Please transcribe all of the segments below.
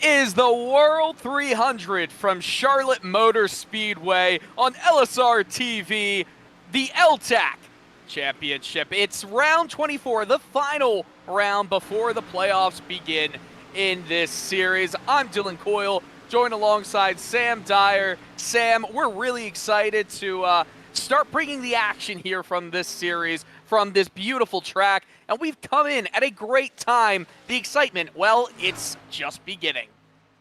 It is the World 300 from Charlotte Motor Speedway on LSRTV, the L-TAC Championship. It's round 24, the final round before the playoffs begin in this series. I'm Dylan Coyle, joined alongside Sam Dyer. Sam, we're really excited to start bringing the action here from this series, from this beautiful track, and we've come in at a great time. The excitement, well, it's just beginning.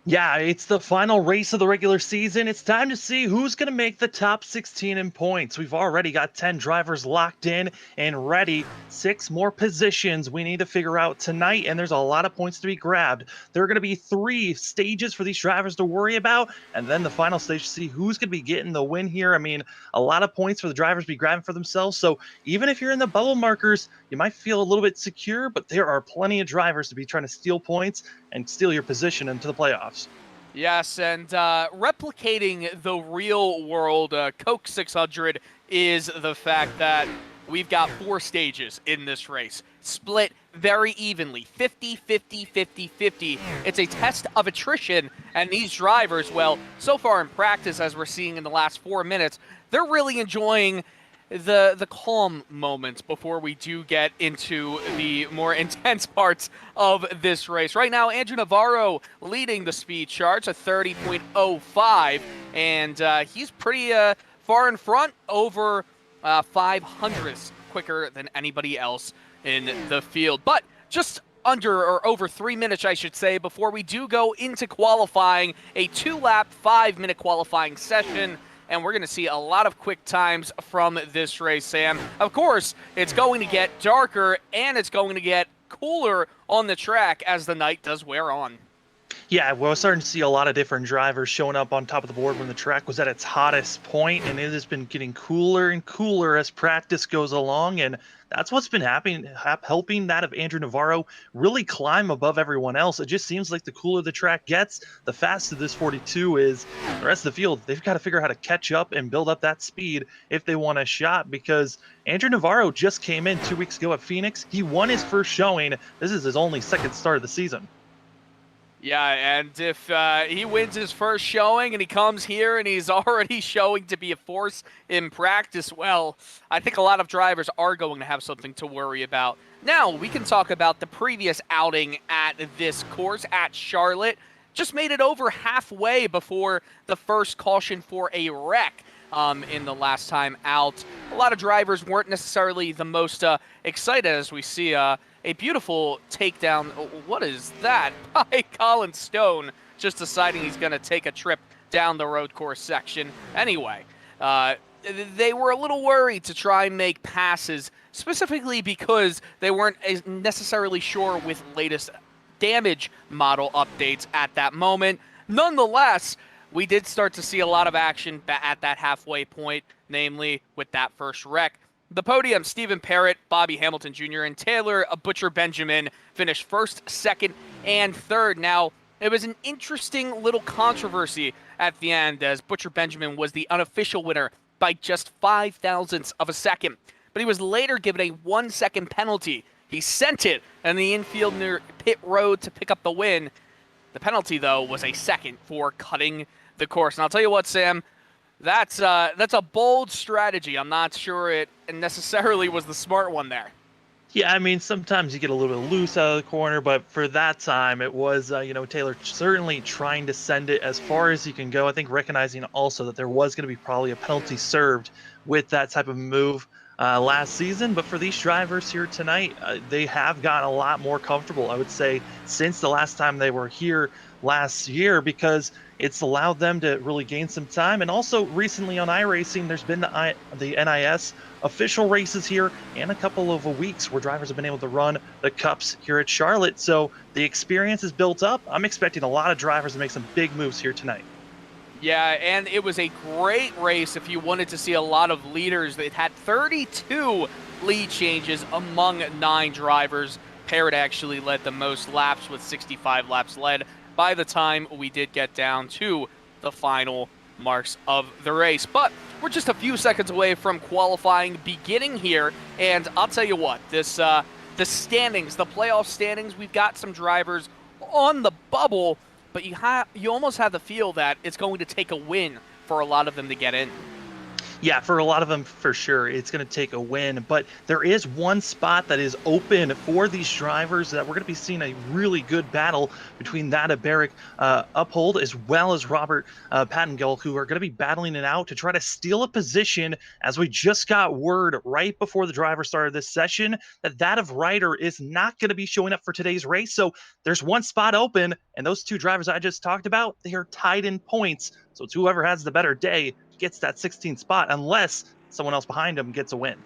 Yeah, it's the final race of the regular season. It's time to see who's going to make the top 16 in points. We've already got 10 drivers locked in and ready. 6 more positions we need to figure out tonight, and there's a lot of points to be grabbed. There are going to be 3 stages for these drivers to worry about, and then the final stage to see who's going to be getting the win here. I mean, a lot of points for the drivers to be grabbing for themselves, so even if you're in the bubble markers, you might feel a little bit secure, but there are plenty of drivers to be trying to steal points and steal your position into the playoffs. Yes, and replicating the real world Coke 600 is the fact that we've got 4 stages in this race, split very evenly, 50, 50, 50, 50. It's a test of attrition, and these drivers, well, so far in practice, as we're seeing in the last 4 minutes, they're really enjoying the calm moments before we do get into the more intense parts of this race. Right now, Andrew Navarro leading the speed charts at 30.05, and he's pretty far in front, over 500ths quicker than anybody else in the field. But just under or over 3 minutes, I should say, before we do go into qualifying, a 2-lap, 5-minute qualifying session. And we're going to see a lot of quick times from this race, Sam. Of course, it's going to get darker, and it's going to get cooler on the track as the night does wear on. Yeah, we're starting to see a lot of different drivers showing up on top of the board when the track was at its hottest point, and it has been getting cooler and cooler as practice goes along, and that's what's been helping that of Andrew Navarro really climb above everyone else. It just seems like the cooler the track gets, the faster this 42 is. The rest of the field, they've got to figure out how to catch up and build up that speed if they want a shot, because Andrew Navarro just came in 2 weeks ago at Phoenix. He won his first showing. This is his only second start of the season. Yeah, and if he wins his first showing and he comes here and he's already showing to be a force in practice, well, I think a lot of drivers are going to have something to worry about. Now, we can talk about the previous outing at this course at Charlotte. Just made it over halfway before the first caution for a wreck in the last time out. A lot of drivers weren't necessarily the most excited as we see a beautiful takedown. What is that? By Colin Stone, just deciding he's going to take a trip down the road course section. Anyway, they were a little worried to try and make passes, specifically because they weren't necessarily sure with latest damage model updates at that moment. Nonetheless, we did start to see a lot of action at that halfway point, namely with that first wreck. The podium, Stephen Parrott, Bobby Hamilton Jr., and Taylor Butcher Benjamin finished first, second, and third. Now, it was an interesting little controversy at the end, as Butcher Benjamin was the unofficial winner by just 5 thousandths of a second. But he was later given a 1-second penalty. He sent it in the infield near pit road to pick up the win. The penalty, though, was a second for cutting the course. And I'll tell you what, Sam, that's a bold strategy. I'm not sure it necessarily was the smart one there. Yeah, I mean, sometimes you get a little bit loose out of the corner, but for that time, it was, Taylor certainly trying to send it as far as he can go. I think recognizing also that there was going to be probably a penalty served with that type of move last season. But for these drivers here tonight, they have gotten a lot more comfortable, I would say, since the last time they were here last year, because it's allowed them to really gain some time. And also recently on iRacing, there's been the NIS official races here and a couple of weeks where drivers have been able to run the cups here at Charlotte. So the experience is built up. I'm expecting a lot of drivers to make some big moves here tonight. Yeah, and it was a great race if you wanted to see a lot of leaders. It had 32 lead changes among 9 drivers. Parrott actually led the most laps with 65 laps led by the time we did get down to the final marks of the race. But we're just a few seconds away from qualifying beginning here, and I'll tell you what, this the standings, the playoff standings, we've got some drivers on the bubble but you almost have the feel that it's going to take a win for a lot of them to get in. Yeah, for a lot of them, for sure, it's going to take a win. But there is one spot that is open for these drivers that we're going to be seeing a really good battle between that of Barrick Uphold as well as Robert Pattengill, who are going to be battling it out to try to steal a position, as we just got word right before the driver started this session that of Ryder is not going to be showing up for today's race. So there's one spot open, and those two drivers I just talked about, they are tied in points. So it's whoever has the better day gets that 16th spot, unless someone else behind him gets a win.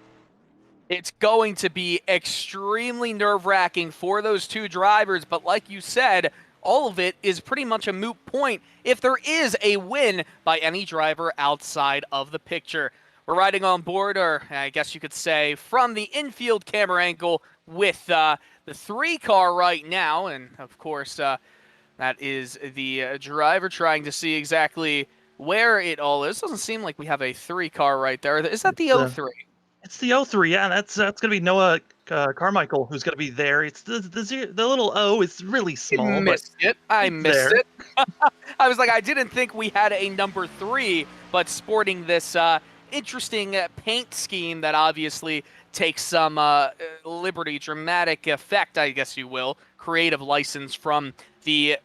It's going to be extremely nerve-wracking for those two drivers, but like you said, all of it is pretty much a moot point if there is a win by any driver outside of the picture. We're riding on board, or I guess you could say, from the infield camera angle with the 3-car right now, and of course, that is the driver trying to see exactly where it all is. Doesn't seem like we have a 3-car right there. Is that the 03? It's the 03, yeah. That's going to be Noah Carmichael who's going to be there. It's the little O is really small, but I missed there. it. I was like, I didn't think we had a number 3, but sporting this interesting paint scheme that obviously takes some dramatic effect, I guess you will, creative license from the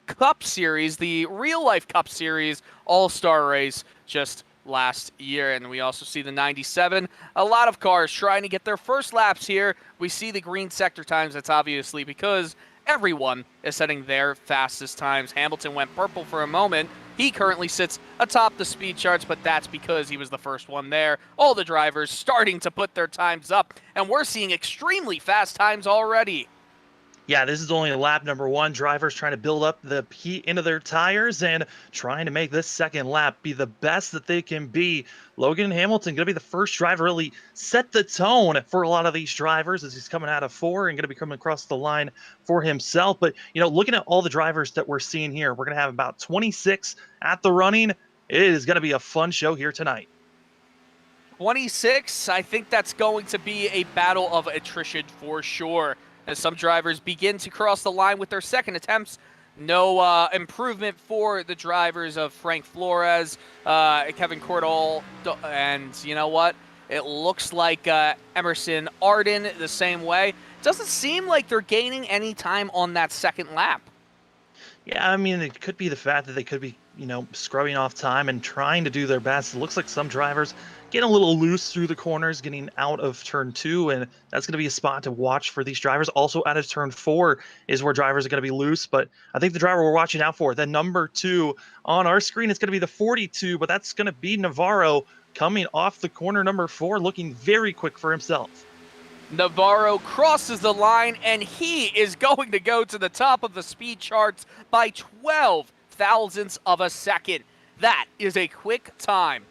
Cup Series, the real-life Cup Series All-Star race just last year. And we also see the 97. A lot of cars trying to get their first laps here. We see the green sector times. That's obviously because everyone is setting their fastest times. Hamilton went purple for a moment. He currently sits atop the speed charts, but that's because he was the first one there. All the drivers starting to put their times up, and we're seeing extremely fast times already. Yeah, this is only lap number 1. Drivers trying to build up the heat into their tires and trying to make this second lap be the best that they can be. Logan Hamilton going to be the first driver really set the tone for a lot of these drivers as he's coming out of 4 and going to be coming across the line for himself. But, looking at all the drivers that we're seeing here, we're going to have about 26 at the running. It is going to be a fun show here tonight. 26, I think that's going to be a battle of attrition for sure. As some drivers begin to cross the line with their second attempts. No improvement for the drivers of Frank Flores, Kevin Cordall, and you know what? It looks like Emerson Arden the same way. Doesn't seem like they're gaining any time on that second lap. Yeah, I mean, it could be the fact that they could be, scrubbing off time and trying to do their best. It looks like some drivers getting a little loose through the corners, getting out of turn 2, and that's going to be a spot to watch for these drivers. Also, out of turn 4 is where drivers are going to be loose, but I think the driver we're watching out for, the number 2 on our screen, is going to be the 42, but that's going to be Navarro coming off the corner number 4, looking very quick for himself. Navarro crosses the line, and he is going to go to the top of the speed charts by 12 thousandths of a second. That is a quick time.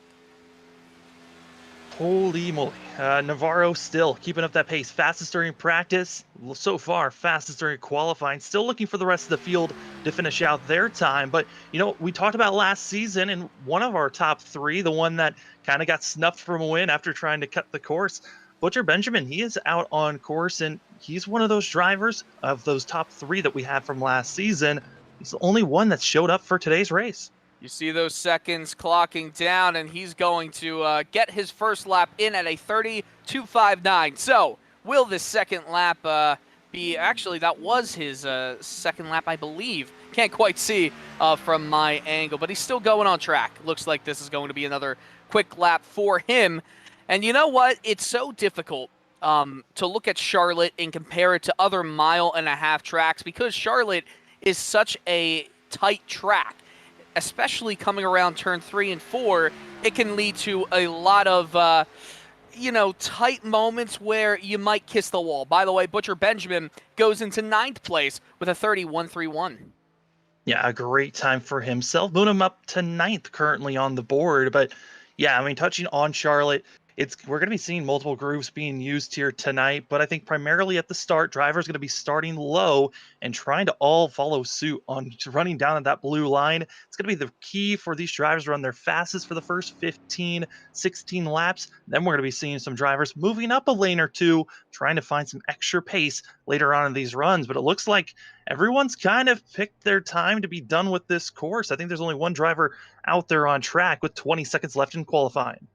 Holy moly. Navarro still keeping up that pace. Fastest during practice. So far, fastest during qualifying. Still looking for the rest of the field to finish out their time. But, we talked about last season, and one of our top 3, the one that kind of got snuffed from a win after trying to cut the course, Butcher Benjamin, he is out on course, and he's one of those drivers of those top 3 that we had from last season. He's the only one that showed up for today's race. You see those seconds clocking down, and he's going to get his first lap in at a 30.259. So, will this second lap be... Actually, that was his second lap, I believe. Can't quite see from my angle, but he's still going on track. Looks like this is going to be another quick lap for him. And you know what? It's so difficult to look at Charlotte and compare it to other mile-and-a-half tracks because Charlotte is such a tight track. Especially coming around turn 3 and 4, it can lead to a lot of, tight moments where you might kiss the wall. By the way, Butcher Benjamin goes into 9th place with a 30.131. Yeah, a great time for himself. Moving him up to 9th currently on the board. But yeah, I mean, touching on Charlotte, We're going to be seeing multiple grooves being used here tonight, but I think primarily at the start, drivers going to be starting low and trying to all follow suit on running down at that blue line. It's going to be the key for these drivers to run their fastest for the first 15, 16 laps. Then we're going to be seeing some drivers moving up a lane or two, trying to find some extra pace later on in these runs. But it looks like everyone's kind of picked their time to be done with this course. I think there's only one driver out there on track with 20 seconds left in qualifying.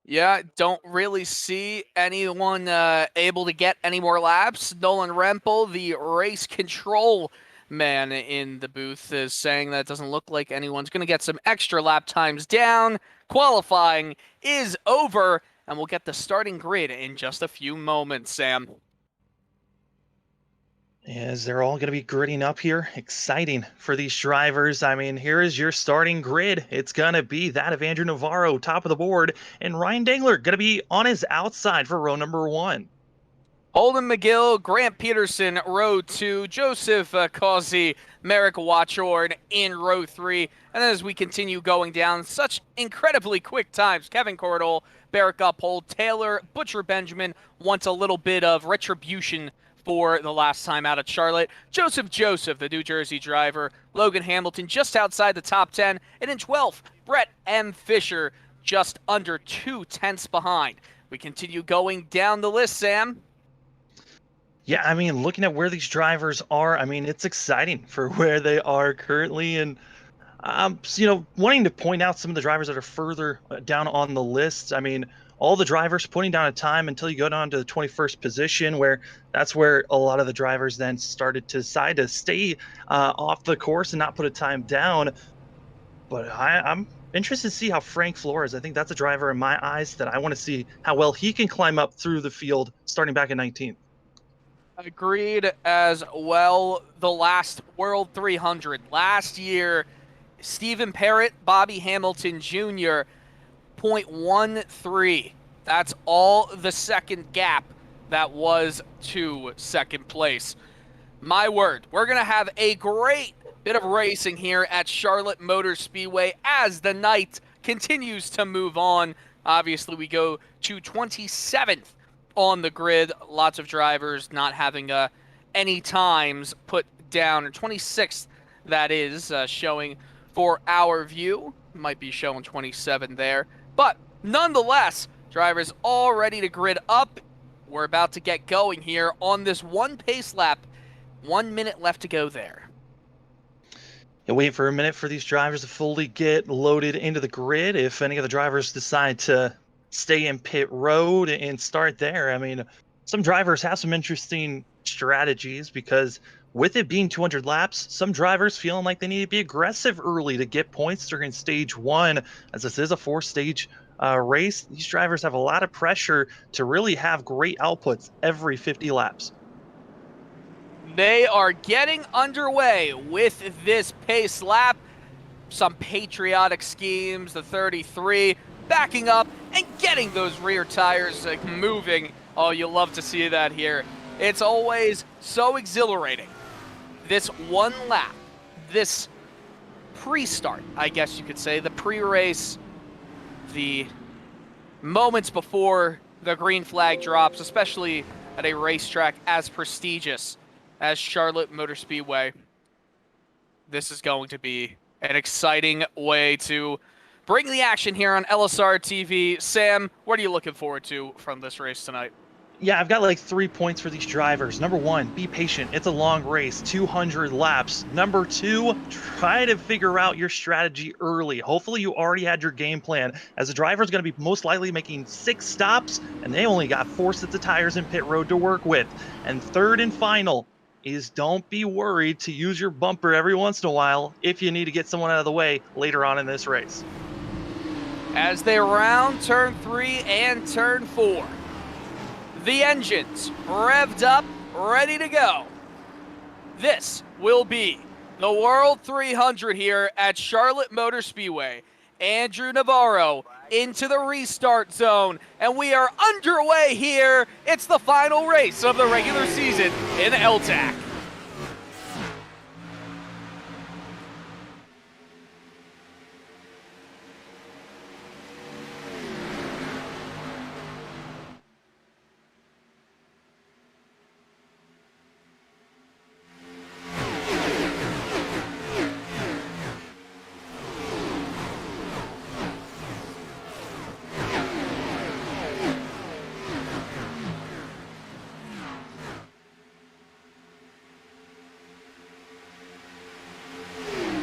Yeah, don't really see anyone able to get any more laps. Nolan Rempel, the race control man in the booth, is saying that it doesn't look like anyone's going to get some extra lap times down. Qualifying is over, and we'll get the starting grid in just a few moments, Sam. As they're all going to be gridding up here, exciting for these drivers. I mean, here is your starting grid. It's going to be that of Andrew Navarro, top of the board, and Ryan Dangler going to be on his outside for row number 1. Holden McGill, Grant Peterson, row 2, Joseph Causey, Merrick Watchorn in row 3. And then as we continue going down, such incredibly quick times. Kevin Cordell, Barrick Uphold, Taylor, Butcher Benjamin wants a little bit of retribution for the last time out at Charlotte. Joseph, the New Jersey driver. Logan Hamilton just outside the top 10. And in 12th, Brett M. Fisher just under 2/10 behind. We continue going down the list, Sam. Yeah, I mean, looking at where these drivers are, I mean, it's exciting for where they are currently. And, wanting to point out some of the drivers that are further down on the list. I mean, all the drivers putting down a time until you go down to the 21st position, where that's where a lot of the drivers then started to decide to stay off the course and not put a time down. But I'm interested to see how Frank Flores, I think that's a driver in my eyes that I want to see how well he can climb up through the field starting back in 19th. Agreed as well. The last World 300. Last year, Stephen Parrott, Bobby Hamilton Jr., 0.13. That's all the second gap that was to second place. My word, we're going to have a great bit of racing here at Charlotte Motor Speedway as the night continues to move on. Obviously, we go to 27th on the grid. Lots of drivers not having any times put down, or 26th that is, showing for our view. Might be showing 27 there, but nonetheless, drivers all ready to grid up. We're about to get going here on this one pace lap. 1 minute left to go there. You wait for a minute for these drivers to fully get loaded into the grid. If any of the drivers decide to stay in pit road and start there, I mean, some drivers have some interesting strategies because with it being 200 laps, some drivers feeling like they need to be aggressive early to get points during stage 1, as this is a 4-stage race. These drivers have a lot of pressure to really have great outputs every 50 laps. They are getting underway with this pace lap. Some patriotic schemes, the 33 backing up and getting those rear tires moving. Oh, you'll love to see that here. It's always so exhilarating. This one lap, this pre-start, I guess you could say, the pre-race, the moments before the green flag drops, especially at a racetrack as prestigious as Charlotte Motor Speedway. This is going to be an exciting way to bring the action here on LSRTV. Sam, what are you looking forward to from this race tonight? Yeah, I've got like 3 points for these drivers. Number 1, be patient. It's a long race, 200 laps. Number 2, try to figure out your strategy early. Hopefully you already had your game plan, as the driver is going to be most likely making 6 stops, and they only got 4 sets of tires in pit road to work with. And third and final is don't be worried to use your bumper every once in a while if you need to get someone out of the way later on in this race. As they round turn 3 and turn 4. The engines revved up, ready to go. This will be the World 300 here at Charlotte Motor Speedway. Andrew Navarro into the restart zone, and we are underway here. It's the final race of the regular season in L-TAC.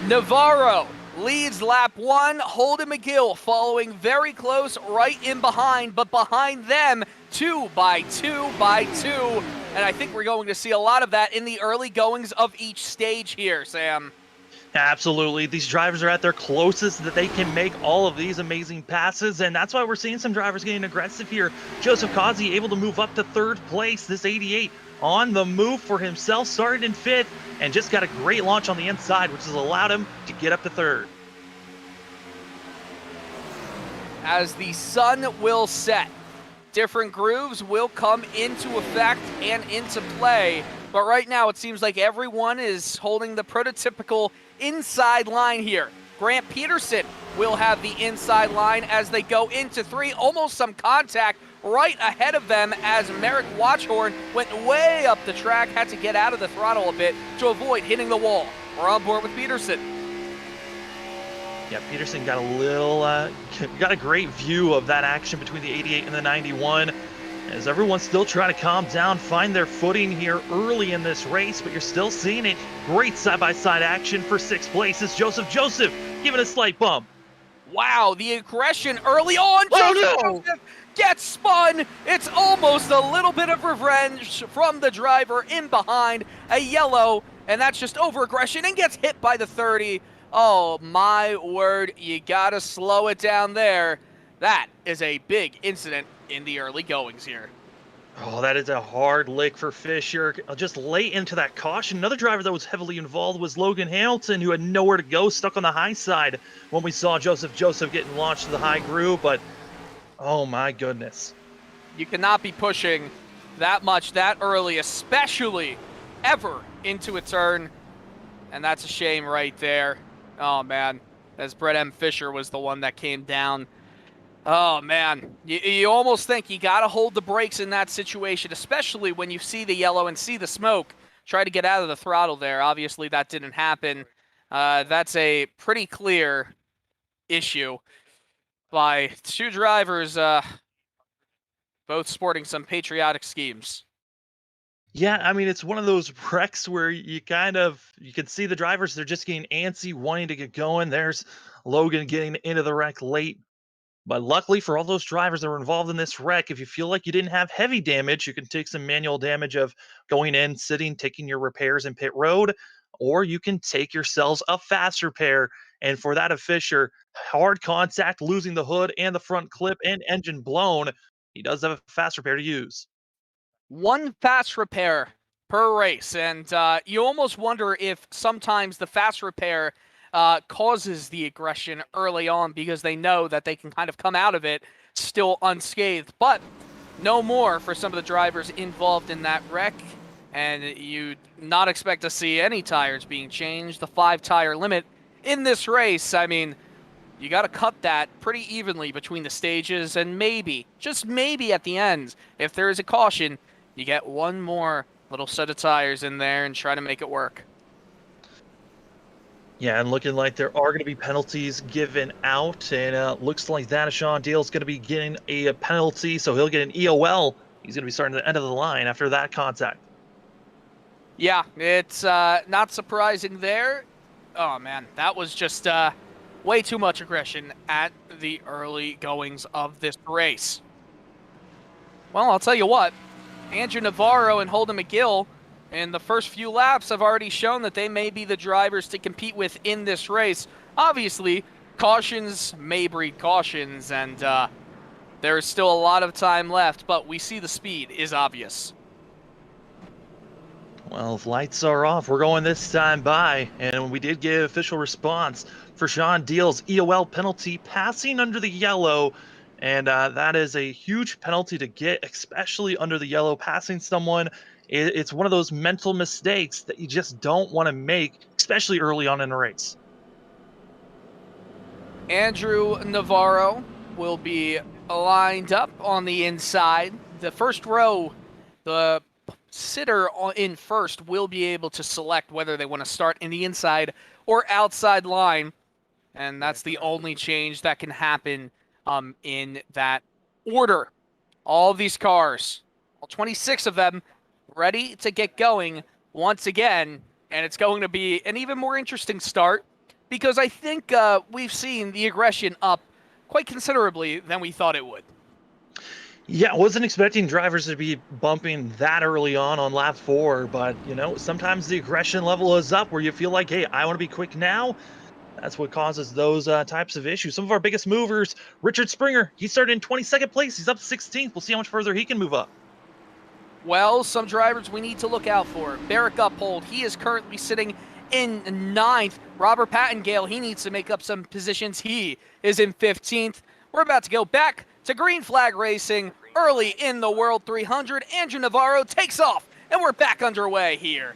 Navarro leads lap 1, Holden McGill following very close right in behind, but behind them, 2 by 2 by 2. And I think we're going to see a lot of that in the early goings of each stage here, Sam. Absolutely. These drivers are at their closest that they can make all of these amazing passes, and that's why we're seeing some drivers getting aggressive here. Joseph Causey able to move up to 3rd place. This 88 on the move for himself, started in 5th, and just got a great launch on the inside, which has allowed him to get up to 3rd. As the sun will set, different grooves will come into effect and into play. But right now, it seems like everyone is holding the prototypical inside line here. Grant Peterson will have the inside line as they go into 3. Almost some contact right ahead of them as Merrick Watchhorn went way up the track, had to get out of the throttle a bit to avoid hitting the wall. We're on board with Peterson. Yeah, Peterson got got a great view of that action between the 88 and the 91. As everyone's still trying to calm down, find their footing here early in this race, but you're still seeing it. Great side-by-side action for 6th place as Joseph giving a slight bump. Wow, the aggression early on. Joseph gets spun. It's almost a little bit of revenge from the driver in behind. A yellow, and that's just over-aggression, and gets hit by the 30. Oh, my word, you gotta slow it down there. That is a big incident in the early goings here. Oh, that is a hard lick for Fisher. Just late into that caution. Another driver that was heavily involved was Logan Hamilton, who had nowhere to go, stuck on the high side when we saw Joseph getting launched to the high groove. But, oh my goodness. You cannot be pushing that much that early, especially ever into a turn. And that's a shame right there. Oh, man. As Brett M. Fisher was the one that came down. Oh, man. You almost think you got to hold the brakes in that situation, especially when you see the yellow and see the smoke. Try to get out of the throttle there. Obviously, that didn't happen. That's a pretty clear issue by 2 drivers, both sporting some patriotic schemes. Yeah, I mean, it's one of those wrecks where you can see the drivers, they're just getting antsy, wanting to get going. There's Logan getting into the wreck late. But luckily for all those drivers that were involved in this wreck, if you feel like you didn't have heavy damage, you can take some manual damage of going in, sitting, taking your repairs in pit road, or you can take yourselves a fast repair. And for that of Fisher, hard contact, losing the hood and the front clip and engine blown, he does have a fast repair to use. 1 fast repair per race, and you almost wonder if sometimes the fast repair causes the aggression early on because they know that they can kind of come out of it still unscathed. But no more for some of the drivers involved in that wreck, and you not expect to see any tires being changed. The 5-tire limit in this race, I mean, you got to cut that pretty evenly between the stages, and maybe, just maybe at the end, if there is a caution, you get 1 more little set of tires in there and try to make it work. Yeah, and looking like there are going to be penalties given out, and looks like that Sean Deal's going to be getting a penalty, so he'll get an EOL. He's going to be starting at the end of the line after that contact. Yeah, it's not surprising there. Oh, man, that was just way too much aggression at the early goings of this race. Well, I'll tell you what, Andrew Navarro and Holden McGill in the first few laps have already shown that they may be the drivers to compete with in this race. Obviously, cautions may breed cautions, and there is still a lot of time left, but we see the speed is obvious. Well, if lights are off, we're going this time by, and we did get official response for Sean Deal's EOL penalty passing under the yellow, and that is a huge penalty to get, especially under the yellow. Passing someone, it's one of those mental mistakes that you just don't want to make, especially early on in a race. Andrew Navarro will be lined up on the inside. The first row, the sitter in first will be able to select whether they want to start in the inside or outside line, and that's the only change that can happen in that order. All of these cars, all 26 of them, ready to get going once again, and it's going to be an even more interesting start because I think we've seen the aggression up quite considerably than we thought it would. Yeah, I wasn't expecting drivers to be bumping that early on lap 4, but, sometimes the aggression level is up where you feel like, hey, I want to be quick now. That's what causes those types of issues. Some of our biggest movers, Richard Springer, he started in 22nd place. He's up 16th. We'll see how much further he can move up. Well, some drivers we need to look out for. Barrick Uphold, he is currently sitting in 9th. Robert Pattengale, he needs to make up some positions. He is in 15th. We're about to go back to green flag racing early in the World 300. Andrew Navarro takes off, and we're back underway here.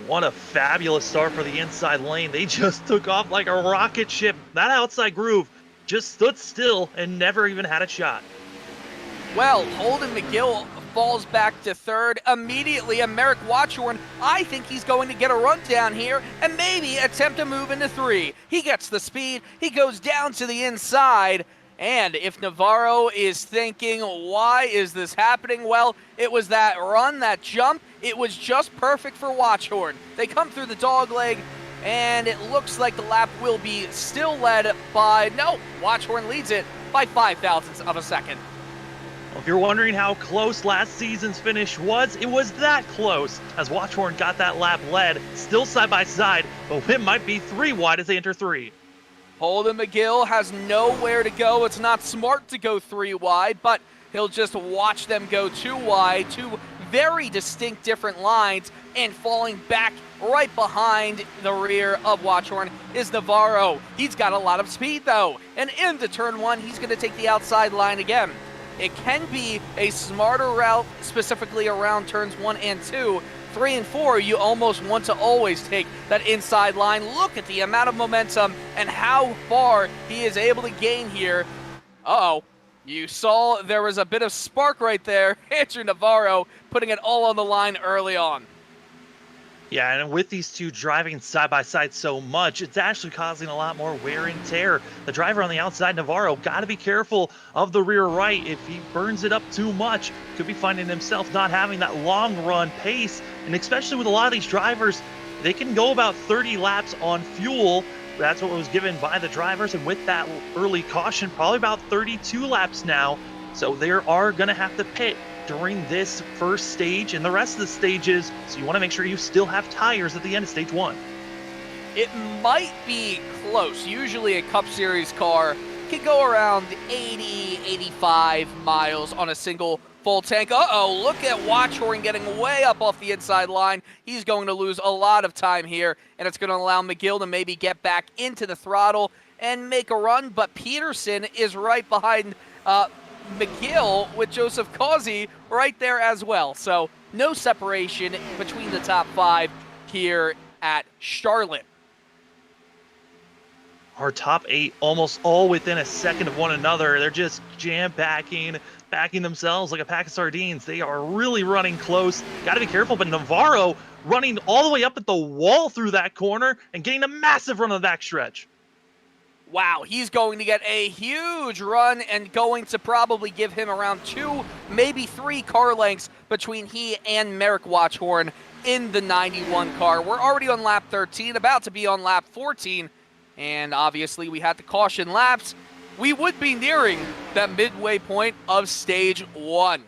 What a fabulous start for the inside lane. They just took off like a rocket ship. That outside groove just stood still and never even had a shot. Well, Holden McGill falls back to 3rd immediately, and Merrick Watchorn, I think he's going to get a run down here and maybe attempt to move into 3. He gets the speed, he goes down to the inside, and if Navarro is thinking, why is this happening? Well, it was that run, that jump, it was just perfect for Watchorn. They come through the dog leg, and it looks like the lap will be still led by, no, Watchorn leads it by 0.005 of a second. Well, if you're wondering how close last season's finish was, it was that close as Watchorn got that lap led, still side by side, but it might be 3 wide as they enter 3. Holden McGill has nowhere to go. It's not smart to go 3 wide, but he'll just watch them go 2 wide, 2 very distinct different lines, and falling back right behind the rear of Watchorn is Navarro. He's got a lot of speed though, and into turn 1, he's going to take the outside line again. It can be a smarter route, specifically around turns 1 and 2. 3 and 4, you almost want to always take that inside line. Look at the amount of momentum and how far he is able to gain here. Uh-oh. You saw there was a bit of spark right there. Andrew Navarro putting it all on the line early on. Yeah, and with these two driving side by side so much, it's actually causing a lot more wear and tear. The driver on the outside, Navarro, got to be careful of the rear right. If he burns it up too much, could be finding himself not having that long run pace. And especially with a lot of these drivers, they can go about 30 laps on fuel. That's what was given by the drivers. And with that early caution, probably about 32 laps now. So they are going to have to pit during this first stage and the rest of the stages, so you want to make sure you still have tires at the end of stage 1. It might be close. Usually a Cup Series car can go around 80, 85 miles on a single full tank. Uh-oh, look at Watchorn getting way up off the inside line. He's going to lose a lot of time here, and it's going to allow McGill to maybe get back into the throttle and make a run, but Peterson is right behind McGill with Joseph Causey right there as well. So no separation between the top 5 here at Charlotte. Our top 8 almost all within a second of one another. They're just backing themselves like a pack of sardines. They are really running close. Got to be careful, but Navarro running all the way up at the wall through that corner and getting a massive run on the backstretch. Wow, he's going to get a huge run and going to probably give him around 2, maybe 3 car lengths between he and Merrick Watchorn in the 91 car. We're already on lap 13, about to be on lap 14, and obviously we had the caution laps. We would be nearing that midway point of stage 1.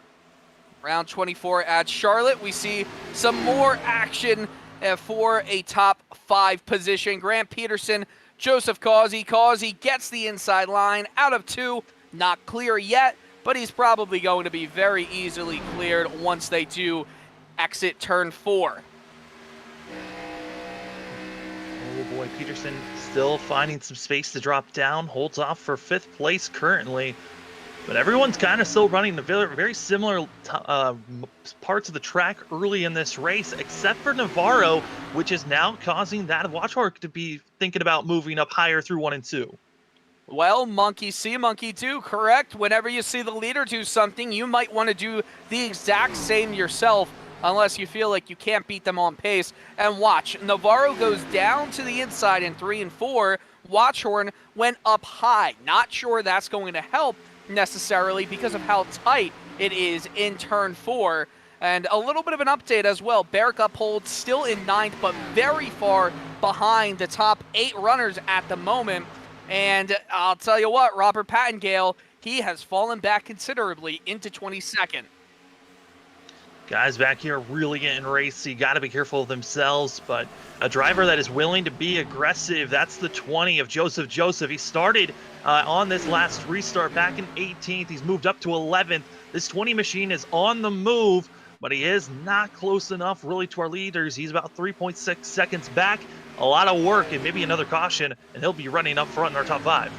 Round 24 at Charlotte, we see some more action for a top 5 position. Grant Peterson, Joseph Causey. Causey gets the inside line out of 2. Not clear yet, but he's probably going to be very easily cleared once they do exit turn 4. Oh boy, Peterson still finding some space to drop down. Holds off for 5th place currently. But everyone's kind of still running the very similar parts of the track early in this race, except for Navarro, which is now causing that Watchorn to be thinking about moving up higher through 1 and 2. Well, monkey see, monkey do, correct? Whenever you see the leader do something, you might want to do the exact same yourself, unless you feel like you can't beat them on pace. And watch, Navarro goes down to the inside in 3 and 4. Watchorn went up high. Not sure that's going to help necessarily because of how tight it is in turn 4. And a little bit of an update as well. Barrick upholds still in 9th, but very far behind the top 8 runners at the moment. And I'll tell you what, Robert Pattengale, he has fallen back considerably into 22nd. Guys back here really getting racy. Got to be careful of themselves, but a driver that is willing to be aggressive. That's the 20 of Joseph Joseph. He started on this last restart back in 18th. He's moved up to 11th. This 20 machine is on the move, but he is not close enough really to our leaders. He's about 3.6 seconds back. A lot of work and maybe another caution, and he'll be running up front in our top 5.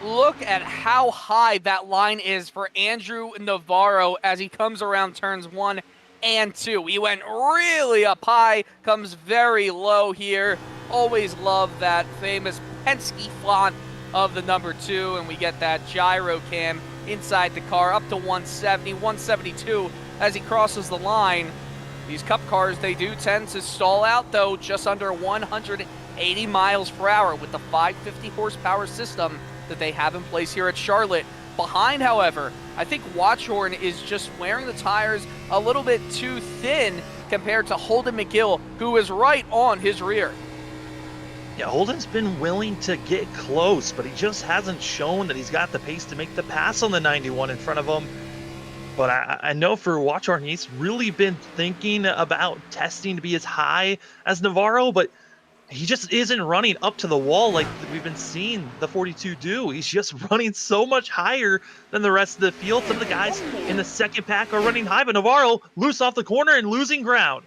Look at how high that line is for Andrew Navarro as he comes around turns 1 and 2. He went really up high, comes very low here. Always love that famous Penske font of the number 2, and we get that gyro cam inside the car up to 170, 172 as he crosses the line. These Cup cars, they do tend to stall out though, just under 180 miles per hour with the 550 horsepower system that they have in place here at Charlotte. Behind, however, I think Watchhorn is just wearing the tires a little bit too thin compared to Holden McGill, who is right on his rear. Yeah, Holden's been willing to get close, but he just hasn't shown that he's got the pace to make the pass on the 91 in front of him. But I know for Watchhorn, he's really been thinking about testing to be as high as Navarro, but he just isn't running up to the wall like we've been seeing the 42 do. He's just running so much higher than the rest of the field. Some of the guys in the second pack are running high, but Navarro loose off the corner and losing ground.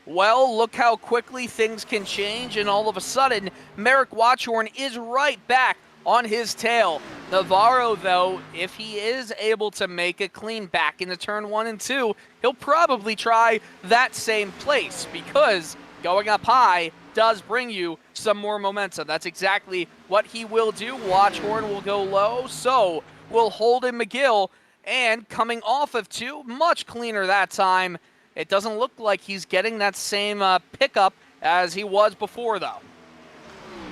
Well, look how quickly things can change, and all of a sudden, Merrick Watchhorn is right back on his tail. Navarro, though, if he is able to make a clean back into turn 1 and 2, he'll probably try that same place, because going up high does bring you some more momentum. That's exactly what he will do. Watchhorn will go low, so will Holden McGill, and coming off of 2, much cleaner that time. It doesn't look like he's getting that same pickup as he was before, though.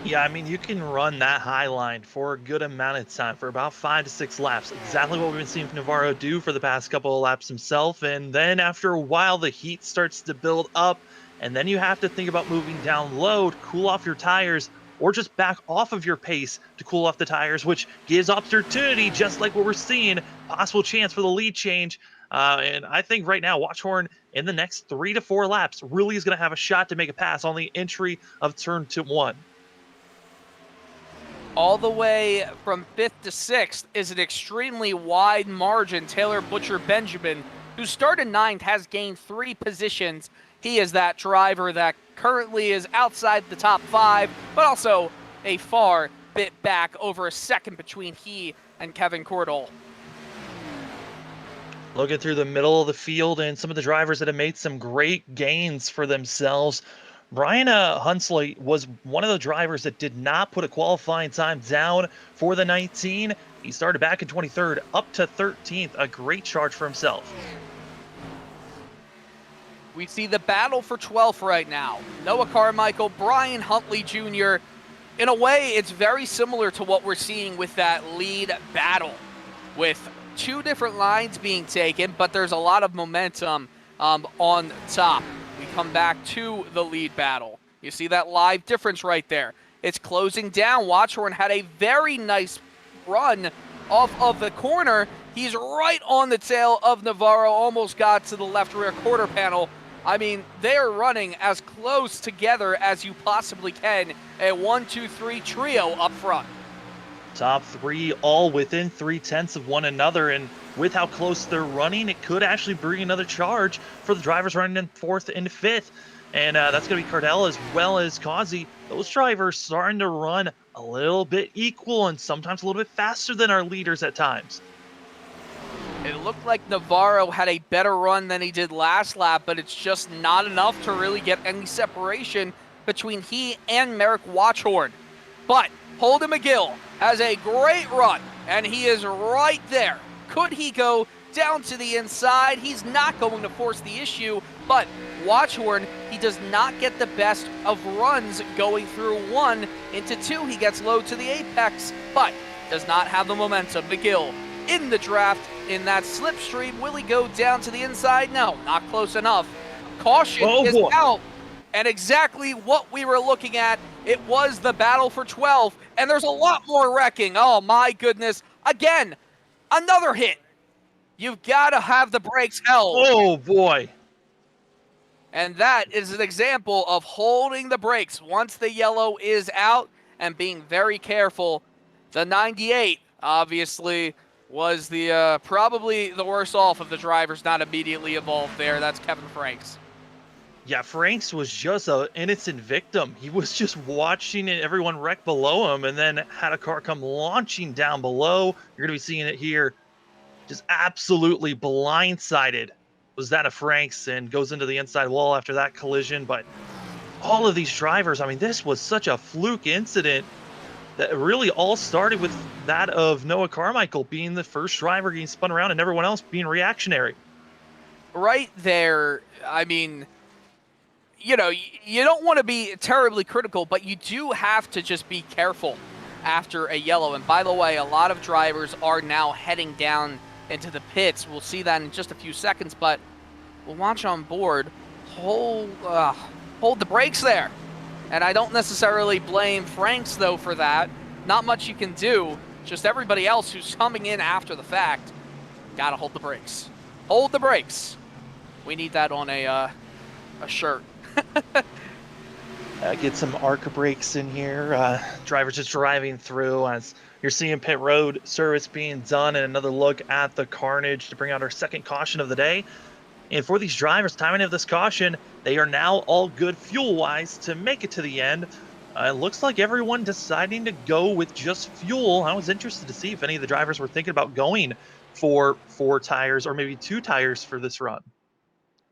Yeah, I mean, you can run that high line for a good amount of time, for about 5 to 6 laps. Exactly what we've been seeing Navarro do for the past couple of laps himself. And then after a while, the heat starts to build up. And then you have to think about moving down low to cool off your tires, or just back off of your pace to cool off the tires, which gives opportunity, just like what we're seeing, possible chance for the lead change. And I think right now, Watchhorn in the next 3 to 4 laps really is going to have a shot to make a pass on the entry of turn 1. All the way from 5th to 6th is an extremely wide margin. Taylor Butcher Benjamin, who started 9th, has gained 3 positions. He is that driver that currently is outside the top 5, but also a far bit back, over a second between he and Kevin Cordell. Looking through the middle of the field and some of the drivers that have made some great gains for themselves. Brian Hunsley was one of the drivers that did not put a qualifying time down for the 19. He started back in 23rd, up to 13th. A great charge for himself. We see the battle for 12th right now. Noah Carmichael, Brian Huntley Jr. In a way, it's very similar to what we're seeing with that lead battle, with 2 different lines being taken, but there's a lot of momentum on top. We come back to the lead battle. You see that live difference right there. It's closing down. Watchhorn had a very nice run off of the corner. He's right on the tail of Navarro, almost got to the left rear quarter panel. I mean, they are running as close together as you possibly can. A 1-2-3 trio up front. Top 3 all within 0.3 of one another, and with how close they're running, it could actually bring another charge for the drivers running in 4th and 5th. And that's going to be Cardell as well as Causey. Those drivers starting to run a little bit equal and sometimes a little bit faster than our leaders at times. It looked like Navarro had a better run than he did last lap, but it's just not enough to really get any separation between he and Merrick Watchhorn. But Holden McGill has a great run, and he is right there. Could he go down to the inside? He's not going to force the issue, but Watchhorn, he does not get the best of runs going through 1 into 2. He gets low to the apex, but does not have the momentum. McGill in the draft in that slipstream. Will he go down to the inside? No, not close enough. Caution is out. And exactly what we were looking at, it was the battle for 12. And there's a lot more wrecking. Oh, my goodness. Again, another hit. You've got to have the brakes held. Oh, boy. And that is an example of holding the brakes once the yellow is out and being very careful. The 98, obviously, was the probably the worst off of the drivers not immediately involved there. That's Kevin Franks. Yeah, Franks was just an innocent victim. He was just watching everyone wreck below him and then had a car come launching down below. You're going to be seeing it here. Just absolutely blindsided was that of Franks and goes into the inside wall after that collision. But all of these drivers, I mean, this was such a fluke incident that really all started with that of Noah Carmichael being the first driver getting spun around and everyone else being reactionary. Right there, I mean, you know, you don't want to be terribly critical, but you do have to just be careful after a yellow. And by the way, a lot of drivers are now heading down into the pits. We'll see that in just a few seconds, but we'll watch on board. Hold the brakes there. And I don't necessarily blame Franks, though, for that. Not much you can do. Just everybody else who's coming in after the fact, gotta hold the brakes. Hold the brakes. We need that on a shirt. Get some arc brakes in here. Drivers just driving through as you're seeing pit road service being done, and another look at the carnage to bring out our second caution of the day. And for these drivers, timing of this caution, they are now all good fuel-wise to make it to the end. It looks like everyone deciding to go with just fuel. I was interested to see if any of the drivers were thinking about going for 4 tires or maybe 2 tires for this run.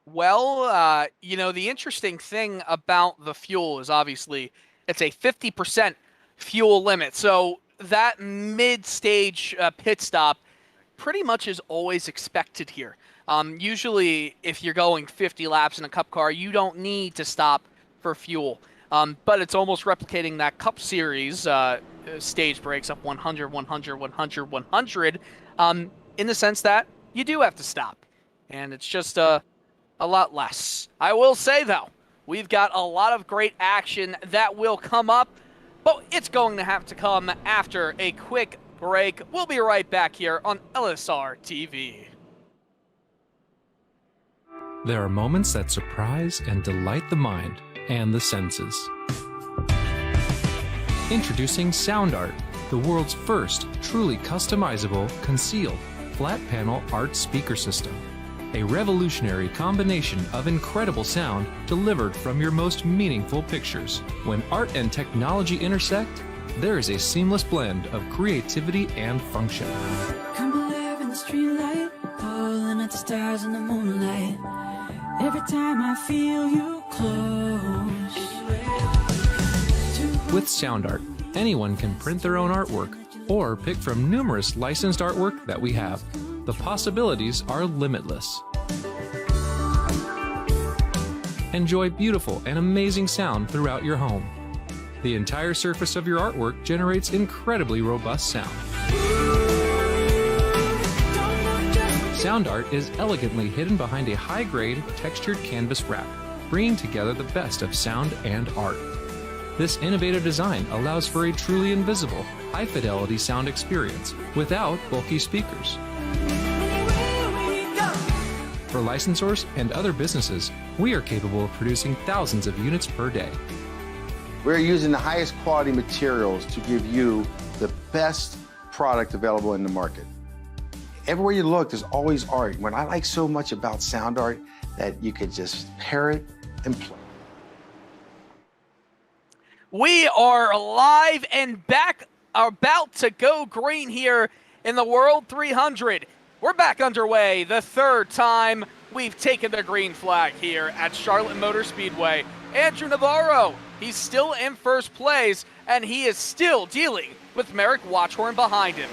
Well, you know, the interesting thing about the fuel is obviously it's a 50% fuel limit. So that mid-stage pit stop pretty much is always expected here. Usually, if you're going 50 laps in a Cup car, you don't need to stop for fuel. But it's almost replicating that Cup Series stage breaks up 100, 100, 100, 100 in the sense that you do have to stop. And it's just a lot less. I will say, though, we've got a lot of great action that will come up, but it's going to have to come after a quick break. We'll be right back here on LSRTV. There are moments that surprise and delight the mind and the senses. Introducing SoundArt, the world's first truly customizable, concealed, flat panel art speaker system. A revolutionary combination of incredible sound delivered from your most meaningful pictures. When art and technology intersect, there is a seamless blend of creativity and function. Come alive in the streetlight, pulling at the stars in the moonlight. Every time I feel you close. With SoundArt, anyone can print their own artwork or pick from numerous licensed artwork that we have. The possibilities are limitless. Enjoy beautiful and amazing sound throughout your home. The entire surface of your artwork generates incredibly robust sound. SoundArt is elegantly hidden behind a high-grade, textured canvas wrap, bringing together the best of sound and art. This innovative design allows for a truly invisible, high-fidelity sound experience without bulky speakers. For licensors and other businesses, we are capable of producing thousands of units per day. We're using the highest quality materials to give you the best product available in the market. Everywhere you look, there's always art. What I like so much about SoundArt, that you could just pair it and play. We are live and back, about to go green here in the World 300. We're back underway the third time we've taken the green flag here at Charlotte Motor Speedway. Andrew Navarro, he's still in first place, and he is still dealing with Merrick Watchhorn behind him.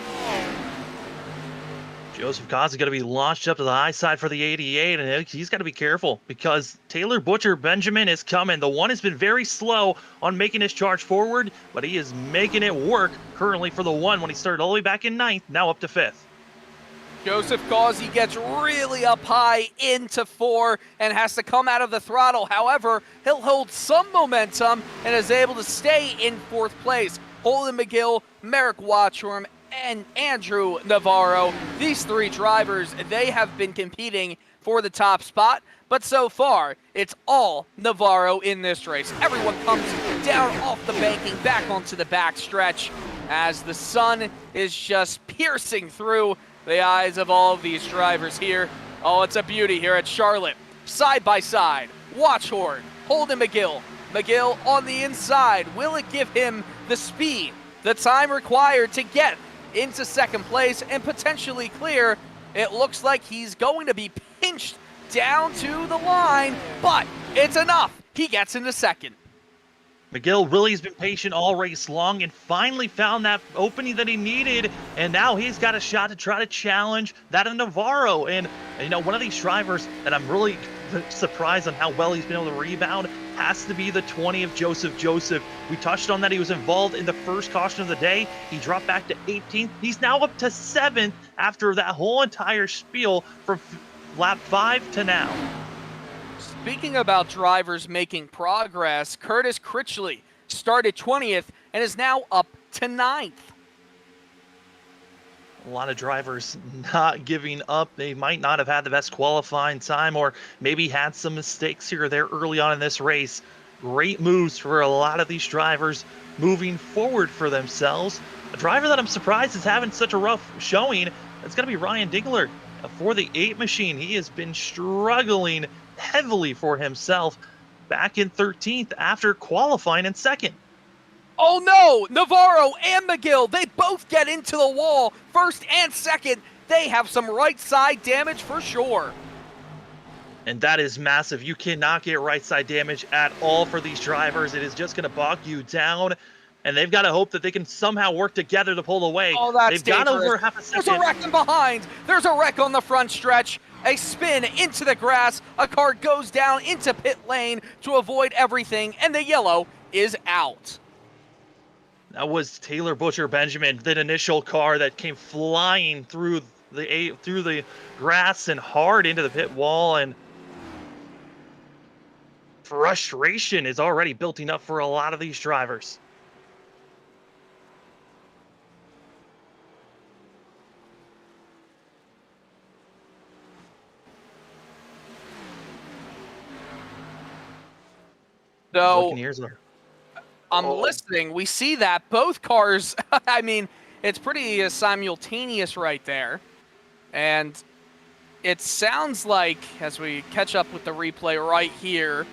Joseph Cos is going to be launched up to the high side for the 88, and he's got to be careful because Taylor Butcher Benjamin is coming. The one has been very slow on making his charge forward, but he is making it work currently for the one when he started all the way back in 9th, now up to 5th. Joseph Gauzy gets really up high into 4 and has to come out of the throttle. However, he'll hold some momentum and is able to stay in 4th place. Holden McGill, Merrick Watchorn, and Andrew Navarro. These 3 drivers, they have been competing for the top spot, but so far, it's all Navarro in this race. Everyone comes down off the banking, back onto the back stretch as the sun is just piercing through the eyes of all of these drivers here. Oh, it's a beauty here at Charlotte. Side by side, Watchorn, Holden McGill. McGill on the inside. Will it give him the speed, the time required to get into 2nd place and potentially clear? It looks like he's going to be pinched down to the line, but it's enough. He gets into 2nd. McGill really has been patient all race long and finally found that opening that he needed, and now he's got a shot to try to challenge that of Navarro. And you know, one of these drivers that I'm really surprised on how well he's been able to rebound has to be the 20 of Joseph. We touched on that. He was involved in the first caution of the day. He dropped back to 18th. He's now up to 7th after that whole entire spiel from lap 5 to now. Speaking about drivers making progress, Curtis Critchley started 20th and is now up to 9th. A lot of drivers not giving up. They might not have had the best qualifying time or maybe had some mistakes here or there early on in this race. Great moves for a lot of these drivers moving forward for themselves. A driver that I'm surprised is having such a rough showing, it's going to be Ryan Dingler for the 8 machine. He has been struggling heavily for himself, back in 13th after qualifying in 2nd. Oh no! Navarro and McGill, they both get into the wall, 1st and 2nd. They have some right side damage for sure. And that is massive. You cannot get right side damage at all for these drivers. It is just going to bog you down, and they've got to hope that they can somehow work together to pull away. Oh, that's They've dangerous. got over half a second. There's a wreck in behind. There's a wreck on the front stretch. A spin into the grass. A car goes down into pit lane to avoid everything, and the yellow is out. That was Taylor Butcher Benjamin, that initial car that came flying through the grass and hard into the pit wall, and frustration is already building up for a lot of these drivers. So I'm Oh. listening. We see that both cars, I mean, it's pretty simultaneous right there. And it sounds like, as we catch up with the replay right here,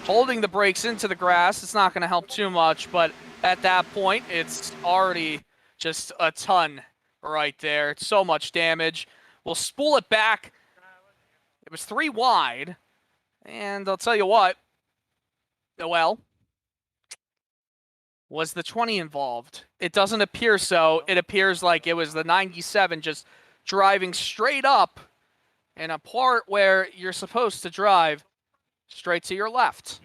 holding the brakes into the grass, it's not going to help too much, but at that point, it's already just a ton right there. It's so much damage. We'll spool it back. It was 3 wide, and I'll tell you what, well, was the 20 involved? It doesn't appear so. It appears like it was the 97 just driving straight up in a part where you're supposed to drive straight to your left.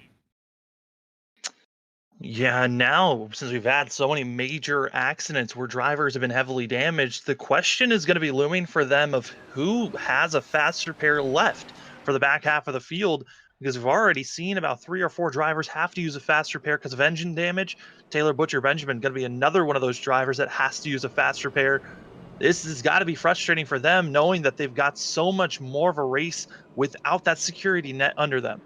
Yeah, now, since we've had so many major accidents where drivers have been heavily damaged, the question is going to be looming for them of who has a faster pair left for the back half of the field, because we've already seen about 3 or 4 drivers have to use a faster pair because of engine damage. Taylor Butcher Benjamin going to be another one of those drivers that has to use a faster pair. This has got to be frustrating for them, knowing that they've got so much more of a race without that security net under them.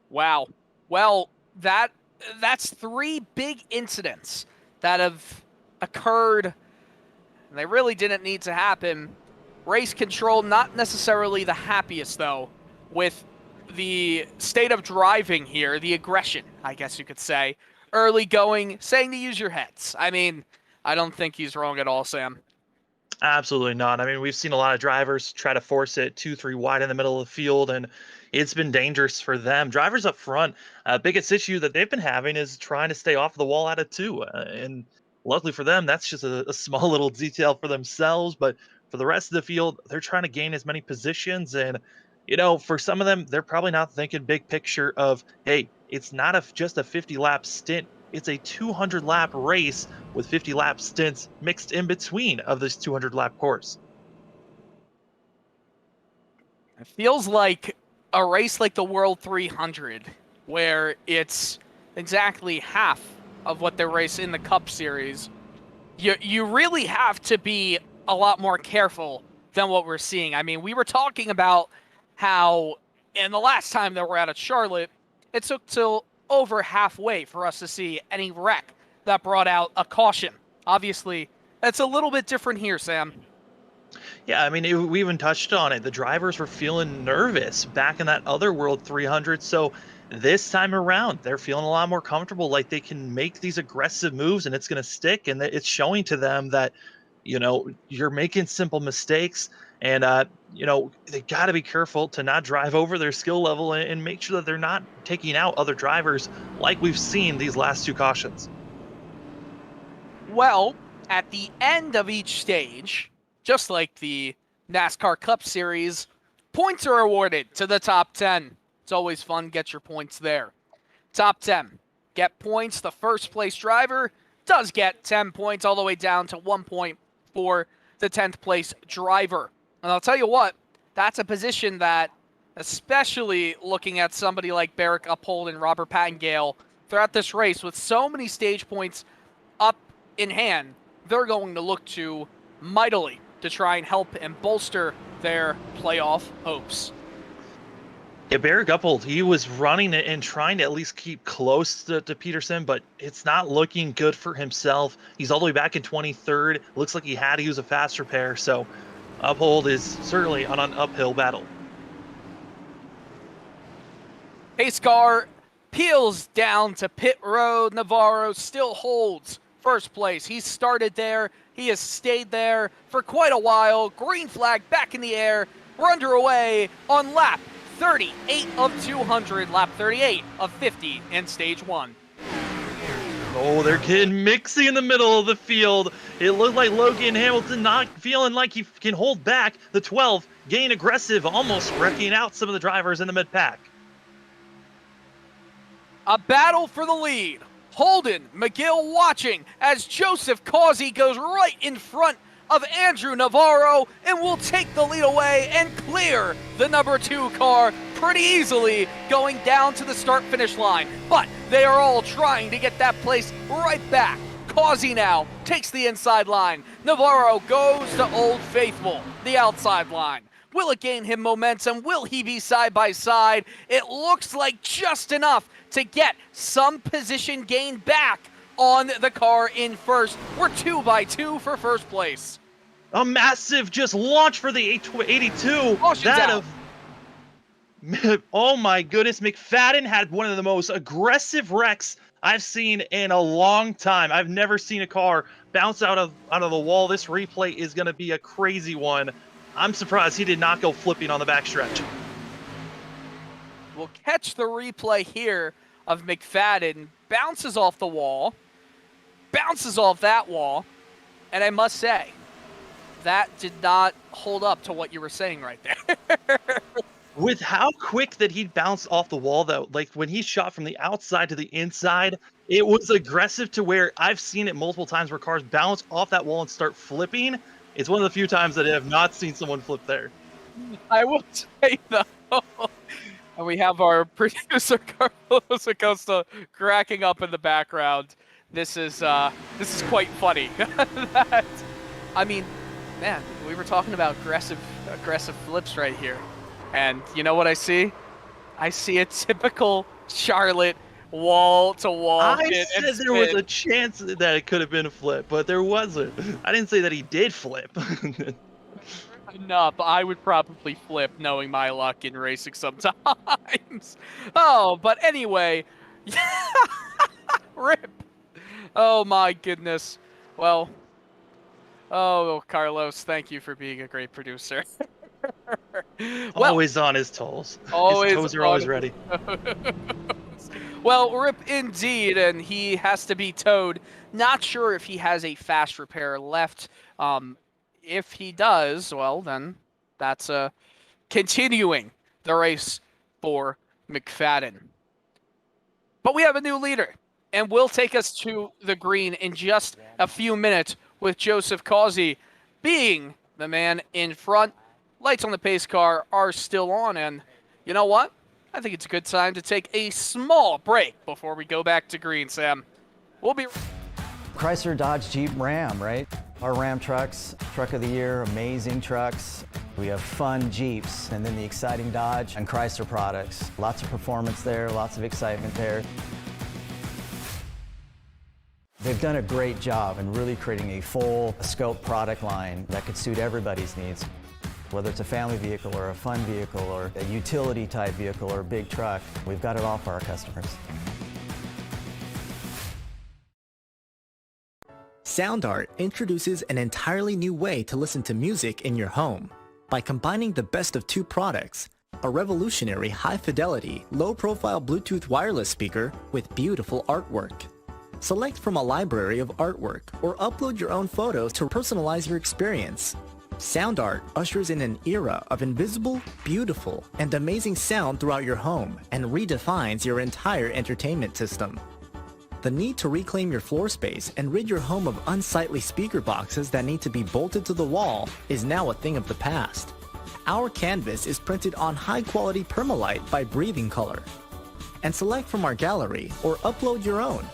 Wow. Well, that's 3 big incidents that have occurred. They really didn't need to happen. Race control, not necessarily the happiest, though, with the state of driving here, the aggression, I guess you could say. Early going, saying to use your heads. I mean, I don't think he's wrong at all, Sam. Absolutely not. I mean, we've seen a lot of drivers try to force it 2-3 wide in the middle of the field, and it's been dangerous for them. Drivers up front, biggest issue that they've been having is trying to stay off the wall out of 2. And luckily for them, that's just a small little detail for themselves. But for the rest of the field, they're trying to gain as many positions. And, you know, for some of them, they're probably not thinking big picture of, hey, it's not just a 50-lap stint It's a 200 lap race with 50 lap stints mixed in between of this 200 lap course. It feels like a race like the World 300, where it's exactly half of what they race in the Cup Series. You really have to be a lot more careful than what we're seeing. I mean, we were talking about how in the last time that we're out at Charlotte, it took till over halfway for us to see any wreck that brought out a caution. Obviously, it's a little bit different here, Sam. Yeah, I mean, we even touched on it. The drivers were feeling nervous back in that other World 300. So this time around, they're feeling a lot more comfortable, like they can make these aggressive moves and it's going to stick. And it's showing to them that, you're making simple mistakes. And, they got to be careful to not drive over their skill level and make sure that they're not taking out other drivers like we've seen these last two cautions. Well, at the end of each stage, just like the NASCAR Cup Series, points are awarded to the top 10. It's always fun, get your points there. Top 10, get points. The first place driver does get 10 points, all the way down to 1 point for the 10th place driver. And I'll tell you what, that's a position that, especially looking at somebody like Barrick Uphold and Robert Pattengale throughout this race, with so many stage points up in hand, they're going to look to mightily to try and help and bolster their playoff hopes. Yeah, Barrick Uphold, he was running it and trying to at least keep close to Peterson, but it's not looking good for himself. He's all the way back in 23rd. Looks like he had to use a fast repair, so Uphold is certainly on an uphill battle. Pace car peels down to pit road. Navarro still holds first place. He started there. He has stayed there for quite a while. Green flag back in the air. We're underway on lap 38 of 200, lap 38 of 50 in stage 1. Oh, they're getting mixy in the middle of the field. It looked like Logan Hamilton not feeling like he can hold back. The 12 getting aggressive, almost wrecking out some of the drivers in the mid-pack. A battle for the lead. Holden McGill watching as Joseph Causey goes right in front of Andrew Navarro and will take the lead away and clear the number 2 car pretty easily going down to the start-finish line. But they are all trying to get that place right back. Causey now takes the inside line. Navarro goes to Old Faithful, the outside line. Will it gain him momentum? Will he be side by side? It looks like just enough to get some position gain back on the car in first. We're 2 by 2 for first place. A massive just launch for the 82. Oh my goodness, McFadden had one of the most aggressive wrecks I've seen in a long time. I've never seen a car bounce out of the wall. This replay is going to be a crazy one. I'm surprised he did not go flipping on the backstretch. We'll catch the replay here of McFadden. Bounces off the wall. Bounces off that wall. And I must say, that did not hold up to what you were saying right there. With how quick that he bounced off the wall, though, like when he shot from the outside to the inside, it was aggressive to where I've seen it multiple times where cars bounce off that wall and start flipping. It's one of the few times that I have not seen someone flip there. I will say, though, and we have our producer Carlos Acosta cracking up in the background. This is quite funny. I mean, man, we were talking about aggressive flips right here. And you know what I see? I see a typical Charlotte wall-to-wall. I said there was a chance that it could have been a flip, but there wasn't. I didn't say that he did flip. No, but I would probably flip knowing my luck in racing sometimes. Oh, but anyway. Rip. Oh, my goodness. Well, oh, Carlos, thank you for being a great producer. Well, always on his toes. Always his toes are always ready. Well, Rip indeed, and he has to be towed. Not sure if he has a fast repair left. If he does, well, then that's continuing the race for McFadden. But we have a new leader. and will take us to the green in just a few minutes with Joseph Causey being the man in front. Lights on the pace car are still on, and you know what? I think it's a good time to take a small break before we go back to green, Sam. We'll be... Chrysler, Dodge, Jeep, Ram, right? Our Ram trucks, truck of the year, amazing trucks. We have fun Jeeps, and then the exciting Dodge and Chrysler products. Lots of performance there, lots of excitement there. They've done a great job in really creating a full scope product line that could suit everybody's needs. Whether it's a family vehicle or a fun vehicle or a utility type vehicle or a big truck, we've got it all for our customers. SoundArt introduces an entirely new way to listen to music in your home by combining the best of two products, a revolutionary high-fidelity, low-profile Bluetooth wireless speaker with beautiful artwork. Select from a library of artwork or upload your own photos to personalize your experience. SoundArt ushers in an era of invisible, beautiful, and amazing sound throughout your home and redefines your entire entertainment system. The need to reclaim your floor space and rid your home of unsightly speaker boxes that need to be bolted to the wall is now a thing of the past. Our canvas is printed on high-quality permalite by Breathing Color. And select from our gallery or upload your own.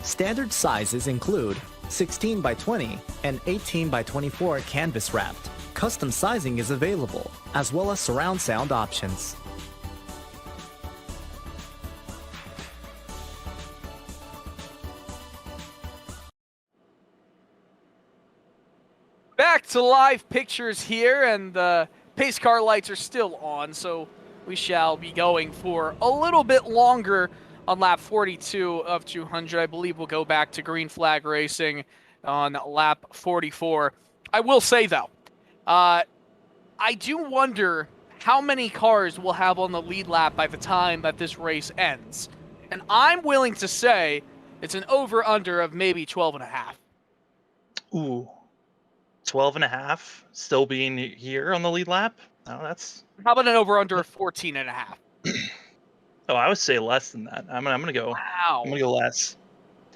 Standard sizes include 16 by 20 and 18 by 24 canvas wrapped. Custom sizing is available, as well as surround sound options. Back to live pictures here, and the pace car lights are still on, so we shall be going for a little bit longer on lap 42 of 200. I believe we'll go back to green flag racing on lap 44. I will say, though, I do wonder how many cars we'll have on the lead lap by the time that this race ends. And I'm willing to say it's an over-under of maybe 12 and a half. Ooh. 12 and a half still being here on the lead lap? Oh, that's... How about an over-under of 14 and a half? Oh, I would say less than that. I'm gonna go. Wow. I'm gonna go less.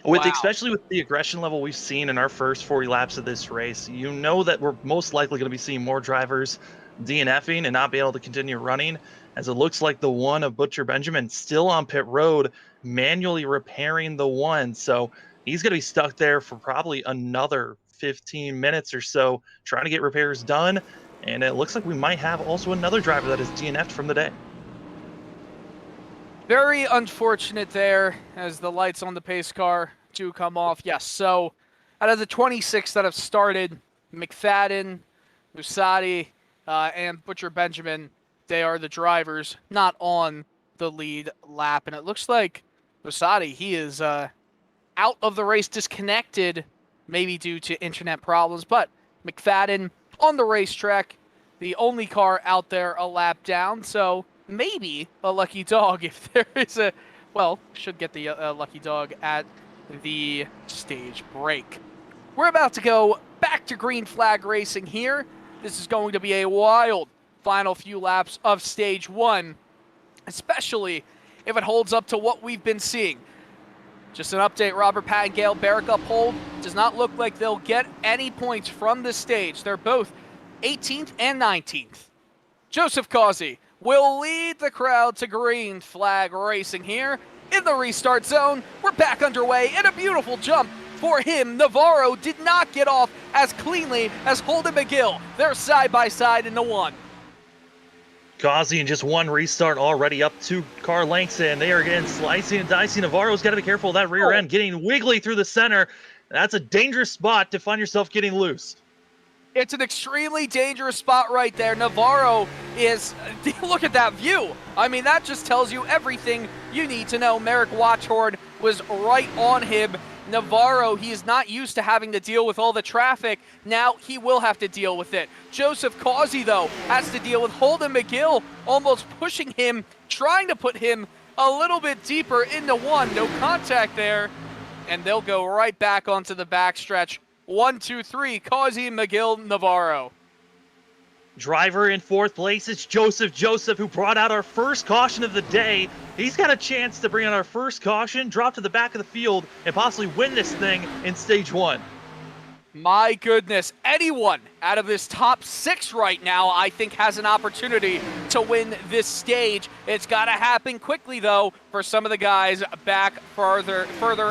Especially with the aggression level we've seen in our first 40 laps of this race, you know that we're most likely going to be seeing more drivers DNFing and not be able to continue running, as it looks like the one of Butcher Benjamin still on pit road, manually repairing the one. So he's going to be stuck there for probably another 15 minutes or so trying to get repairs done. And it looks like we might have also another driver that is DNF'd from the day. Very unfortunate there as the lights on the pace car do come off. Yes, so out of the 26 that have started, McFadden, Musati, and Butcher Benjamin, they are the drivers not on the lead lap. And it looks like Musati, he is out of the race, disconnected, maybe due to internet problems. But McFadden on the racetrack, the only car out there a lap down. So maybe a lucky dog if there is a, well, should get the lucky dog at the stage break. We're about to go back to green flag racing here. This is going to be a wild final few laps of stage one, especially if it holds up to what we've been seeing. Just an update, Robert Pat and Gail Barrick uphold. Does not look like they'll get any points from this stage. They're both 18th and 19th. Joseph Causey will lead the crowd to green flag racing here in the restart zone. We're back underway and a beautiful jump for him. Navarro did not get off as cleanly as Holden McGill. They're side by side in the one. Causey in just one restart already up 2 car lengths, and they are getting slicing and dicing. Navarro's got to be careful of that rear end getting wiggly through the center. That's a dangerous spot to find yourself getting loose. It's an extremely dangerous spot right there. Navarro is, look at that view. I mean, that just tells you everything you need to know. Merrick Watchhorn was right on him. Navarro, he is not used to having to deal with all the traffic. Now he will have to deal with it. Joseph Causey, though, has to deal with Holden McGill almost pushing him, trying to put him a little bit deeper into one. No contact there. And they'll go right back onto the backstretch. 1, 2, 3, Causey, McGill, Navarro. driver in 4th place is Joseph, who brought out our first caution of the day. He's got a chance to bring out our first caution, drop to the back of the field, and possibly win this thing in stage 1. My goodness, anyone out of this top 6 right now, I think, has an opportunity to win this stage. It's got to happen quickly, though, for some of the guys back further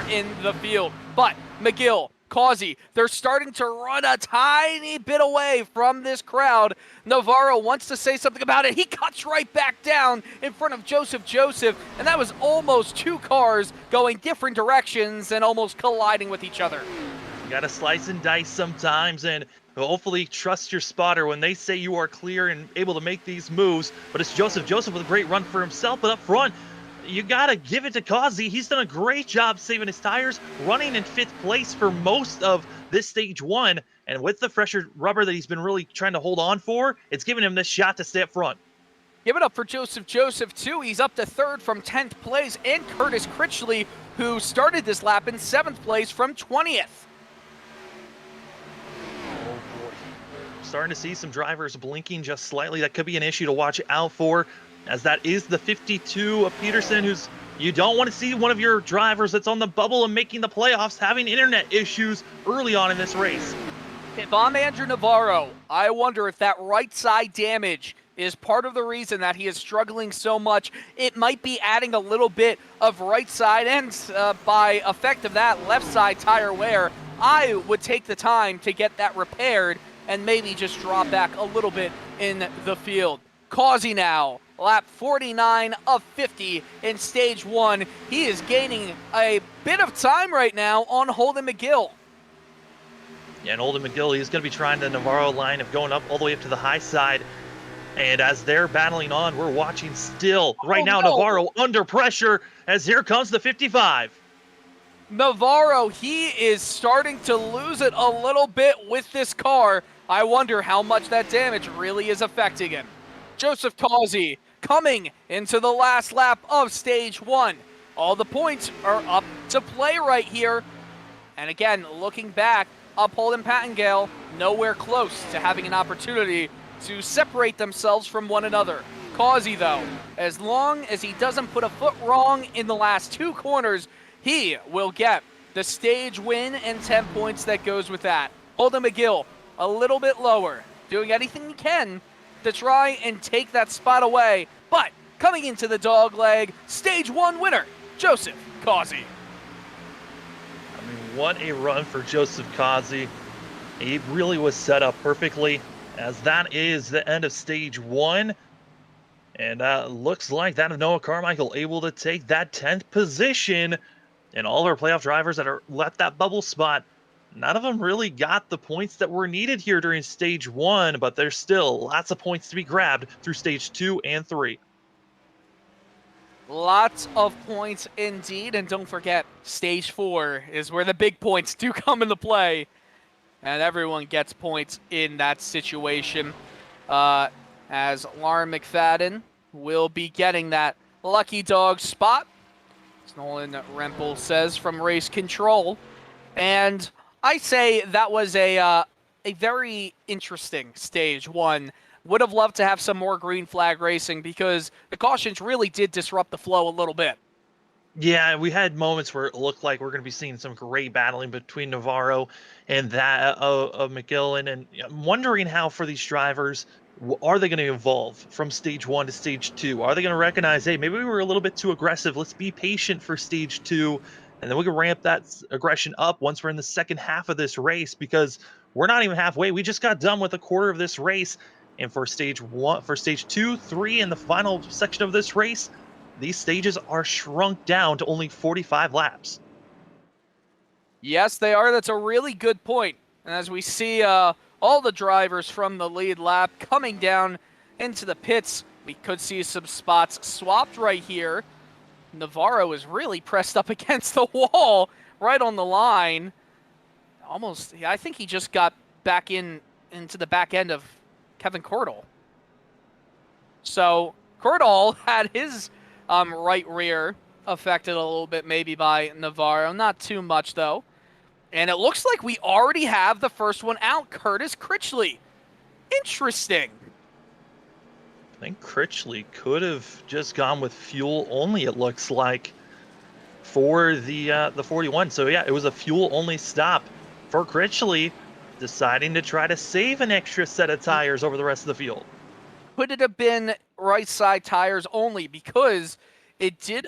in the field. But McGill, Causey, they're starting to run a tiny bit away from this crowd. Navarro wants to say something about it. He cuts right back down in front of Joseph, and that was almost 2 cars going different directions and almost colliding with each other. You gotta slice and dice sometimes, and hopefully trust your spotter when they say you are clear and able to make these moves. But it's Joseph with a great run for himself, but up front, you gotta give it to Causey. He's done a great job saving his tires, running in 5th place for most of this stage 1, and with the fresher rubber that he's been really trying to hold on for, it's giving him this shot to stay up front. Give it up for Joseph, too. He's up to 3rd from 10th place, and Curtis Critchley, who started this lap in 7th place from 20th. Starting to see some drivers blinking just slightly. That could be an issue to watch out for, as that is the 52 of Peterson, who's, you don't want to see one of your drivers that's on the bubble and making the playoffs having internet issues early on in this race. If I'm Andrew Navarro, I wonder if that right side damage is part of the reason that he is struggling so much. It might be adding a little bit of right side, and by effect of that, left side tire wear. I would take the time to get that repaired and maybe just drop back a little bit in the field. Causey now, lap 49 of 50 in stage 1. He is gaining a bit of time right now on Holden McGill. Yeah, and Holden McGill, he's going to be trying the Navarro line of going up all the way up to the high side. And as they're battling on, we're watching still. Right now, no. Navarro under pressure, as here comes the 55. Navarro, he is starting to lose it a little bit with this car. I wonder how much that damage really is affecting him. Joseph Causey coming into the last lap of stage 1. All the points are up to play right here. And again, looking back, Uphold and Pattengale nowhere close to having an opportunity to separate themselves from one another. Causey, though, as long as he doesn't put a foot wrong in the last 2 corners, he will get the stage win and 10 points that goes with that. Holden McGill, a little bit lower, doing anything he can to try and take that spot away. But coming into the dog leg, stage 1 winner, Joseph Causey. I mean, what a run for Joseph Causey. He really was set up perfectly, as that is the end of stage 1. And looks like that of Noah Carmichael able to take that 10th position. And all of our playoff drivers that are left that bubble spot, none of them really got the points that were needed here during stage 1, but there's still lots of points to be grabbed through stage 2 and 3. Lots of points indeed, and don't forget, stage 4 is where the big points do come into play, and everyone gets points in that situation, as Lauren McFadden will be getting that lucky dog spot, as Nolan Rempel says, from race control. And I say that was a very interesting stage 1. Would have loved to have some more green flag racing, because the cautions really did disrupt the flow a little bit. Yeah, we had moments where it looked like we're going to be seeing some great battling between Navarro and that of McGill. And I'm wondering how, for these drivers, are they going to evolve from stage 1 to stage 2? Are they going to recognize, hey, maybe we were a little bit too aggressive. Let's be patient for stage 2. And then we can ramp that aggression up once we're in the second half of this race, because we're not even halfway. We just got done with a quarter of this race. And for stage 1, for stage 2, 3, and the final section of this race, these stages are shrunk down to only 45 laps. Yes, they are. That's a really good point. And as we see all the drivers from the lead lap coming down into the pits, we could see some spots swapped right here. Navarro is really pressed up against the wall right on the line. Almost, I think he just got back into the back end of Kevin Cordall. So Cordall had his right rear affected a little bit maybe by Navarro. Not too much, though. And it looks like we already have the first one out, Curtis Critchley. Interesting. I think Critchley could have just gone with fuel only, it looks like, for the 41. So yeah, it was a fuel only stop for Critchley, deciding to try to save an extra set of tires over the rest of the field. Could it have been right side tires only? Because it did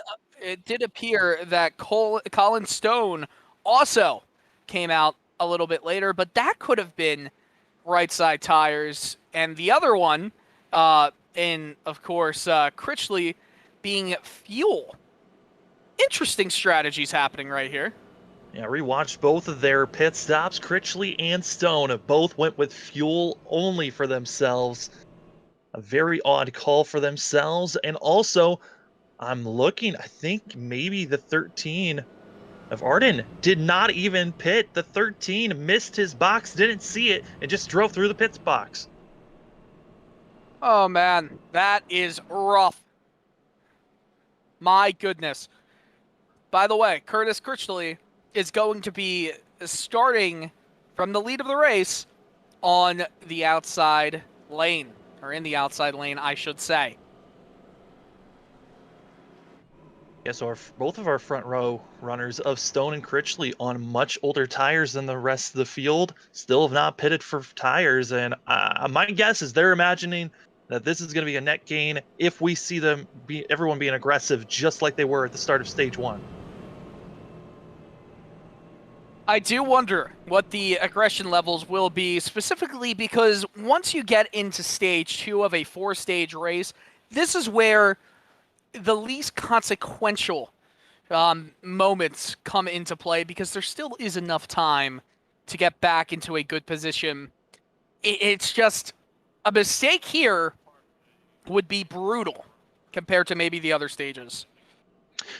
appear that Colin Stone also came out a little bit later, but that could have been right side tires, and the other one, and of course Critchley being fuel. Interesting strategies happening right here. Yeah, rewatched both of their pit stops. Critchley and Stone both went with fuel only for themselves. A very odd call for themselves. And also, I'm looking, I think maybe the 13 of Arden did not even pit. The 13 missed his box, didn't see it, and just drove through the pits box. Oh man, that is rough. My goodness. By the way, Curtis Critchley is going to be starting from the lead of the race on the outside lane, or in the outside lane, I should say. Yeah, so both of our front row runners of Stone and Critchley on much older tires than the rest of the field still have not pitted for tires, and my guess is they're imagining that this is going to be a net gain if we see them everyone being aggressive just like they were at the start of stage 1. I do wonder what the aggression levels will be, specifically because once you get into stage 2 of a 4-stage race, this is where the least consequential moments come into play, because there still is enough time to get back into a good position. It's just a mistake here would be brutal compared to maybe the other stages.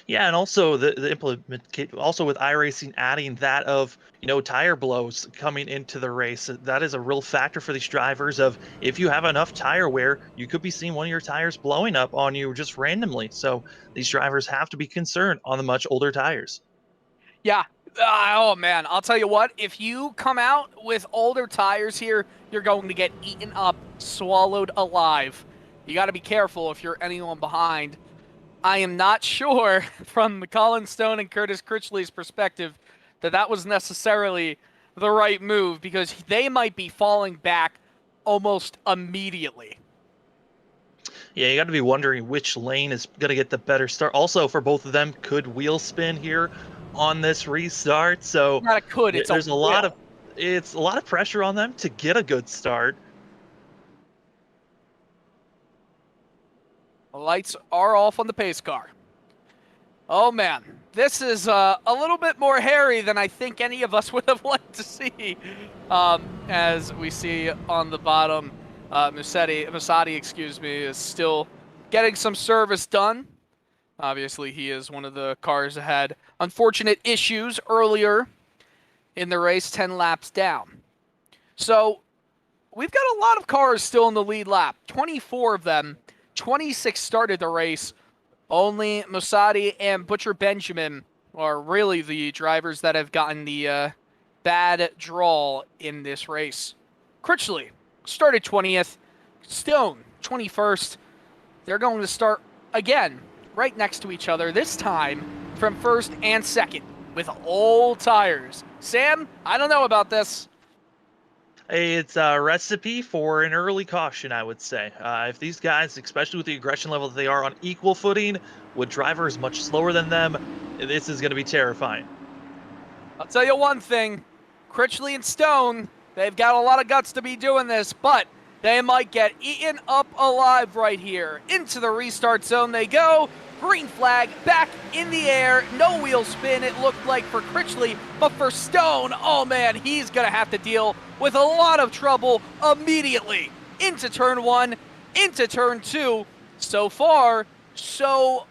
Yeah, and also the implement also with iRacing adding that of tire blows coming into the race. That is a real factor for these drivers. Of if you have enough tire wear, you could be seeing one of your tires blowing up on you just randomly. So these drivers have to be concerned on the much older tires. Yeah. Oh man, I'll tell you what. If you come out with older tires here, you're going to get eaten up, swallowed alive. You got to be careful if you're anyone behind. I am not sure from Colin Stone and Curtis Critchley's perspective that was necessarily the right move, because they might be falling back almost immediately. Yeah, you got to be wondering which lane is going to get the better start. Also, for both of them, could wheel spin here on this restart. So Not a could, it's there's a lot of pressure on them to get a good start. The lights are off on the pace car. Oh man, this is a little bit more hairy than I think any of us would have liked to see. As we see on the bottom, Masadi, excuse me, is still getting some service done. Obviously, he is one of the cars that had unfortunate issues earlier in the race, 10 laps down. So we've got a lot of cars still in the lead lap, 24 of them. 26 started the race. Only Masadi and Butcher Benjamin are really the drivers that have gotten the bad draw in this race. Critchley started 20th. Stone, 21st. They're going to start again right next to each other, this time from first and second with old tires. Sam, I don't know about this. It's a recipe for an early caution, I would say. If these guys, especially with the aggression level that they are on equal footing, with drivers much slower than them, this is going to be terrifying. I'll tell you one thing. Critchley and Stone, they've got a lot of guts to be doing this, but they might get eaten up alive right here. Into the restart zone they go. Green flag back in the air. No wheel spin, it looked like, for Critchley. But for Stone, oh man, he's going to have to deal with a lot of trouble immediately. Into turn 1, into turn 2. So far, so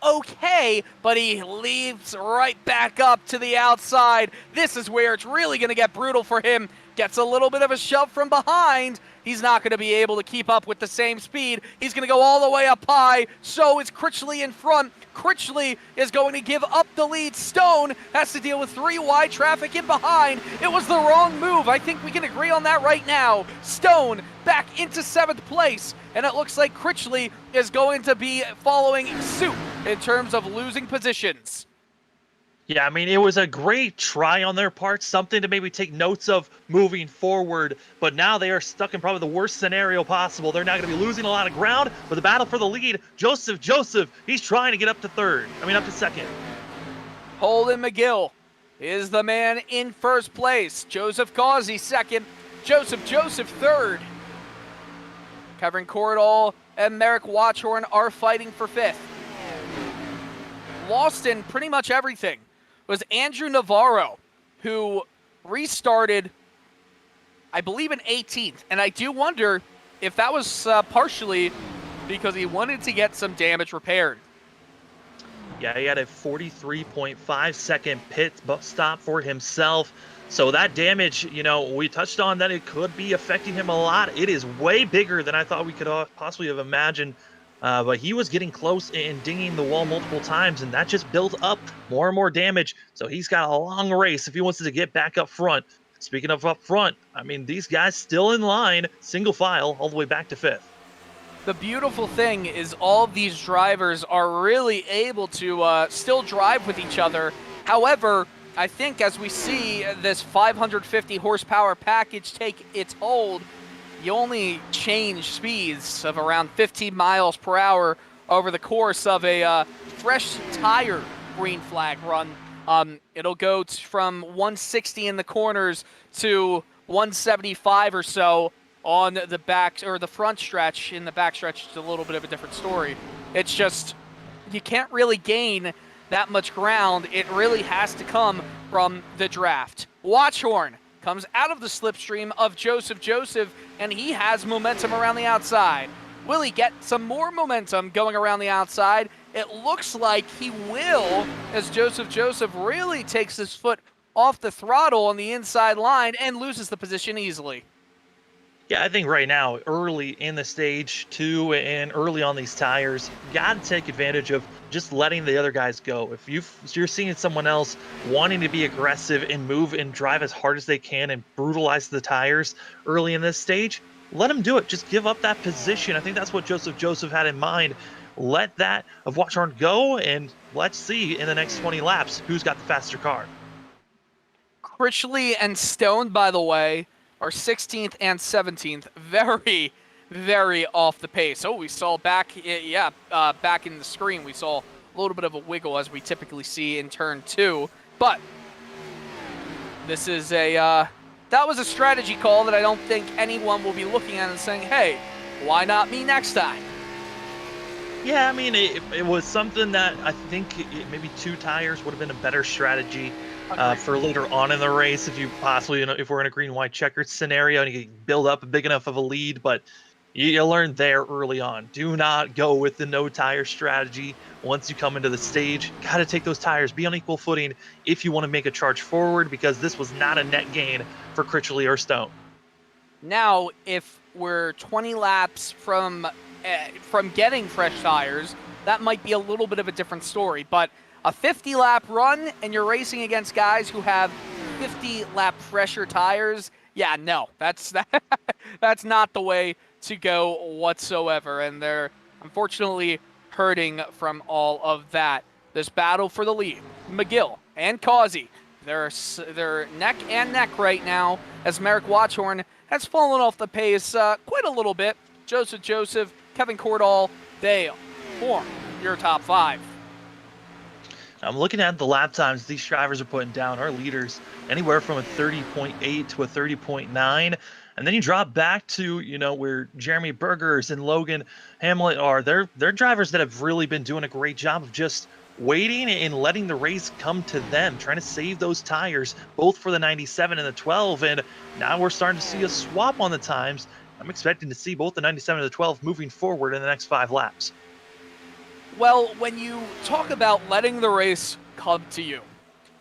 okay, but he leaves right back up to the outside. This is where it's really going to get brutal for him. Gets a little bit of a shove from behind. He's not going to be able to keep up with the same speed. He's going to go all the way up high. So is Critchley in front. Critchley is going to give up the lead. Stone has to deal with 3 wide traffic in behind. It was the wrong move. I think we can agree on that right now. Stone back into 7th place, and it looks like Critchley is going to be following suit in terms of losing positions. Yeah, I mean, it was a great try on their part, something to maybe take notes of moving forward, but now they are stuck in probably the worst scenario possible. They're now going to be losing a lot of ground, but the battle for the lead, Joseph, he's trying to get up to up to second. Holden McGill is the man in 1st place. Joseph Causey 2nd. Joseph 3rd. Kevin Cordall and Merrick Watchorn are fighting for 5th. Lost in pretty much everything was Andrew Navarro, who restarted, I believe, in 18th. And I do wonder if that was partially because he wanted to get some damage repaired. Yeah, he had a 43.5 second pit stop for himself. So that damage, we touched on that it could be affecting him a lot. It is way bigger than I thought we could possibly have imagined. But he was getting close and dinging the wall multiple times, and that just built up more and more damage. So he's got a long race if he wants to get back up front. Speaking of up front, I mean, these guys still in line, single file, all the way back to 5th. The beautiful thing is all of these drivers are really able to still drive with each other. However, I think as we see this 550 horsepower package take its hold, you only change speeds of around 15 miles per hour over the course of a fresh tire green flag run. It'll go from 160 in the corners to 175 or so on the back or the front stretch. In the back stretch, it's a little bit of a different story. It's just you can't really gain that much ground. It really has to come from the draft. Watchorn comes out of the slipstream of Joseph, and he has momentum around the outside. Will he get some more momentum going around the outside? It looks like he will, as Joseph really takes his foot off the throttle on the inside line and loses the position easily. Yeah, I think right now, early in the stage 2 and early on these tires, got to take advantage of just letting the other guys go. If you're seeing someone else wanting to be aggressive and move and drive as hard as they can and brutalize the tires early in this stage, let them do it. Just give up that position. I think that's what Joseph had in mind. Let that of Watchorn go, and let's see in the next 20 laps who's got the faster car. Critchley and Stone, by the way, are 16th and 17th. Very, very off the pace. Oh, we saw back in the screen, we saw a little bit of a wiggle as we typically see in turn 2. But this is that was a strategy call that I don't think anyone will be looking at and saying, hey, why not me next time? Yeah, I mean, it was something that I think maybe 2 tires would have been a better strategy for later on in the race if you possibly, if we're in a green-white checkered scenario and you can build up a big enough of a lead. But you learn there early on. Do not go with the no-tire strategy once you come into the stage. Got to take those tires, be on equal footing if you want to make a charge forward, because this was not a net gain for Critchley or Stone. Now, if we're 20 laps from getting fresh tires, that might be a little bit of a different story. But a 50-lap run and you're racing against guys who have 50-lap fresher tires, yeah, no, that's not the way to go whatsoever. And they're unfortunately hurting from all of that. This battle for the lead, McGill and Causey, they're neck and neck right now, as Merrick Watchorn has fallen off the pace quite a little bit. Joseph, Kevin Cordall, they form your top 5. I'm looking at the lap times these drivers are putting down. Our leaders anywhere from a 30.8 to a 30.9. And then you drop back to, where Jeremy Burgers and Logan Hamlet are. They're drivers that have really been doing a great job of just waiting and letting the race come to them, trying to save those tires, both for the 97 and the 12. And now we're starting to see a swap on the times. I'm expecting to see both the 97 and the 12 moving forward in the next 5 laps. Well, when you talk about letting the race come to you,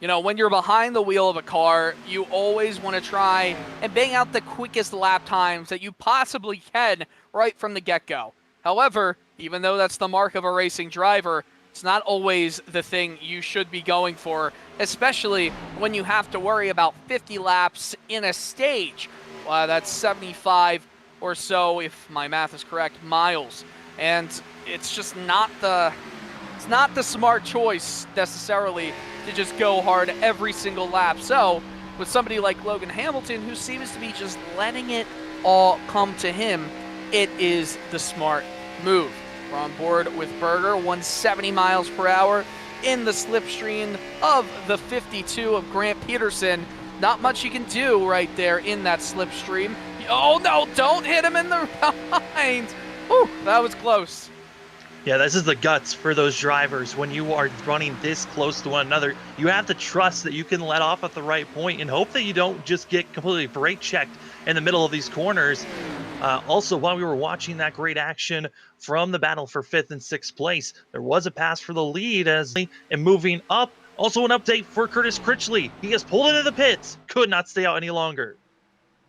when you're behind the wheel of a car, you always want to try and bang out the quickest lap times that you possibly can right from the get-go. However, even though that's the mark of a racing driver, it's not always the thing you should be going for, especially when you have to worry about 50 laps in a stage. That's 75 or so, if my math is correct, miles. And it's just not the smart choice necessarily to just go hard every single lap. So with somebody like Logan Hamilton, who seems to be just letting it all come to him, it is the smart move. We're on board with Berger, 170 miles per hour in the slipstream of the 52 of Grant Peterson. Not much you can do right there in that slipstream. Oh no, don't hit him in the behind. Whew, that was close. Yeah, this is the guts for those drivers. When you are running this close to one another, you have to trust that you can let off at the right point and hope that you don't just get completely brake checked in the middle of these corners. Also, while we were watching that great action from the battle for 5th and 6th place, there was a pass for the lead and moving up. Also an update for Curtis Critchley. He has pulled into the pits, could not stay out any longer.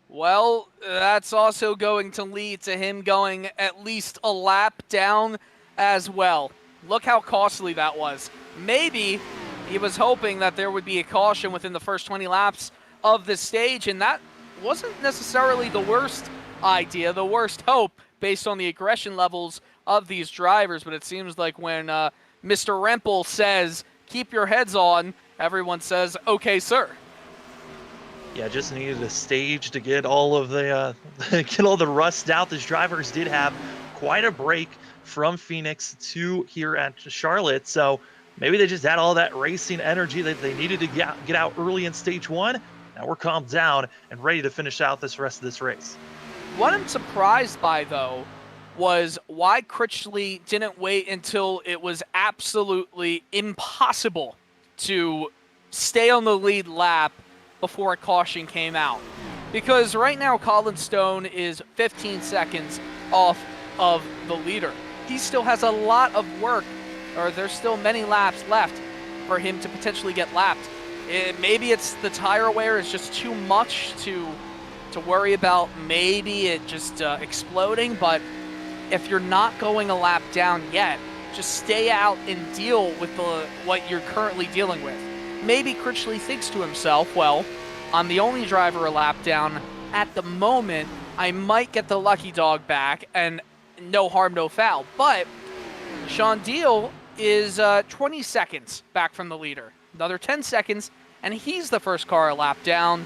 Well, that's also going to lead to him going at least a lap down as well. Look how costly that was. Maybe he was hoping that there would be a caution within the first 20 laps of the stage, and that wasn't necessarily the worst idea, the worst hope, based on the aggression levels of these drivers. But it seems like when Mr. Rempel says, keep your heads on, everyone says, okay, sir. Yeah, just needed a stage to get all of the get all the rust out. These drivers did have quite a break from Phoenix to here at Charlotte, so maybe they just had all that racing energy that they needed to get out early in stage 1. Now we're calmed down and ready to finish out this rest of this race. What I'm surprised by, though, was why Critchley didn't wait until it was absolutely impossible to stay on the lead lap before a caution came out. Because right now Colin Stone is 15 seconds off of the leader. He still has a lot of work, or there's still many laps left for him to potentially get lapped. Maybe it's the tire wear is just too much to worry about, maybe it just exploding, but if you're not going a lap down yet, just stay out and deal with what you're currently dealing with. Maybe Critchley thinks to himself, well, I'm the only driver a lap down at the moment. I might get the lucky dog back, and no harm, no foul. But Sean Deal is 20 seconds back from the leader. Another 10 seconds, and he's the first car a lap down.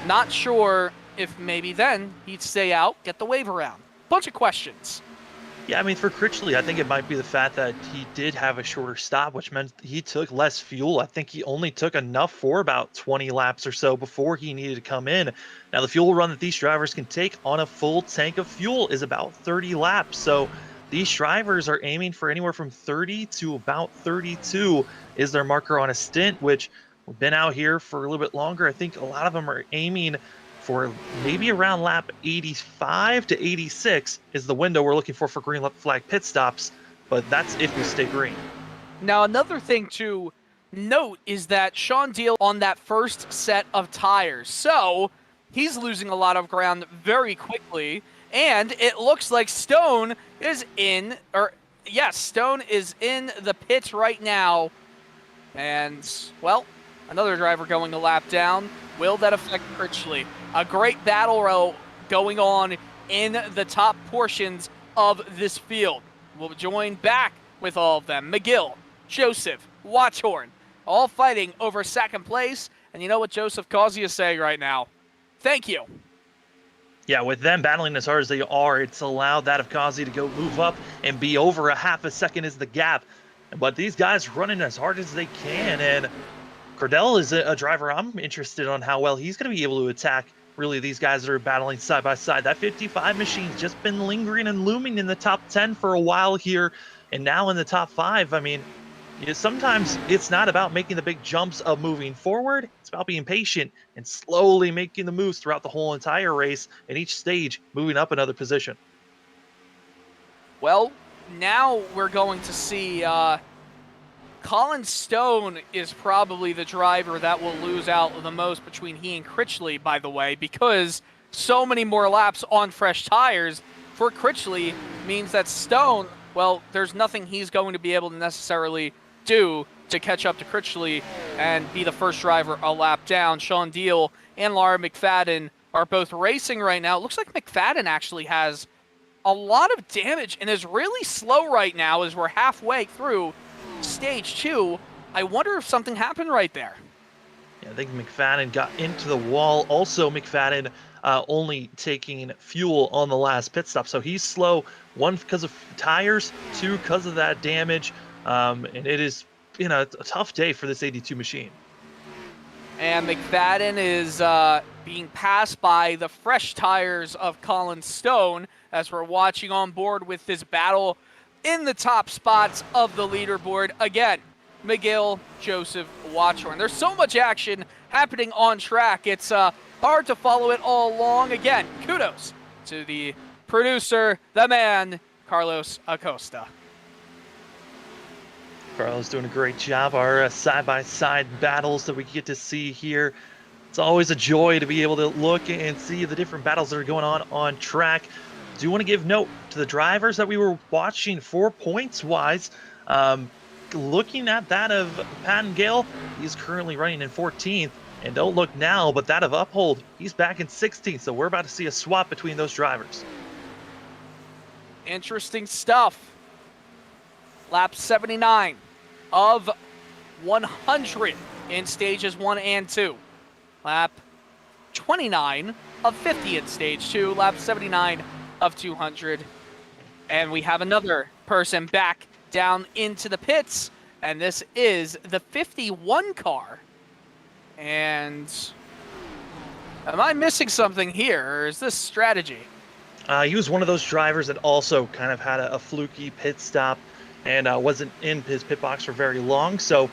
Not sure if maybe then he'd stay out, get the wave around. Bunch of questions. Yeah, I mean, for Critchley, I think it might be the fact that he did have a shorter stop, which meant he took less fuel. I think he only took enough for about 20 laps or so before he needed to come in. Now, the fuel run that these drivers can take on a full tank of fuel is about 30 laps. So these drivers are aiming for anywhere from 30 to about 32 is their marker on a stint, which we've been out here for a little bit longer. I think a lot of them are aiming for maybe around lap 85 to 86 is the window we're looking for green flag pit stops, but that's if we stay green. Now, another thing to note is that Sean Deal on that first set of tires, so he's losing a lot of ground very quickly, and it looks like Stone is Stone is in the pits right now, and, well, another driver going a lap down. Will that affect Critchley? A great battle row going on in the top portions of this field. We'll join back with all of them. McGill, Joseph, Watchorn, all fighting over second place. And you know what Joseph Causey is saying right now? Thank you. Yeah, with them battling as hard as they are, it's allowed that of Causey to go move up and be over a half a second is the gap. But these guys running as hard as they can, and Cordell is a driver I'm interested on how well he's going to be able to attack really these guys that are battling side by side. That 55 machine's just been lingering and looming in the top 10 for a while here, and now in the top 5. I mean, sometimes it's not about making the big jumps of moving forward. It's about being patient and slowly making the moves throughout the whole entire race, and each stage moving up another position. Well, now we're going to see Colin Stone is probably the driver that will lose out the most between he and Critchley, by the way, because so many more laps on fresh tires for Critchley means that Stone, well, there's nothing he's going to be able to necessarily do to catch up to Critchley and be the first driver a lap down. Sean Deal and Laura McFadden are both racing right now. It looks like McFadden actually has a lot of damage and is really slow right now as we're halfway through stage 2. I wonder if something happened right there. Yeah, I think McFadden got into the wall. Also, McFadden only taking fuel on the last pit stop. So he's slow, 1 because of tires, 2 because of that damage. And it is, a tough day for this 82 machine. And McFadden is being passed by the fresh tires of Colin Stone as we're watching on board with this battle in the top spots of the leaderboard. Again, McGill, Joseph, Watchorn. There's so much action happening on track. It's hard to follow it all along. Again, kudos to the producer, the man, Carlos Acosta. Carlos doing a great job. Our side-by-side battles that we get to see here. It's always a joy to be able to look and see the different battles that are going on track. Do want to give note to the drivers that we were watching for points-wise. Looking at that of Patton Gale, he's currently running in 14th. And don't look now, but that of Uphold, he's back in 16th. So we're about to see a swap between those drivers. Interesting stuff. Lap 79 of 100 in stages 1 and 2. Lap 29 of 50 in stage 2. Lap 79 of 200. And we have another person back down into the pits. And this is the 51 car. And am I missing something here, or is this strategy? He was one of those drivers that also kind of had a fluky pit stop and wasn't in his pit box for very long. So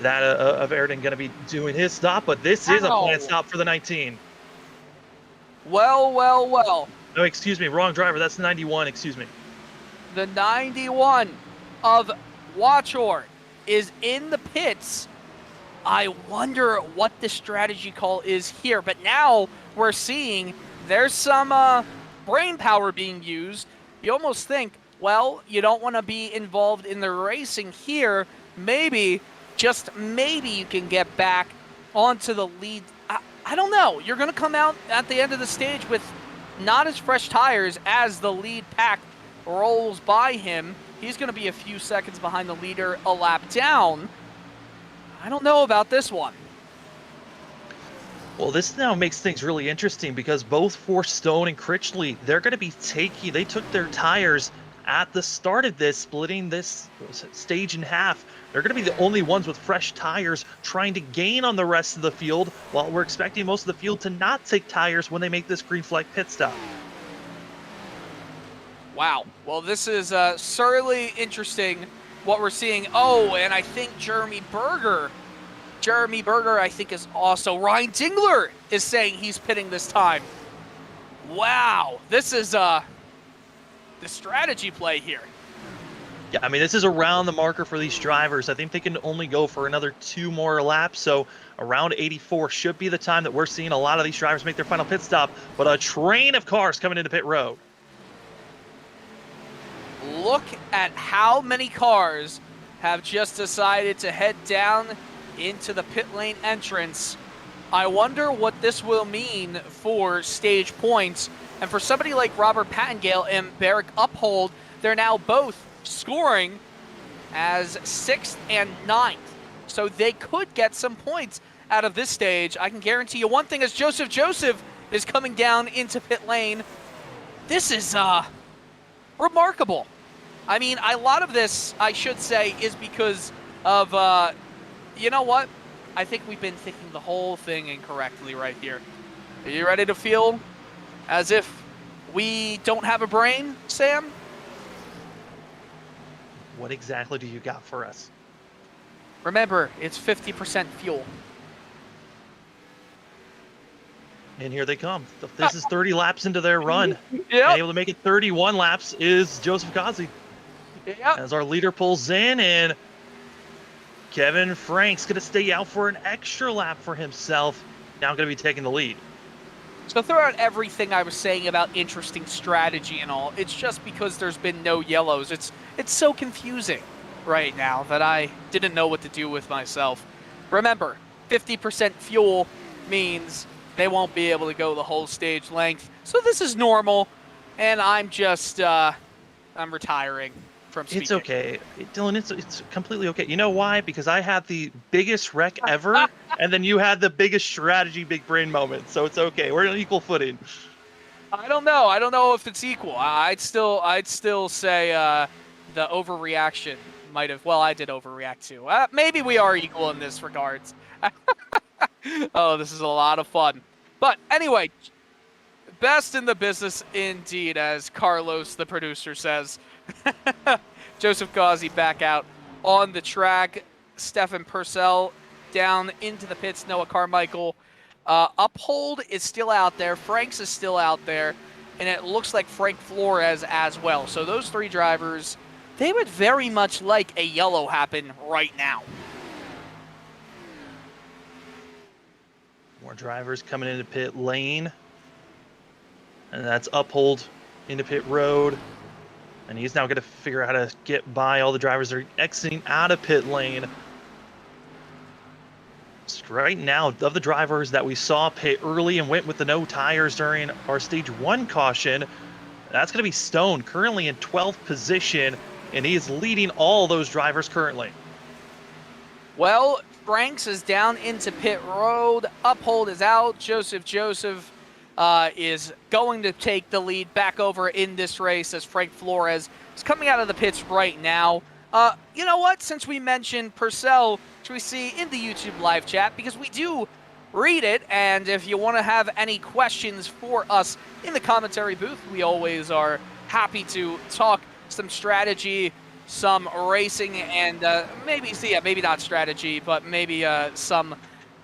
that of Ayrton going to be doing his stop, but this is a planned stop for the 19. Well. No, excuse me, wrong driver. That's 91, excuse me. The 91 of Watchorn is in the pits. I wonder what the strategy call is here, but now we're seeing there's some brain power being used. You almost think, well, you don't want to be involved in the racing here. Maybe, just maybe you can get back onto the lead. I don't know. You're going to come out at the end of the stage with not as fresh tires as the lead pack rolls by him. He's going to be a few seconds behind the leader, a lap down. I don't know about this one. Well, this now makes things really interesting because both for Stone and Critchley, they're going to be they took their tires at the start of this, splitting this stage in half. They're going to be the only ones with fresh tires trying to gain on the rest of the field, while we're expecting most of the field to not take tires when they make this green flag pit stop. Wow. Well, this is certainly interesting what we're seeing. Oh, and I think Jeremy Berger, I think, is also. Ryan Dingler is saying he's pitting this time. Wow. This is the strategy play here. Yeah, I mean, this is around the marker for these drivers. I think they can only go for another 2 more laps, so around 84 should be the time that we're seeing a lot of these drivers make their final pit stop, but a train of cars coming into pit road. Look at how many cars have just decided to head down into the pit lane entrance. I wonder what this will mean for stage points. And for somebody like Robert Pattengale and Barrick Uphold, they're now both scoring as 6th and 9th. So they could get some points out of this stage. I can guarantee you one thing, as Joseph is coming down into pit lane. This is remarkable. I mean, a lot of this, I should say, is because of, you know what? I think we've been thinking the whole thing incorrectly right here. Are you ready to feel as if we don't have a brain, Sam? What exactly do you got for us? Remember, it's 50% fuel. And here they come. This is 30 laps into their run. Yeah. Able to make it 31 laps is Joseph Kazi. Yep. As our leader pulls in, and Kevin Frank's going to stay out for an extra lap for himself. Now going to be taking the lead. So throughout everything I was saying about interesting strategy and all, it's just because there's been no yellows. It's so confusing right now that I didn't know what to do with myself. Remember, 50% fuel means They won't be able to go the whole stage length. So this is normal, and I'm just, I'm retiring from speaking. It's okay. Dylan, it's completely okay. You know why? Because I had the biggest wreck ever, and then you had the biggest strategy, big brain moment. So it's okay. We're on equal footing. I don't know. I don't know if it's equal. I'd still say the overreaction might have. Well, I did overreact too. Maybe we are equal in this regards. Oh, this is a lot of fun. But anyway, best in the business indeed, as Carlos, the producer, says. Joseph Gauzy back out on the track. Stefan Purcell down into the pits. Noah Carmichael. Uphold is still out there. Franks is still out there. And it looks like Frank Flores as well. So those three drivers, they would very much like a yellow happen right now. More drivers coming into pit lane. And that's Uphold into pit road. And he's now going to figure out how to get by all the drivers that are exiting out of pit lane. Just right now, of the drivers that we saw pit early and went with the no tires during our stage 1 caution, that's going to be Stone, currently in 12th position, and he is leading all those drivers currently. Well, Franks is down into pit road. Uphold is out. Joseph is going to take the lead back over in this race as Frank Flores is coming out of the pits right now. You know what? Since we mentioned Purcell, which we see in the YouTube live chat, because we do read it, and if you want to have any questions for us in the commentary booth, we always are happy to talk some strategy, some racing, and maybe not strategy, but maybe some,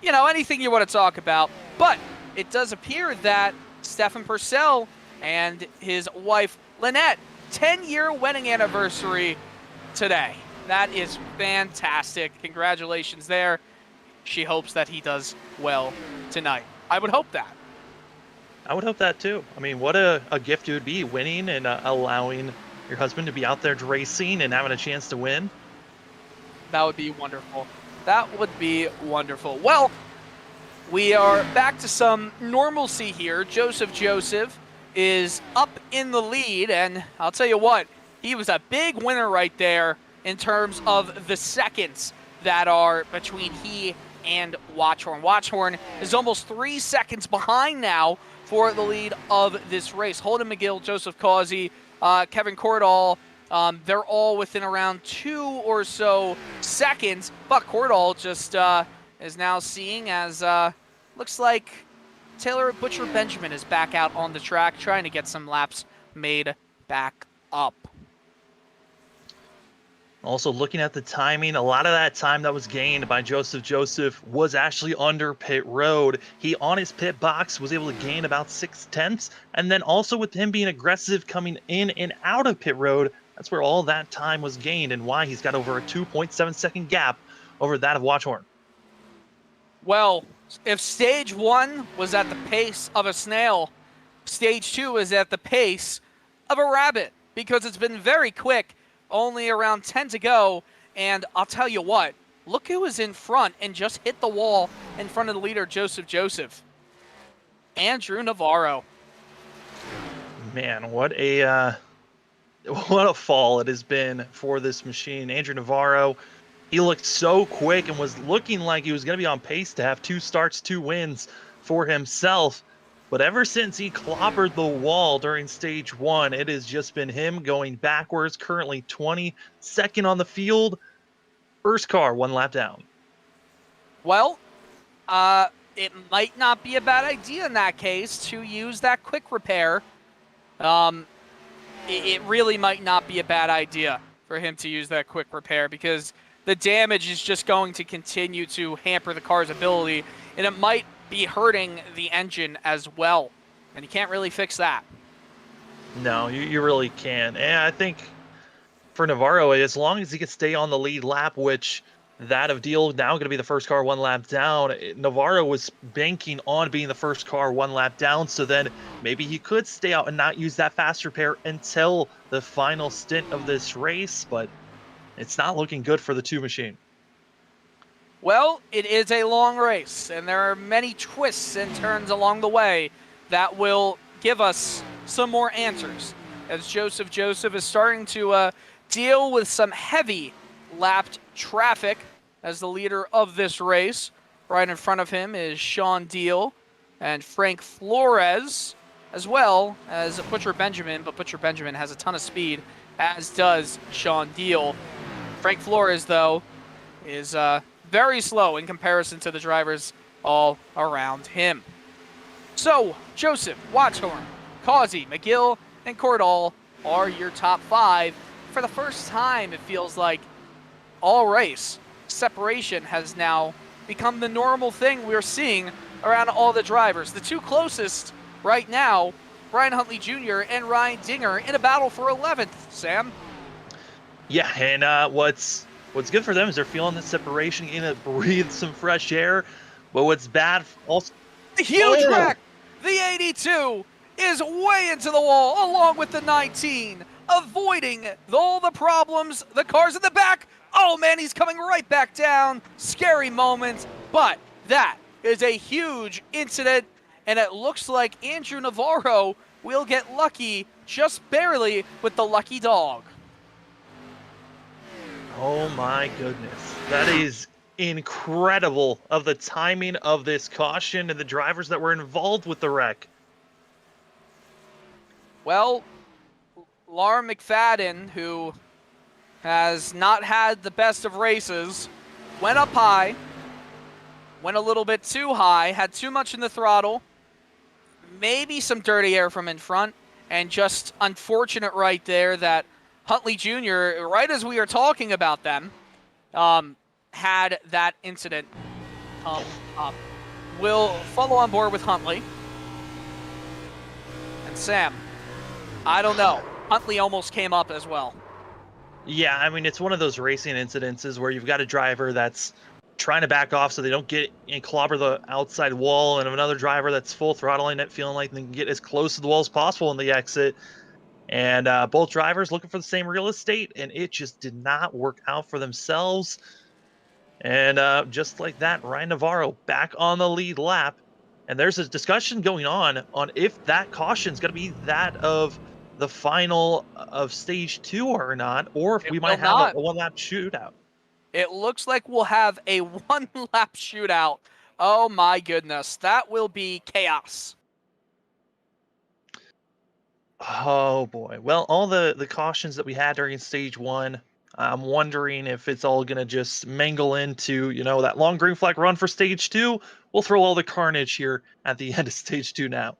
anything you want to talk about. But it does appear that Stefan Purcell and his wife Lynette, 10-year wedding anniversary today. That is fantastic. Congratulations there. She hopes that he does well tonight. I would hope that. I would hope that too. I mean, what a gift it would be, winning and allowing your husband to be out there racing and having a chance to win. That would be wonderful. That would be wonderful. Well, we are back to some normalcy here. Joseph is up in the lead, and I'll tell you what, he was a big winner right there in terms of the seconds that are between he and Watchhorn. Watchhorn is almost 3 seconds behind now for the lead of this race. Holden McGill, Joseph Gauzy, Kevin Cordall, they're all within around 2 or so seconds. But Cordall just is now seeing as looks like Taylor Butcher Benjamin is back out on the track trying to get some laps made back up. Also looking at the timing, a lot of that time that was gained by Joseph was actually under pit road. He, on his pit box, was able to gain about 6/10, and then also with him being aggressive coming in and out of pit road, that's where all that time was gained and why he's got over a 2.7 second gap over that of Watchhorn. Well, if stage 1 was at the pace of a snail, stage 2 is at the pace of a rabbit, because it's been very quick. Only around 10 to go, and I'll tell you what, look who is in front and just hit the wall in front of the leader, Joseph. Andrew Navarro. Man, what a fall it has been for this machine. Andrew Navarro, he looked so quick and was looking like he was going to be on pace to have 2 starts, 2 wins for himself. But ever since he clobbered the wall during stage 1, it has just been him going backwards, currently 22nd on the field. First car, 1 lap down. Well, it might not be a bad idea in that case to use that quick repair. It really might not be a bad idea for him to use that quick repair, because the damage is just going to continue to hamper the car's ability, and it might be hurting the engine as well, and you can't really fix that. No, you really can't. And I think for Navarro, as long as he can stay on the lead lap, which that of Deal now going to be the first car 1 lap down, Navarro was banking on being the first car 1 lap down, so then maybe he could stay out and not use that fast repair until the final stint of this race, but it's not looking good for the 2 machine. Well, it is a long race, and there are many twists and turns along the way that will give us some more answers. As Joseph is starting to deal with some heavy lapped traffic as the leader of this race. Right in front of him is Sean Deal and Frank Flores, as well as Butcher Benjamin, but Butcher Benjamin has a ton of speed, as does Sean Deal. Frank Flores, though, is very slow in comparison to the drivers all around him. So, Joseph, Watchorn, Causey, McGill, and Cordall are your top 5. For the first time, it feels like all race, separation has now become the normal thing we're seeing around all the drivers. The 2 closest right now, Brian Huntley Jr. and Ryan Dinger, in a battle for 11th, Sam. Yeah, and what's good for them is they're feeling the separation, getting to breathe some fresh air. But what's bad also... The huge wreck! The 82 is way into the wall, along with the 19, avoiding all the problems. The car's in the back. Oh, man, he's coming right back down. Scary moment, but that is a huge incident, and it looks like Andrew Navarro will get lucky just barely with the lucky dog. Oh my goodness. That is incredible of the timing of this caution and the drivers that were involved with the wreck. Well, Laura McFadden, who has not had the best of races, went up high, went a little bit too high, had too much in the throttle, maybe some dirty air from in front, and just unfortunate right there that Huntley Jr., right as we are talking about them, had that incident come up. We'll follow on board with Huntley. And Sam, I don't know. Huntley almost came up as well. Yeah, I mean, it's one of those racing incidences where you've got a driver that's trying to back off so they don't get and clobber the outside wall, and another driver that's full throttling it, feeling like they can get as close to the wall as possible in the exit. And both drivers looking for the same real estate, and it just did not work out for themselves. And just like that, Ryan Navarro back on the lead lap. And there's a discussion going on if that caution is going to be that of the final of stage 2 or not, or if we might have a one-lap shootout. It looks like we'll have a one-lap shootout. Oh my goodness, that will be chaos. Oh boy. Well, all the cautions that we had during stage 1, I'm wondering if it's all going to just mingle into, that long green flag run for stage 2. We'll throw all the carnage here at the end of stage 2 now.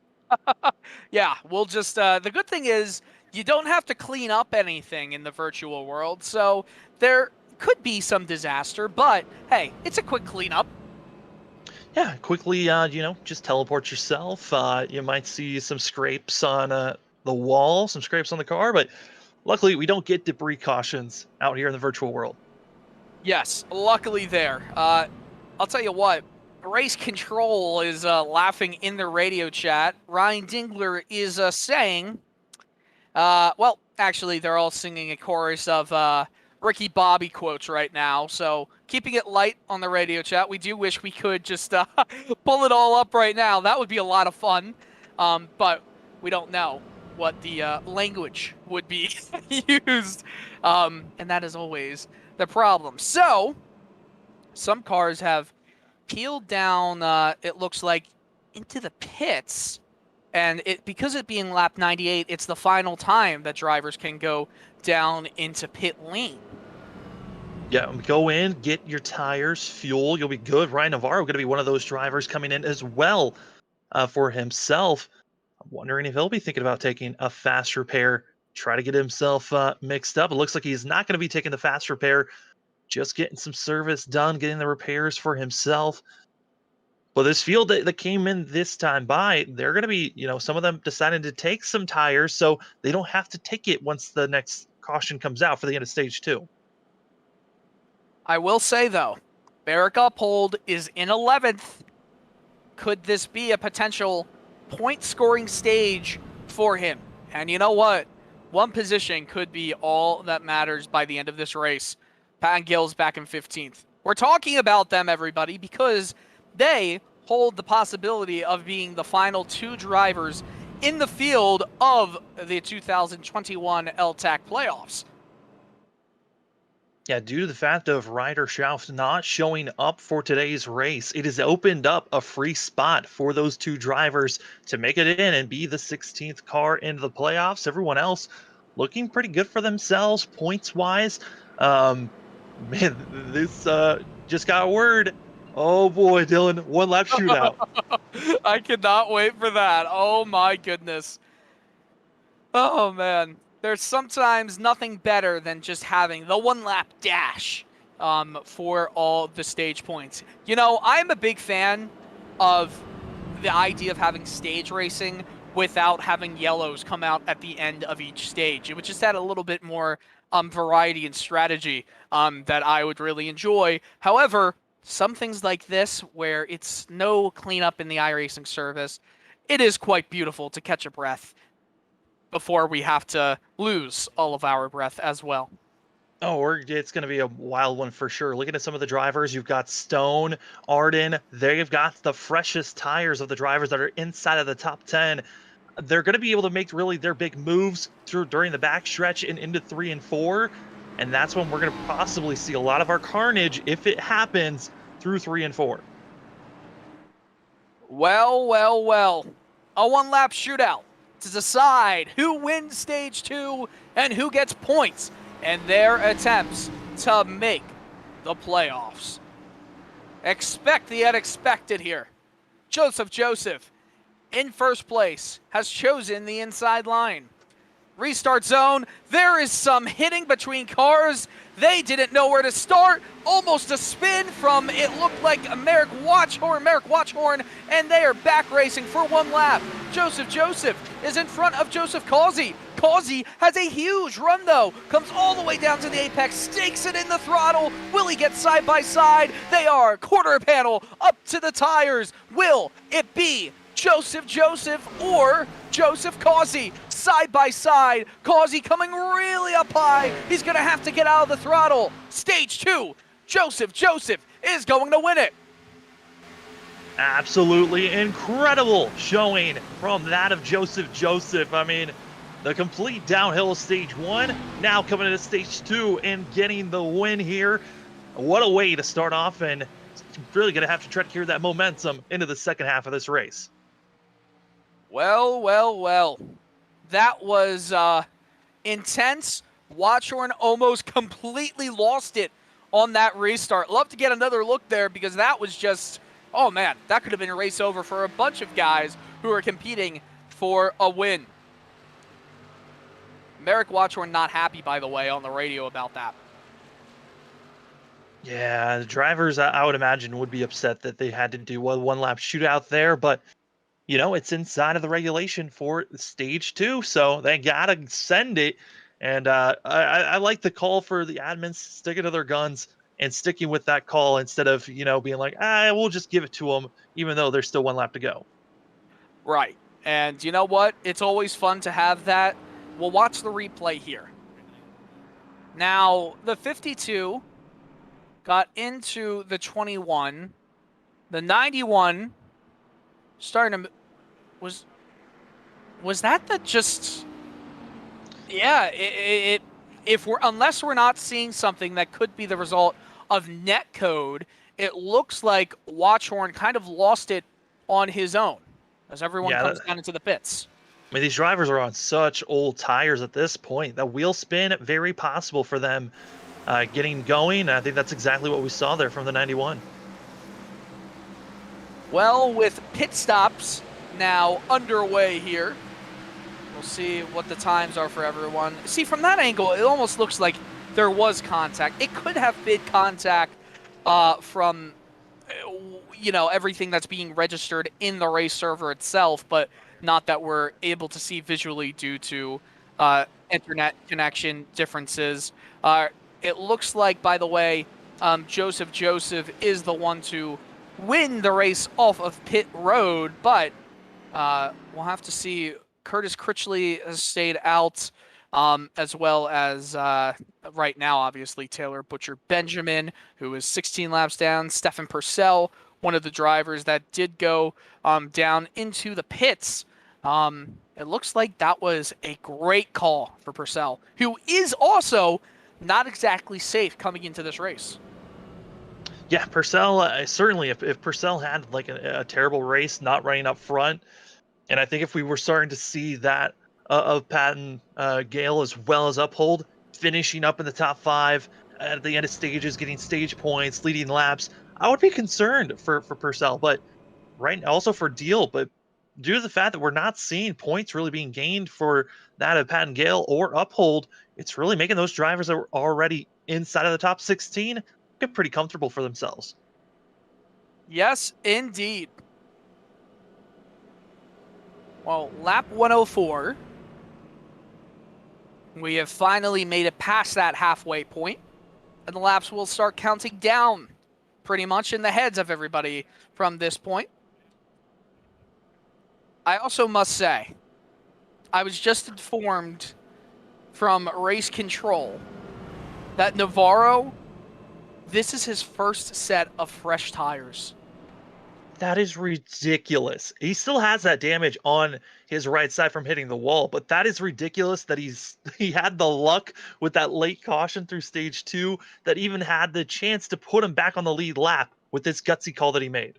Yeah, we'll just, the good thing is you don't have to clean up anything in the virtual world, so there could be some disaster, but hey, it's a quick cleanup. Yeah, quickly, just teleport yourself. You might see some scrapes on the wall, some scrapes on the car, but luckily we don't get debris cautions out here in the virtual world. Yes, luckily there. I'll tell you what, Race Control is laughing in the radio chat. Ryan Dingler is saying, well, actually, they're all singing a chorus of Ricky Bobby quotes right now, so keeping it light on the radio chat. We do wish we could just pull it all up right now. That would be a lot of fun, but we don't know what the language would be used, and that is always the problem. So, some cars have peeled down, it looks like, into the pits, and because it being lap 98, it's the final time that drivers can go down into pit lane. Yeah, go in, get your tires, fuel, you'll be good. Ryan Navarro going to be one of those drivers coming in as well for himself. I'm wondering if he'll be thinking about taking a fast repair, try to get himself mixed up. It looks like he's not going to be taking the fast repair, just getting some service done, getting the repairs for himself. But this field that came in this time by, they're going to be, some of them deciding to take some tires so they don't have to take it once the next caution comes out for the end of stage 2. I will say, though, Barrick Uphold is in 11th. Could this be a potential point-scoring stage for him? And you know what? One position could be all that matters by the end of this race. Pat Gill's back in 15th. We're talking about them, everybody, because they hold the possibility of being the final 2 drivers in the field of the 2021 L-TAC playoffs. Yeah, due to the fact of Ryder Schauf not showing up for today's race, it has opened up a free spot for those 2 drivers to make it in and be the 16th car into the playoffs. Everyone else looking pretty good for themselves points-wise. Man, this just got word. Oh boy, Dylan, 1-lap shootout. I cannot wait for that. Oh my goodness. Oh man. There's sometimes nothing better than just having the 1-lap dash for all the stage points. You know, I'm a big fan of the idea of having stage racing without having yellows come out at the end of each stage. It would just add a little bit more variety and strategy that I would really enjoy. However, some things like this, where it's no cleanup in the iRacing service, it is quite beautiful to catch a breath before we have to lose all of our breath as well. Oh, it's going to be a wild one for sure. Looking at some of the drivers, you've got Stone, Arden. They've got the freshest tires of the drivers that are inside of the top 10. They're going to be able to make really their big moves during the backstretch and into 3 and 4. And that's when we're going to possibly see a lot of our carnage, if it happens, through 3 and 4. Well, well, well. A 1-lap shootout to decide who wins stage 2 and who gets points in their attempts to make the playoffs. Expect the unexpected here. Joseph, in first place, has chosen the inside line. Restart zone, there is some hitting between cars. They didn't know where to start. Almost a spin from, it looked like Merrick Watchhorn, and they are back racing for 1 lap. Joseph is in front of Joseph Causey. Causey has a huge run though, comes all the way down to the apex, stakes it in the throttle. Will he get side by side? They are quarter panel up to the tires. Will it be Joseph or Joseph Causey? Side by side, Causey coming really up high. He's gonna have to get out of the throttle. Stage 2, Joseph is going to win it. Absolutely incredible showing from that of Joseph. I mean, the complete downhill of stage 1, now coming into stage 2 and getting the win here. What a way to start off, and really gonna have to try to carry that momentum into the second half of this race. Well. That was intense. Watchhorn almost completely lost it on that restart. Love to get another look there, because that was just, oh man, that could have been a race over for a bunch of guys who are competing for a win. Merrick Watchhorn not happy, by the way, on the radio about that. Yeah, the drivers, I would imagine, would be upset that they had to do a 1-lap shootout there, but you know, it's inside of the regulation for stage 2, so they gotta send it. And I like the call for the admins sticking to their guns and sticking with that call instead of, you know, being like, we'll just give it to them, even though there's still 1 lap to go. Right. And you know what? It's always fun to have that. We'll watch the replay here. Now, the 52 got into the 21. The 91 starting to... Was that the just... Yeah, unless we're not seeing something that could be the result of netcode, it looks like Watchhorn kind of lost it on his own as everyone comes down into the pits. I mean, these drivers are on such old tires at this point. That wheel spin, very possible for them getting going. I think that's exactly what we saw there from the 91. Well, with pit stops now underway here, we'll see what the times are for everyone. See, from that angle, it almost looks like there was contact. It could have been contact from, you know, everything that's being registered in the race server itself, but not that we're able to see visually due to internet connection differences. It looks like, by the way, Joseph is the one to win the race off of pit road, but we'll have to see. Curtis Critchley has stayed out. as well as right now, obviously, Taylor Butcher Benjamin, who is 16 laps down. Stefan Purcell, one of the drivers that did go down into the pits. It looks like that was a great call for Purcell, who is also not exactly safe coming into this race. Yeah, Purcell, certainly, if Purcell had like a terrible race, not running up front, and I think if we were starting to see that of Patton Gale as well as Uphold finishing up in the top 5 at the end of stages, getting stage points, leading laps, I would be concerned for Purcell, but also for Deal, but due to the fact that we're not seeing points really being gained for that of Patton Gale or Uphold, it's really making those drivers that were already inside of the top 16 get pretty comfortable for themselves. Yes, indeed. Well, lap 104. We have finally made it past that halfway point, and the laps will start counting down pretty much in the heads of everybody from this point. I also must say, I was just informed from race control that Navarro, this is his first set of fresh tires. That is ridiculous. He still has that damage on his right side from hitting the wall, but that is ridiculous that he had the luck with that late caution through stage 2 that even had the chance to put him back on the lead lap with this gutsy call that he made.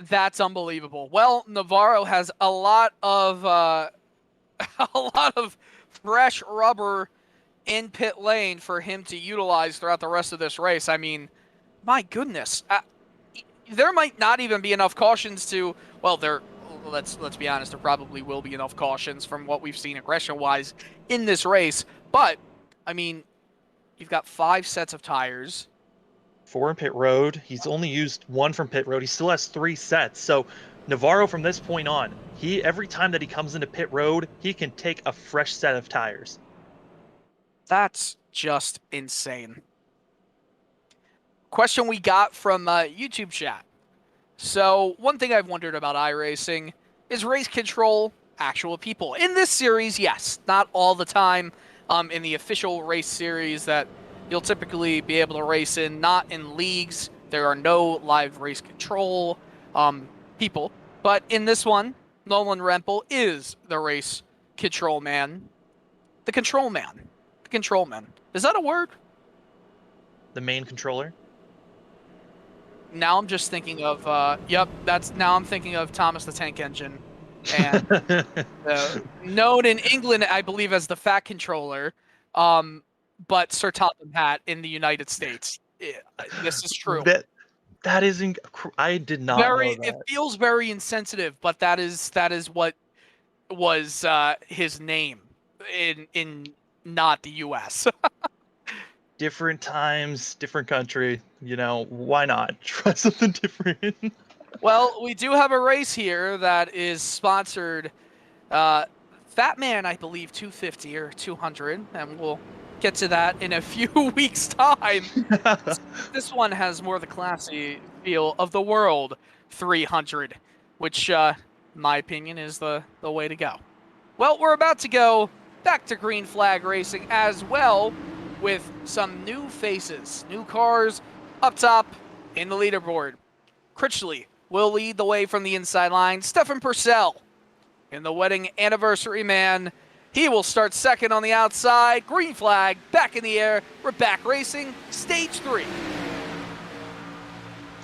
That's unbelievable. Well, Navarro has a lot of fresh rubber in pit lane for him to utilize throughout the rest of this race. I mean, my goodness. There might not even be enough cautions to, well, let's be honest, there probably will be enough cautions from what we've seen aggression-wise in this race. But, I mean, you've got 5 sets of tires. 4 in pit road. He's only used 1 from pit road. He still has 3 sets. So Navarro, from this point on, every time that he comes into pit road, he can take a fresh set of tires. That's just insane. Question we got from YouTube chat. So, one thing I've wondered about iRacing is race control actual people. In this series, yes, not all the time. In the official race series that you'll typically be able to race in, not in leagues, there are no live race control people. But in this one, Nolan Rempel is the race control man. The control man. The control man. Is that a word? The main controller? Now I'm just thinking of, now I'm thinking of Thomas the Tank Engine. And known in England, I believe, as the Fat Controller, but Sir Topham Hatt in the United States. This is true. That is I did not know that. It feels very insensitive, but that is what was his name in not the U.S. Different times, different country. You know, why not try something different? Well, we do have a race here that is sponsored. Fat Man, I believe, 250 or 200, and we'll get to that in a few weeks' time. This one has more of the classy feel of the World 300, which, in my opinion, is the way to go. Well, we're about to go back to green flag racing as well, with some new faces, new cars up top in the leaderboard. Critchley will lead the way from the inside line. Stefan Purcell in the wedding anniversary man. He will start second on the outside. Green flag back in the air. We're back racing stage 3.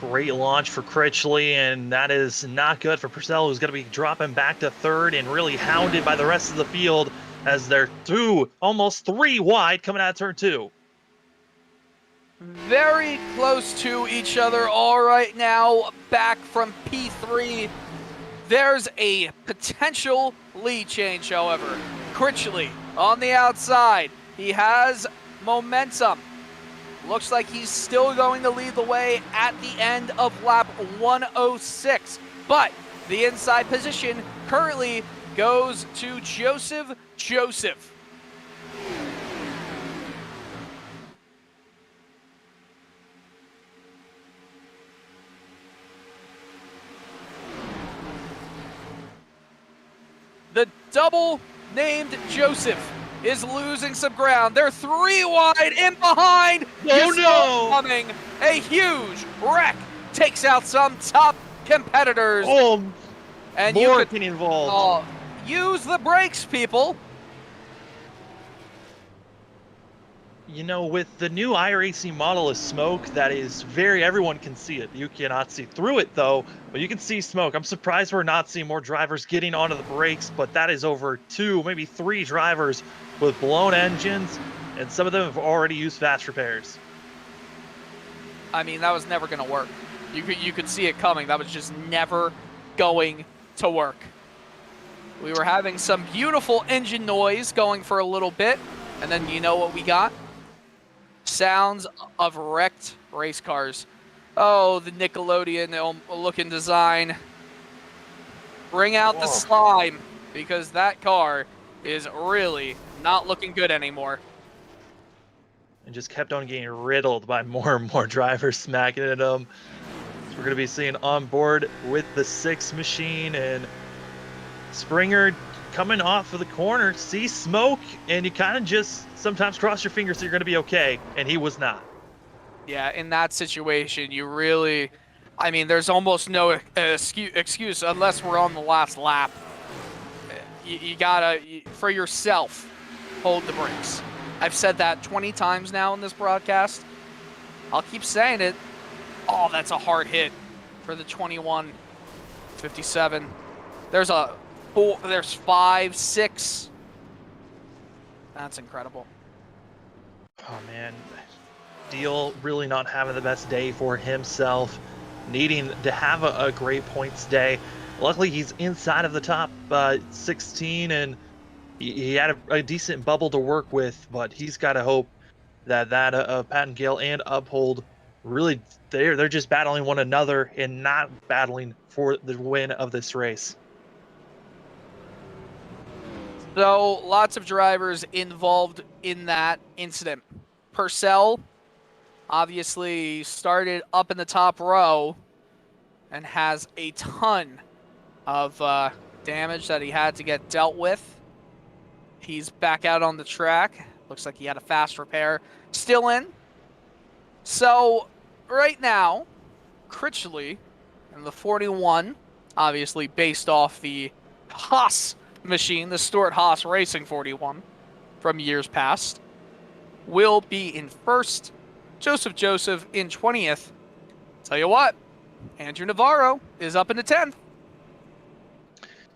Great launch for Critchley, and that is not good for Purcell, who's going to be dropping back to 3rd and really hounded by the rest of the field as they're almost 3 wide coming out of turn 2. Very close to each other all right now, back from P3. There's a potential lead change, however. Critchley on the outside. He has momentum. Looks like he's still going to lead the way at the end of lap 106. But the inside position currently goes to Joseph. The double named Joseph is losing some ground. They're 3 wide in behind. Oh, You saw it no. coming. A huge wreck takes out some top competitors. Oh, and more you could getting involved. use the brakes, people. You know, with the new iRacing model of smoke, that is everyone can see it. You cannot see through it though, but you can see smoke. I'm surprised we're not seeing more drivers getting onto the brakes, but that is over 2, maybe 3 drivers with blown engines, and some of them have already used fast repairs. I mean, that was never going to work. You could see it coming. That was just never going to work. We were having some beautiful engine noise going for a little bit, and then you know what we got? Sounds of wrecked race cars. Oh, the Nickelodeon looking design. Bring out the slime, because that car is really not looking good anymore. And just kept on getting riddled by more and more drivers smacking at them. So we're going to be seeing on board with the 6 machine, and Springer coming off of the corner, see smoke, and you kind of just sometimes cross your fingers that you're going to be okay, and he was not. Yeah, in that situation, you really, I mean, there's almost no excuse unless we're on the last lap. You gotta, for yourself, hold the brakes. I've said that 20 times now in this broadcast. I'll keep saying it. Oh, that's a hard hit for the 2157. There's a 4, there's 5, 6. That's incredible. Oh man, Deal really not having the best day for himself, needing to have a great points day. Luckily, he's inside of the top 16, and he had a decent bubble to work with, but he's got to hope that Pat and Gale and Uphold really, they're just battling one another and not battling for the win of this race. So, lots of drivers involved in that incident. Purcell obviously started up in the top row and has a ton of damage that he had to get dealt with. He's back out on the track. Looks like he had a fast repair still in. So, right now, Critchley in the 41, obviously based off the Haas machine, the Stuart Haas Racing 41 from years past, will be in first. Joseph in 20th. Tell you what, Andrew Navarro is up in the 10th.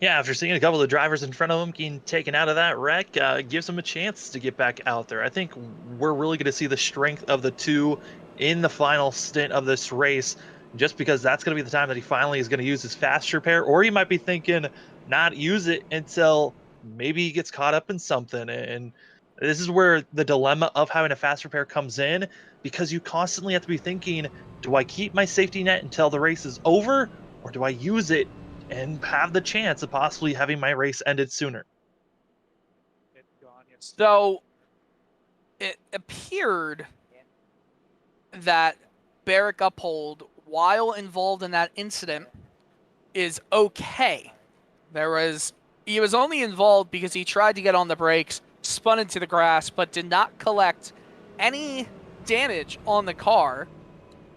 Yeah, after seeing a couple of drivers in front of him getting taken out of that wreck, gives him a chance to get back out there. I think we're really going to see the strength of the two in the final stint of this race, just because that's going to be the time that he finally is going to use his fast repair, or he might be thinking not use it until maybe he gets caught up in something. And this is where the dilemma of having a fast repair comes in, because you constantly have to be thinking, do I keep my safety net until the race is over, or do I use it and have the chance of possibly having my race ended sooner? So it appeared that Barrick Uphold, while involved in that incident, is okay. He was only involved because he tried to get on the brakes, spun into the grass, but did not collect any damage on the car.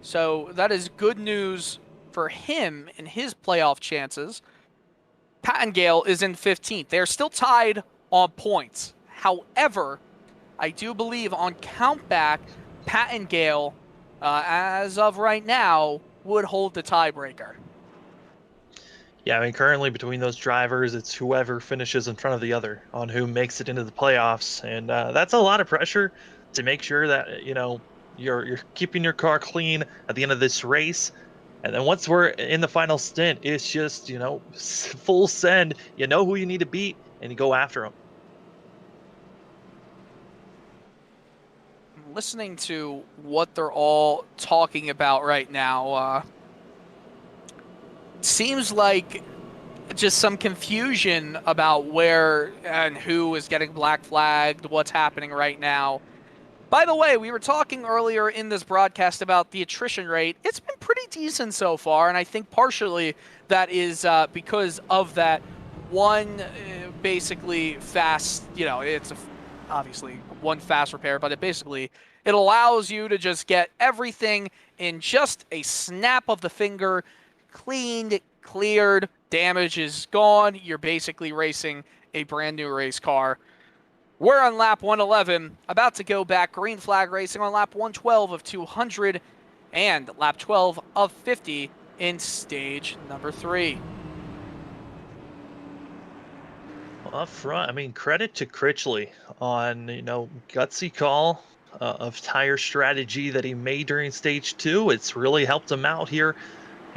So that is good news for him and his playoff chances. Pattengale is in 15th. They're still tied on points. However, I do believe on countback, Pattengale, as of right now, would hold the tiebreaker. Yeah, I mean, currently between those drivers, it's whoever finishes in front of the other on who makes it into the playoffs. And that's a lot of pressure to make sure that, you know, you're keeping your car clean at the end of this race. And then once we're in the final stint, it's just, you know, full send. You know who you need to beat, and you go after them. Listening to what they're all talking about right now, seems like just some confusion about where and who is getting black flagged, what's happening right now. By the way, we were talking earlier in this broadcast about the attrition rate. It's been pretty decent so far, and I think partially that is because of that one basically fast, you know, it's obviously one fast repair, but it allows you to just get everything in just a snap of the finger, cleaned, cleared, damage is gone. You're basically racing a brand new race car. We're on lap 111, about to go back green flag racing on lap 112 of 200 and lap 12 of 50 in stage number 3. Up front, I mean, credit to Critchley on, gutsy call of tire strategy that he made during stage 2. It's really helped him out here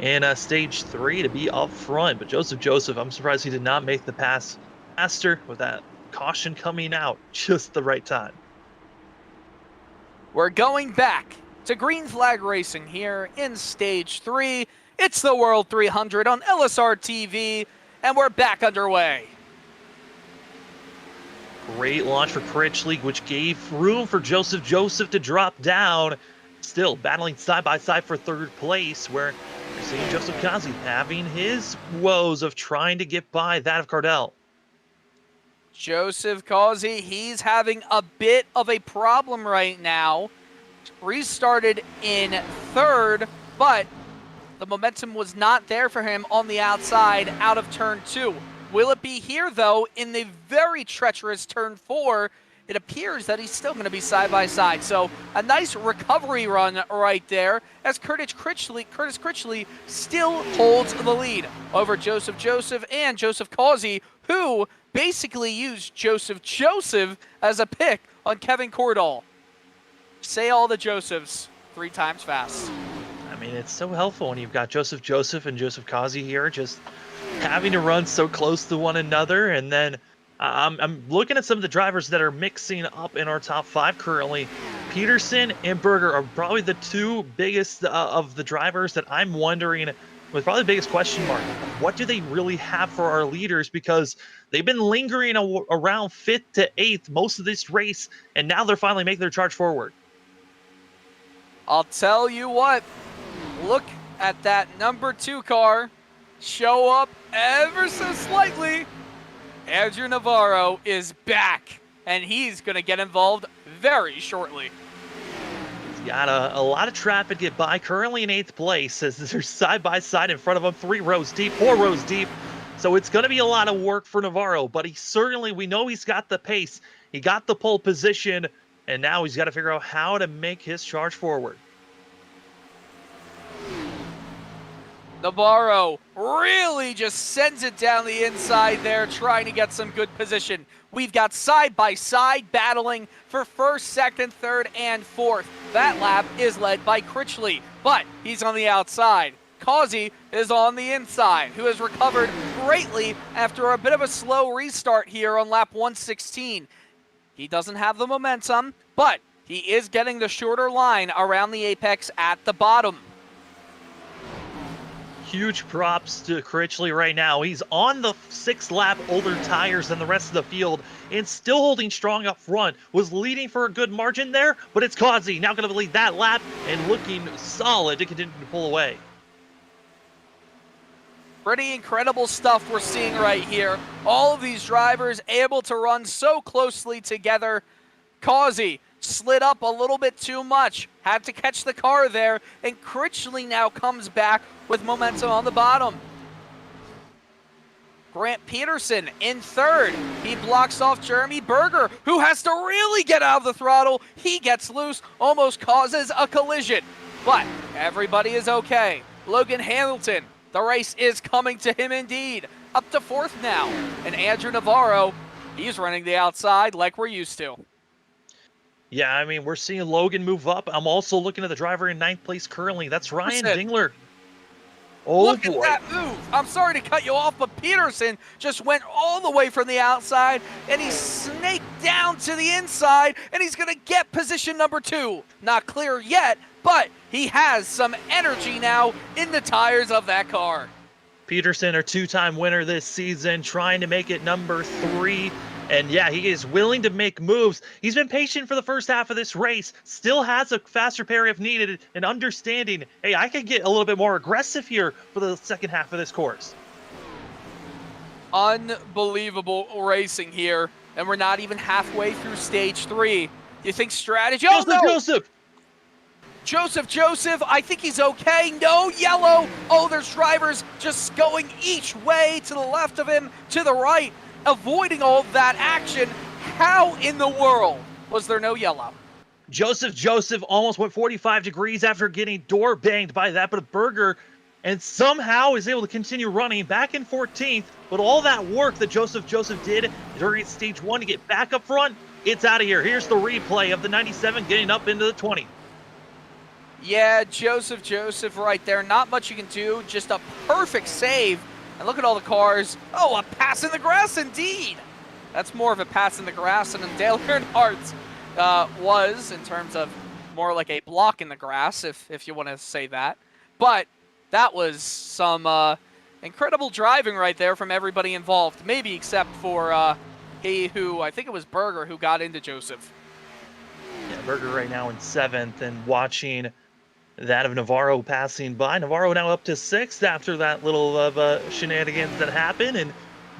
in stage 3 to be up front. But Joseph, I'm surprised he did not make the pass faster with that caution coming out just the right time. We're going back to green flag racing here in stage 3. It's the World 300 on LSRTV, and we're back underway. Great launch for Critchley, which gave room for Joseph to drop down. Still battling side by side for 3rd place, where you're seeing Joseph Kazi having his woes of trying to get by that of Cardell. Joseph Kazi, he's having a bit of a problem right now. Restarted in 3rd, but the momentum was not there for him on the outside out of turn 2. Will it be here, though, in the very treacherous turn 4? It appears that he's still going to be side by side. So a nice recovery run right there as Curtis Critchley still holds the lead over Joseph and Joseph Kazi, who basically used Joseph as a pick on Kevin Cordall. Say all the Josephs 3 times fast. I mean, it's so helpful when you've got Joseph and Joseph Kazi here, just having to run so close to one another. And then I'm looking at some of the drivers that are mixing up in our top 5 currently. Peterson and Berger are probably the 2 biggest of the drivers that I'm wondering, with probably the biggest question mark, what do they really have for our leaders? Because they've been lingering around 5th to 8th most of this race, and now they're finally making their charge forward. I'll tell you what, look at that number 2 car show up ever so slightly. Andrew Navarro is back, and he's going to get involved very shortly. He's got a lot of traffic to get by, currently in 8th place, as they're side by side in front of him, 3 rows deep, 4 rows deep. So it's going to be a lot of work for Navarro, but we know he's got the pace, he got the pole position, and now he's got to figure out how to make his charge forward. Navarro really just sends it down the inside there, trying to get some good position. We've got side-by-side battling for 1st, 2nd, 3rd, and 4th. That lap is led by Critchley, but he's on the outside. Kazi is on the inside, who has recovered greatly after a bit of a slow restart here on lap 116. He doesn't have the momentum, but he is getting the shorter line around the apex at the bottom. Huge props to Critchley right now. He's on the 6th lap, older tires than the rest of the field, and still holding strong up front. Was leading for a good margin there, but it's Kazi now going to lead that lap and looking solid to continue to pull away. Pretty incredible stuff we're seeing right here. All of these drivers able to run so closely together. Kazi slid up a little bit too much, had to catch the car there, and Critchley now comes back with momentum on the bottom. Grant Peterson in 3rd. He blocks off Jeremy Berger, who has to really get out of the throttle. He gets loose, almost causes a collision, but everybody is okay. Logan Hamilton, the race is coming to him indeed. Up to 4th now, and Andrew Navarro, he's running the outside like we're used to. Yeah, I mean, we're seeing Logan move up. I'm also looking at the driver in 9th place currently. That's Ryan Dingler. Oh, look boy. at that move. I'm sorry to cut you off, but Peterson just went all the way from the outside, and he snaked down to the inside, and he's going to get position number 2. Not clear yet, but he has some energy now in the tires of that car. Peterson, our 2-time winner this season, trying to make it number 3. And yeah, he is willing to make moves. He's been patient for the first half of this race, still has a faster pair if needed, and understanding, hey, I can get a little bit more aggressive here for the second half of this course. Unbelievable racing here and we're not even halfway through stage 3. You think strategy? Oh, Joseph, I think he's okay. No, yellow. Oh, there's drivers just going each way, to the left of him, to the right, avoiding all of that action. How in the world was there no yellow? Joseph almost went 45 degrees after getting door banged by that, but a Berger, and somehow is able to continue running back in 14th. But all that work that Joseph did during stage 1 to get back up front, it's out of here. Here's the replay of the 97 getting up into the 20. Yeah, Joseph right there. Not much you can do. Just a perfect save. And look at all the cars. Oh, a pass in the grass indeed. That's more of a pass in the grass than Dale Earnhardt's was, in terms of more like a block in the grass, if you want to say that. But that was some incredible driving right there from everybody involved. Maybe except for I think it was Berger who got into Joseph. Yeah, Berger right now in 7th, and watching that of Navarro passing by. Navarro now up to 6th after that little shenanigans that happened, and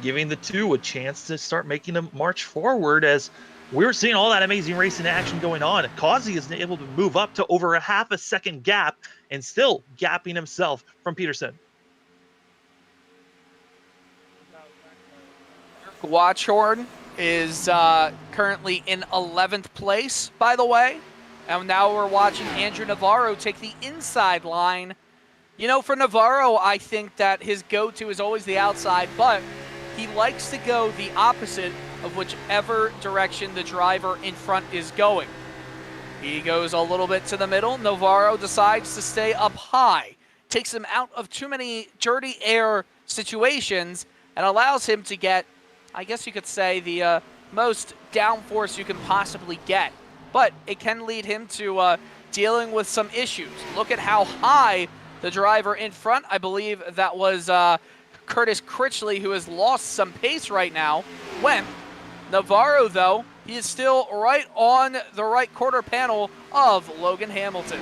giving the two a chance to start making a march forward as we're seeing all that amazing racing action going on. Causey is able to move up to over a half a second gap and still gapping himself from Peterson. Watchhorn is currently in 11th place, by the way. And now we're watching Andrew Navarro take the inside line. You know, for Navarro, I think that his go-to is always the outside, but he likes to go the opposite of whichever direction the driver in front is going. He goes a little bit to the middle. Navarro decides to stay up high, takes him out of too many dirty air situations, and allows him to get, I guess you could say, the most downforce you can possibly get. But it can lead him to dealing with some issues. Look at how high the driver in front, I believe that was Curtis Critchley, who has lost some pace right now, went. Navarro, though, he is still right on the right quarter panel of Logan Hamilton.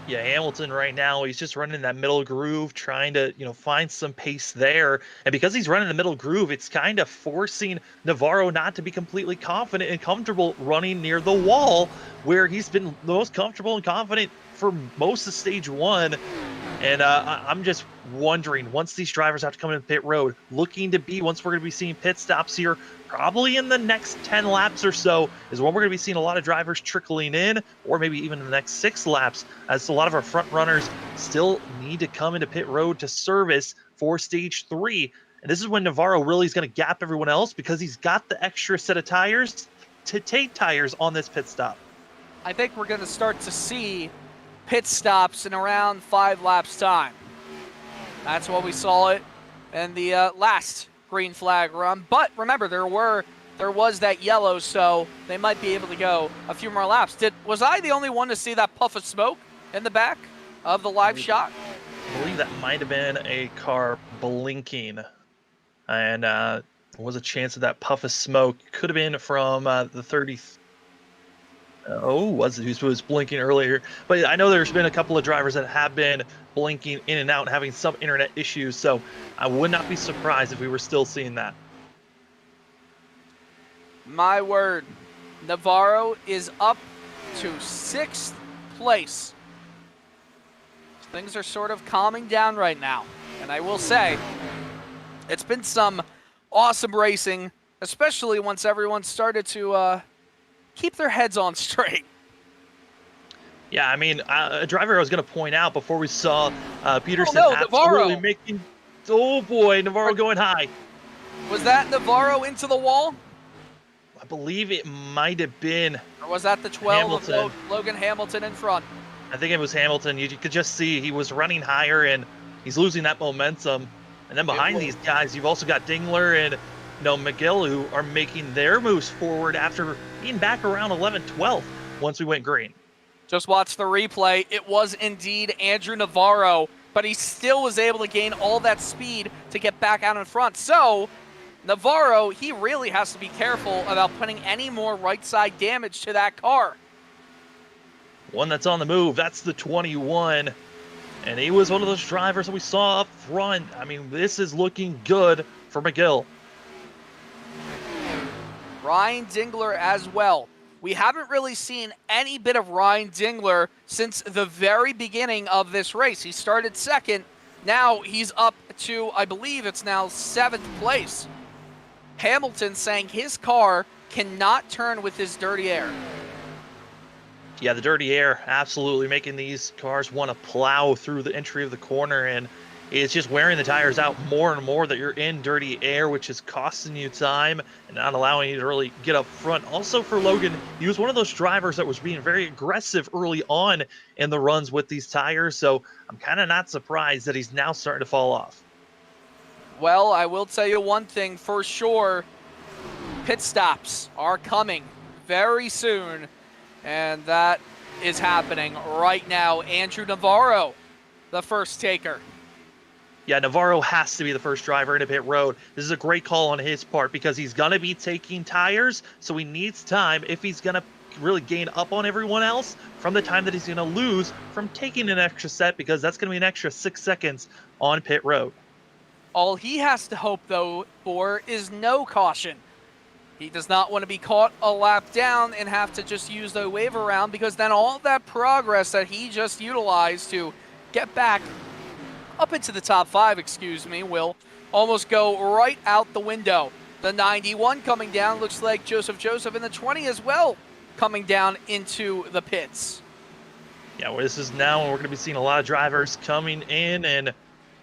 Yeah, Hamilton right now, he's just running that middle groove, trying to, find some pace there. And because he's running the middle groove, it's kind of forcing Navarro not to be completely confident and comfortable running near the wall, where he's been the most comfortable and confident for most of stage 1. And I'm just wondering, once these drivers have to come in pit road, once we're going to be seeing pit stops here, probably in the next 10 laps or so, is when we're going to be seeing a lot of drivers trickling in, or maybe even in the next 6 laps, as a lot of our front runners still need to come into pit road to service for stage 3. And this is when Navarro really is going to gap everyone else, because he's got the extra set of tires to take tires on this pit stop. I think we're going to start to see pit stops in around 5 laps time. That's what we saw it in the last green flag run. But remember, there was that yellow, so they might be able to go a few more laps. Was I the only one to see that puff of smoke in the back of the live shot? I believe that might have been a car blinking, and there was a chance of that puff of smoke. Could have been from the 30. Who was blinking earlier? But I know there's been a couple of drivers that have been blinking in and out and having some internet issues, so I would not be surprised if we were still seeing that. My word, Navarro is up to 6th place. Things are sort of calming down right now, and I will say, it's been some awesome racing, especially once everyone started to keep their heads on straight. Yeah, I mean, a driver I was going to point out before we saw Peterson Navarro. making... Oh boy, Navarro going high. Was that Navarro into the wall? I believe it might have been. Or was that the 12 Hamilton. of Logan Hamilton in front? I think it was Hamilton. You could just see he was running higher, and he's losing that momentum. And then behind these guys, you've also got Dingler and McGill, who are making their moves forward after being back around 11th, 12th once we went green. Just watch the replay. It was indeed Andrew Navarro, but he still was able to gain all that speed to get back out in front. So Navarro, he really has to be careful about putting any more right side damage to that car. One that's on the move, that's the 21. And he was one of those drivers that we saw up front. I mean, this is looking good for McGill. Ryan Dingler as well. We haven't really seen any bit of Ryan Dingler since the very beginning of this race. He started second. Now he's up to, I believe it's now 7th place. Hamilton saying his car cannot turn with this dirty air. Yeah, the dirty air absolutely making these cars want to plow through the entry of the corner, and it's just wearing the tires out more and more that you're in dirty air, which is costing you time and not allowing you to really get up front. Also for Logan, he was one of those drivers that was being very aggressive early on in the runs with these tires, so I'm kind of not surprised that he's now starting to fall off. Well, I will tell you one thing for sure. Pit stops are coming very soon, and that is happening right now. Andrew Navarro, the first taker. Yeah, Navarro has to be the first driver into pit road. This is a great call on his part because he's going to be taking tires, so he needs time if he's going to really gain up on everyone else from the time that he's going to lose from taking an extra set, because that's going to be an extra 6 seconds on pit road. All he has to hope, though, for is no caution. He does not want to be caught a lap down and have to just use the wave around, because then all that progress that he just utilized to get back up into the top 5, will almost go right out the window. The 91 coming down, looks like Joseph in the 20 as well, coming down into the pits. Yeah, well, this is now when we're going to be seeing a lot of drivers coming in, and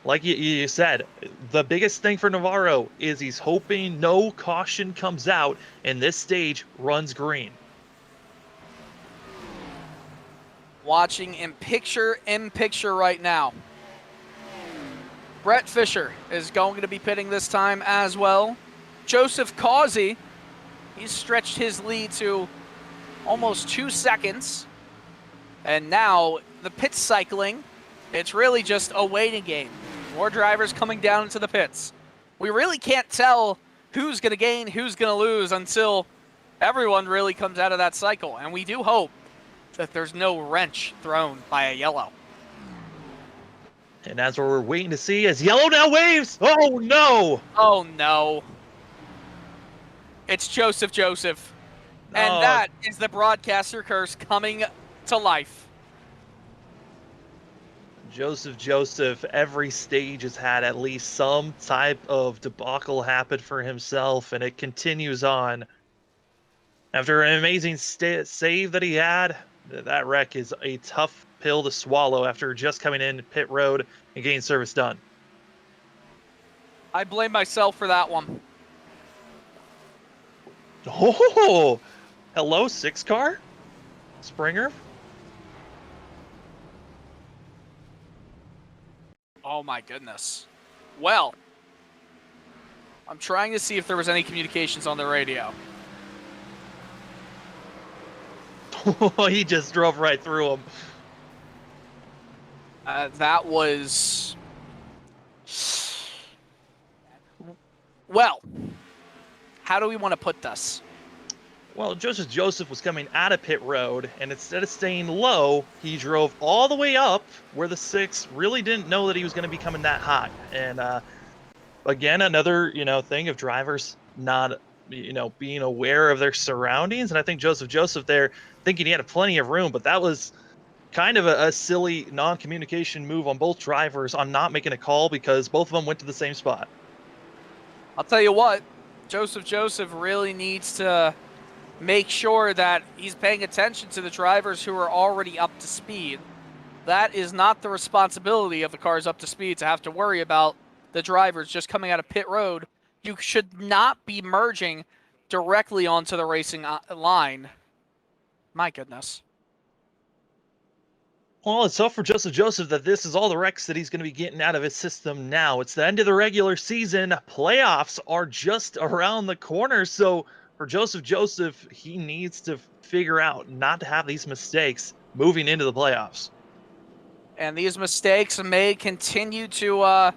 like you said, the biggest thing for Navarro is he's hoping no caution comes out and this stage runs green. Watching in picture right now. Brett Fisher is going to be pitting this time as well. Joseph Causey, he's stretched his lead to almost 2 seconds. And now the pit cycling, it's really just a waiting game. More drivers coming down into the pits. We really can't tell who's going to gain, who's going to lose until everyone really comes out of that cycle. And we do hope that there's no wrench thrown by a yellow. And that's what we're waiting to see as yellow now waves. Oh, no. Oh, no. It's Joseph. And that is the broadcaster curse coming to life. Joseph, every stage has had at least some type of debacle happen for himself, and it continues on. After an amazing save that he had, that wreck is a tough pill to swallow after just coming in pit road and getting service done. I blame myself for that one. Oh, hello, 6 car? Springer? Oh my goodness. Well, I'm trying to see if there was any communications on the radio. He just drove right through him. That was... Well, how do we want to put this? Well, Joseph was coming out of pit road, and instead of staying low, he drove all the way up where the 6 really didn't know that he was going to be coming that high. And again, another thing of drivers not being aware of their surroundings. And I think Joseph there thinking he had plenty of room, but that was kind of a silly non-communication move on both drivers on not making a call, because both of them went to the same spot. I'll tell you what, Joseph really needs to make sure that he's paying attention to the drivers who are already up to speed. That is not the responsibility of the cars up to speed to have to worry about the drivers just coming out of pit road. You should not be merging directly onto the racing line. My goodness. Well, it's tough for Joseph that this is all the wrecks that he's going to be getting out of his system now. It's the end of the regular season. Playoffs are just around the corner, so for Joseph, he needs to figure out not to have these mistakes moving into the playoffs. And these mistakes may continue to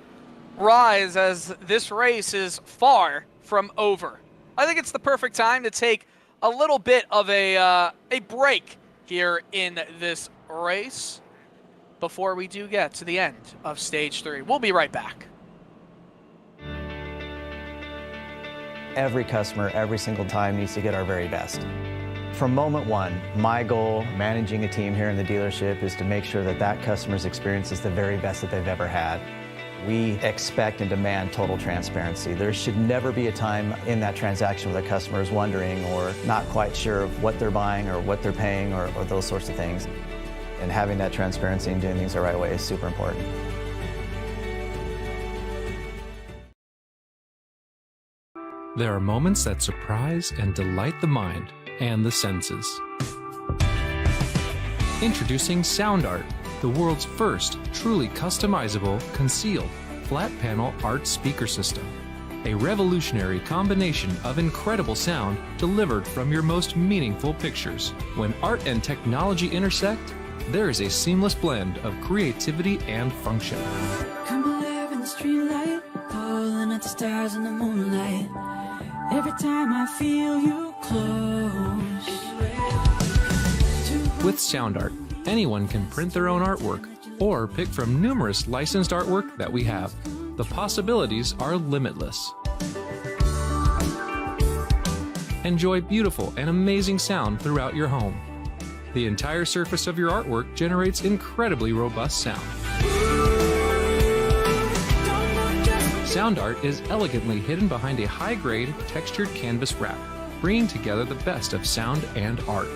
rise as this race is far from over. I think it's the perfect time to take a little bit of a break here in this race before we do get to the end of Stage 3. We'll be right back. every customer, every single time, needs to get our very best. From moment one, my goal managing a team here in the dealership is to make sure that that customer's experience is the very best that they've ever had. We expect and demand total transparency. There should never be a time in that transaction where the customer is wondering or not quite sure of what they're buying or what they're paying or those sorts of things. And having that transparency and doing things the right way is super important. There are moments that surprise and delight the mind and the senses. Introducing Sound Art, the world's first truly customizable, concealed, flat panel art speaker system. A revolutionary combination of incredible sound delivered from your most meaningful pictures. When art and technology intersect, there is a seamless blend of creativity and function. Come alive in the streetlight, pulling at the stars in the moonlight. Every time I feel you close. With Sound Art, anyone can print their own artwork or pick from numerous licensed artwork that we have. The possibilities are limitless. Enjoy beautiful and amazing sound throughout your home. The entire surface of your artwork generates incredibly robust sound. Sound Art is elegantly hidden behind a high-grade, textured canvas wrap, bringing together the best of sound and art.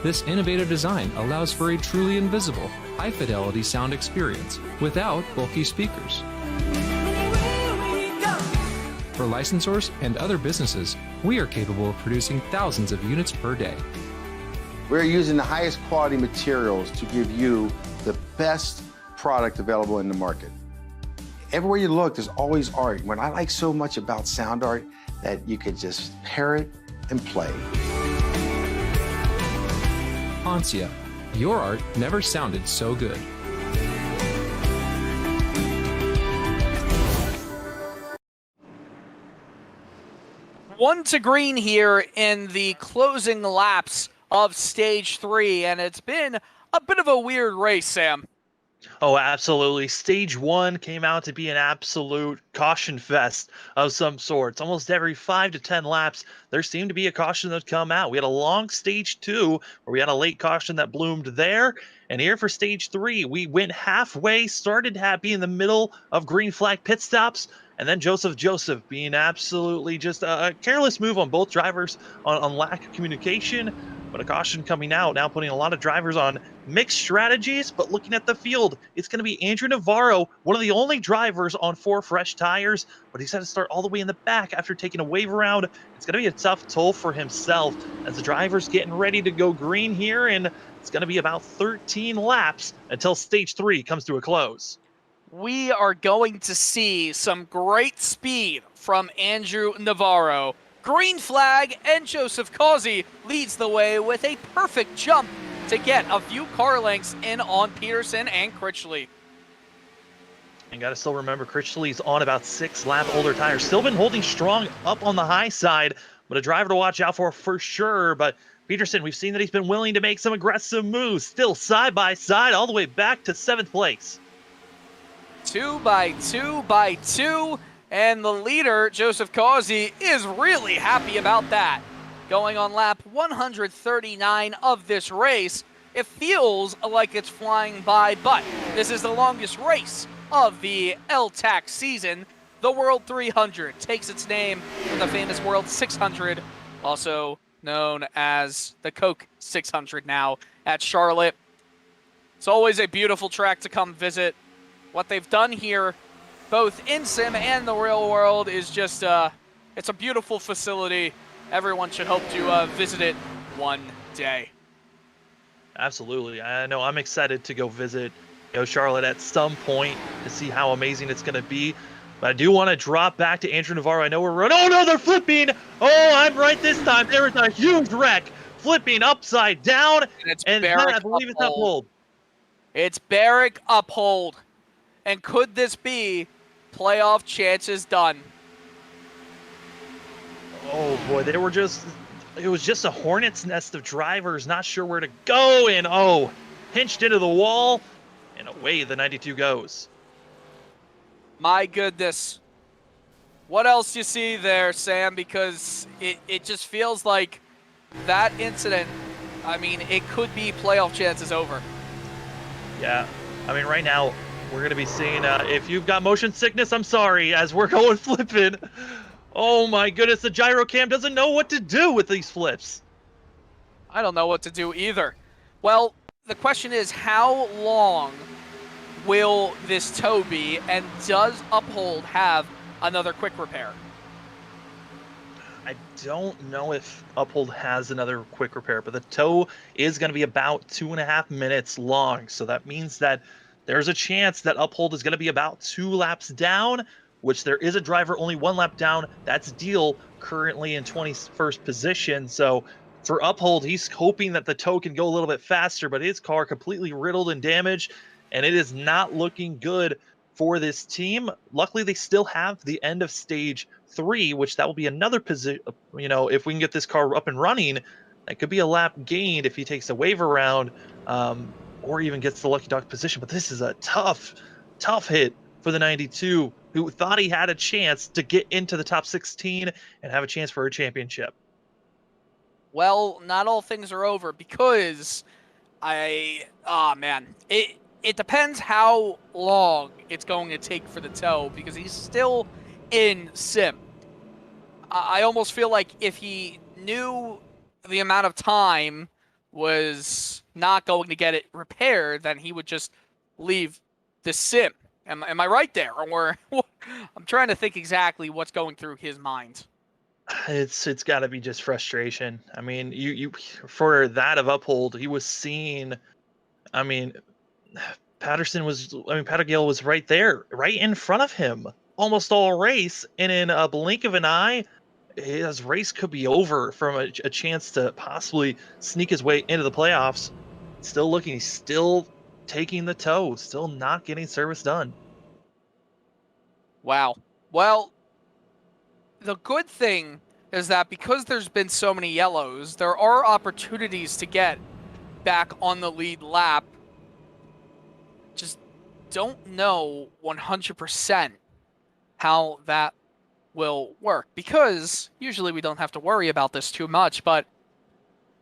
This innovative design allows for a truly invisible, high-fidelity sound experience without bulky speakers. For licensors and other businesses, we are capable of producing thousands of units per day. We're using the highest quality materials to give you the best product available in the market. Everywhere you look, there's always art. What I like so much about Sound Art, that you could just pair it and play. Ansia, your art never sounded so good. One to green here in the closing laps of stage 3, and it's been a bit of a weird race, Sam. Oh, absolutely. Stage 1 came out to be an absolute caution fest of some sorts. Almost every 5 to 10 laps, there seemed to be a caution that would come out. We had a long stage 2 where we had a late caution that bloomed there. And here for stage 3, we went halfway, started happy in the middle of green flag pit stops, and then Joseph being absolutely just a careless move on both drivers on lack of communication. But a caution coming out, now putting a lot of drivers on mixed strategies. But looking at the field, it's going to be Andrew Navarro, one of the only drivers on 4 fresh tires. But he's had to start all the way in the back after taking a wave around. It's going to be a tough toll for himself as the driver's getting ready to go green here. And it's going to be about 13 laps until stage 3 comes to a close. We are going to see some great speed from Andrew Navarro. Green flag, and Joseph Causey leads the way with a perfect jump to get a few car lengths in on Peterson and Critchley. And got to still remember, Critchley's on about 6 lap older tires. Still been holding strong up on the high side, but a driver to watch out for sure. But Peterson, we've seen that he's been willing to make some aggressive moves. Still side by side all the way back to 7th place. 2 by 2 by 2. And the leader, Joseph Causey, is really happy about that. Going on lap 139 of this race, it feels like it's flying by, but this is the longest race of the L-TAC season. The World 300 takes its name from the famous World 600, also known as the Coke 600 now at Charlotte. It's always a beautiful track to come visit. What they've done here, both in sim and the real world, is just it's a beautiful facility. Everyone should hope to visit it one day. Absolutely. I know I'm excited to go visit Charlotte at some point to see how amazing it's going to be. But I do want to drop back to Andrew Navarro. I know we're running. Oh no, they're flipping. Oh, I'm right this time. There was a huge wreck, flipping upside down. And I believe it's uphold. It's Barrick uphold. And could this be playoff chances done? Oh boy, it was just a hornet's nest of drivers, not sure where to go, and pinched into the wall, and away the 92 goes. My goodness. What else you see there, Sam? Because it just feels like that incident, I mean, it could be playoff chances over. Yeah, I mean, right now, we're going to be seeing, if you've got motion sickness, I'm sorry, as we're going flipping. Oh my goodness, the gyro cam doesn't know what to do with these flips. I don't know what to do either. Well, the question is, how long will this tow be, and does Uphold have another quick repair? I don't know if Uphold has another quick repair, but the tow is going to be about 2.5 minutes long. So that means that there's a chance that Uphold is going to be about 2 laps down, which there is a driver only 1 lap down. That's Deal, currently in 21st position. So for Uphold, he's hoping that the tow can go a little bit faster, but his car completely riddled and damaged, and it is not looking good for this team. Luckily, they still have the end of stage 3, which that will be another position. You know, if we can get this car up and running, that could be a lap gained if he takes a wave around, or even gets the lucky dog position. But this is a tough hit for the 92, who thought he had a chance to get into the top 16 and have a chance for a championship. Well, not all things are over, because it depends how long it's going to take for the tow, because he's still in sim. I almost feel like if he knew the amount of time was not going to get it repaired, then he would just leave the sim. Am I right there? Or I'm trying to think exactly what's going through his mind. It's got to be just frustration. I mean, you for that of Uphold, he was seeing. I mean, Pattergill was right there, right in front of him, almost all race, and in a blink of an eye, his race could be over from a chance to possibly sneak his way into the playoffs. Still looking, he's still taking the tow, still not getting service done. Wow. Well, the good thing is that because there's been so many yellows, there are opportunities to get back on the lead lap. Just don't know 100% how that will work, because usually we don't have to worry about this too much, but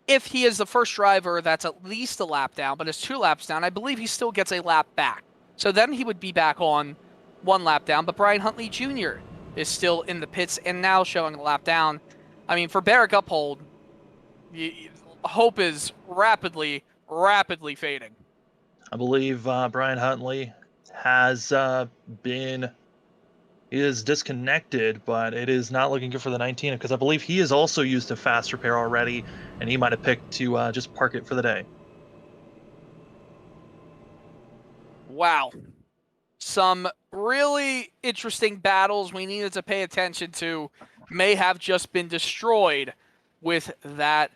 if he is the first driver that's at least a lap down, but is 2 laps down, I believe he still gets a lap back. So then he would be back on 1 lap down, but Brian Huntley Jr. is still in the pits and now showing a lap down. I mean, for Barrick Uphold, hope is rapidly fading. I believe Brian Huntley has is disconnected, but it is not looking good for the 19, because I believe he has also used a fast repair already, and he might have picked to just park it for the day. Wow. Some really interesting battles we needed to pay attention to may have just been destroyed with that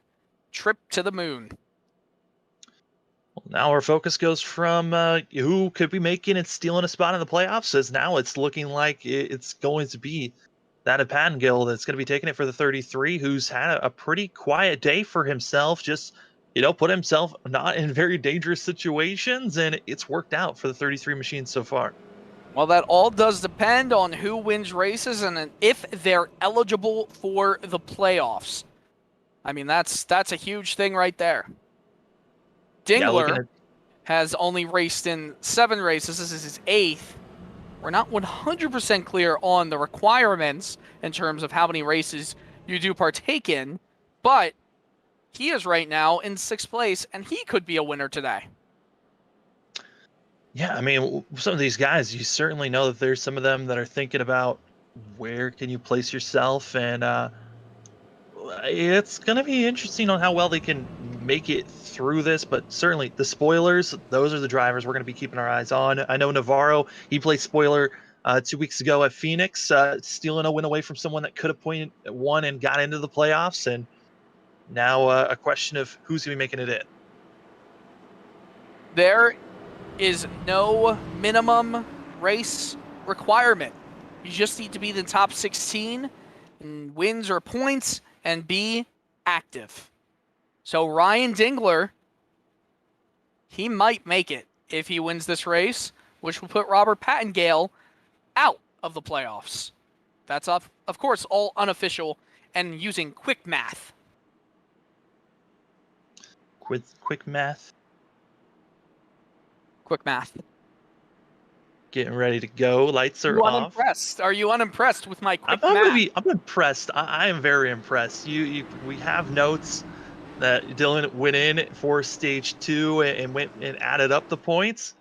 trip to the moon. Well, now our focus goes from who could be making and stealing a spot in the playoffs, as now it's looking like it's going to be that of Pattengill that's going to be taking it for the 33, who's had a pretty quiet day for himself, just, put himself not in very dangerous situations, and it's worked out for the 33 machine so far. Well, that all does depend on who wins races and if they're eligible for the playoffs. I mean, that's a huge thing right there. Dingler has only raced in 7 races. This is his 8th. We're not 100% clear on the requirements in terms of how many races you do partake in, but he is right now in 6th place, and he could be a winner today. Yeah, I mean, some of these guys, you certainly know that there's some of them that are thinking about where can you place yourself, and it's going to be interesting on how well they can make it through this, but certainly the spoilers, those are the drivers we're going to be keeping our eyes on. I know Navarro, he played spoiler 2 weeks ago at Phoenix, stealing a win away from someone that could have won and got into the playoffs, and now a question of who's going to be making it in. There is no minimum race requirement. You just need to be in the top 16 in wins or points and be active. So Ryan Dingler, he might make it if he wins this race, which will put Robert Pattengale out of the playoffs. That's, of course, all unofficial and using quick math. Quick math. Quick math. Getting ready to go. Lights are You off. unimpressed? Are you unimpressed with my quick I'm math? I'm impressed. I am very impressed. We have notes that Dylan went in for stage 2 and went and added up the points.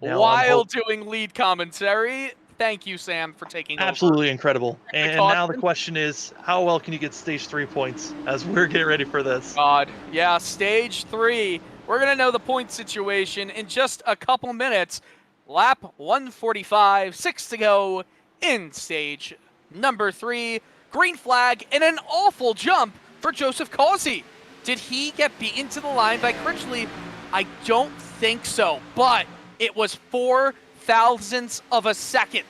Now While doing lead commentary. Thank you, Sam, for taking over. absolutely incredible. And now the caution. question is, how well can you get stage 3 points as we're getting ready for this? God. Yeah, stage 3. We're going to know the point situation in just a couple minutes. Lap 145, 6 to go in stage number 3. Green flag and an awful jump for Joseph Causey. Did he get beaten to the line by Critchley? I don't think so, but it was 4 thousandths of a second.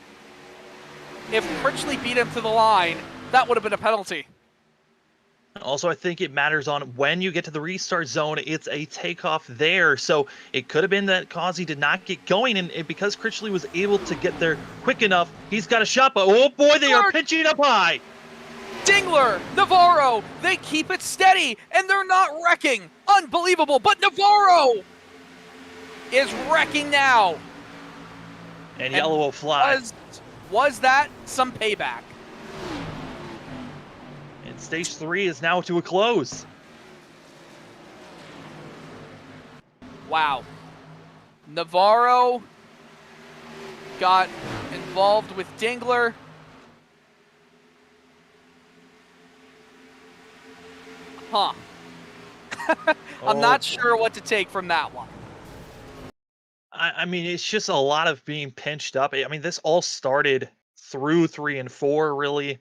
If Critchley beat him to the line, that would have been a penalty. Also, I think it matters on when you get to the restart zone, it's a takeoff there. So it could have been that Causey did not get going, and because Critchley was able to get there quick enough, he's got a shot, but oh boy, they are pitching up high. Dingler, Navarro, they keep it steady, and they're not wrecking. Unbelievable, but Navarro is wrecking now. And yellow will fly. Was that some payback? And stage 3 is now to a close. Wow. Navarro got involved with Dingler. Huh. I'm not sure what to take from that one. I mean, it's just a lot of being pinched up. I mean, this all started through 3 and 4, really.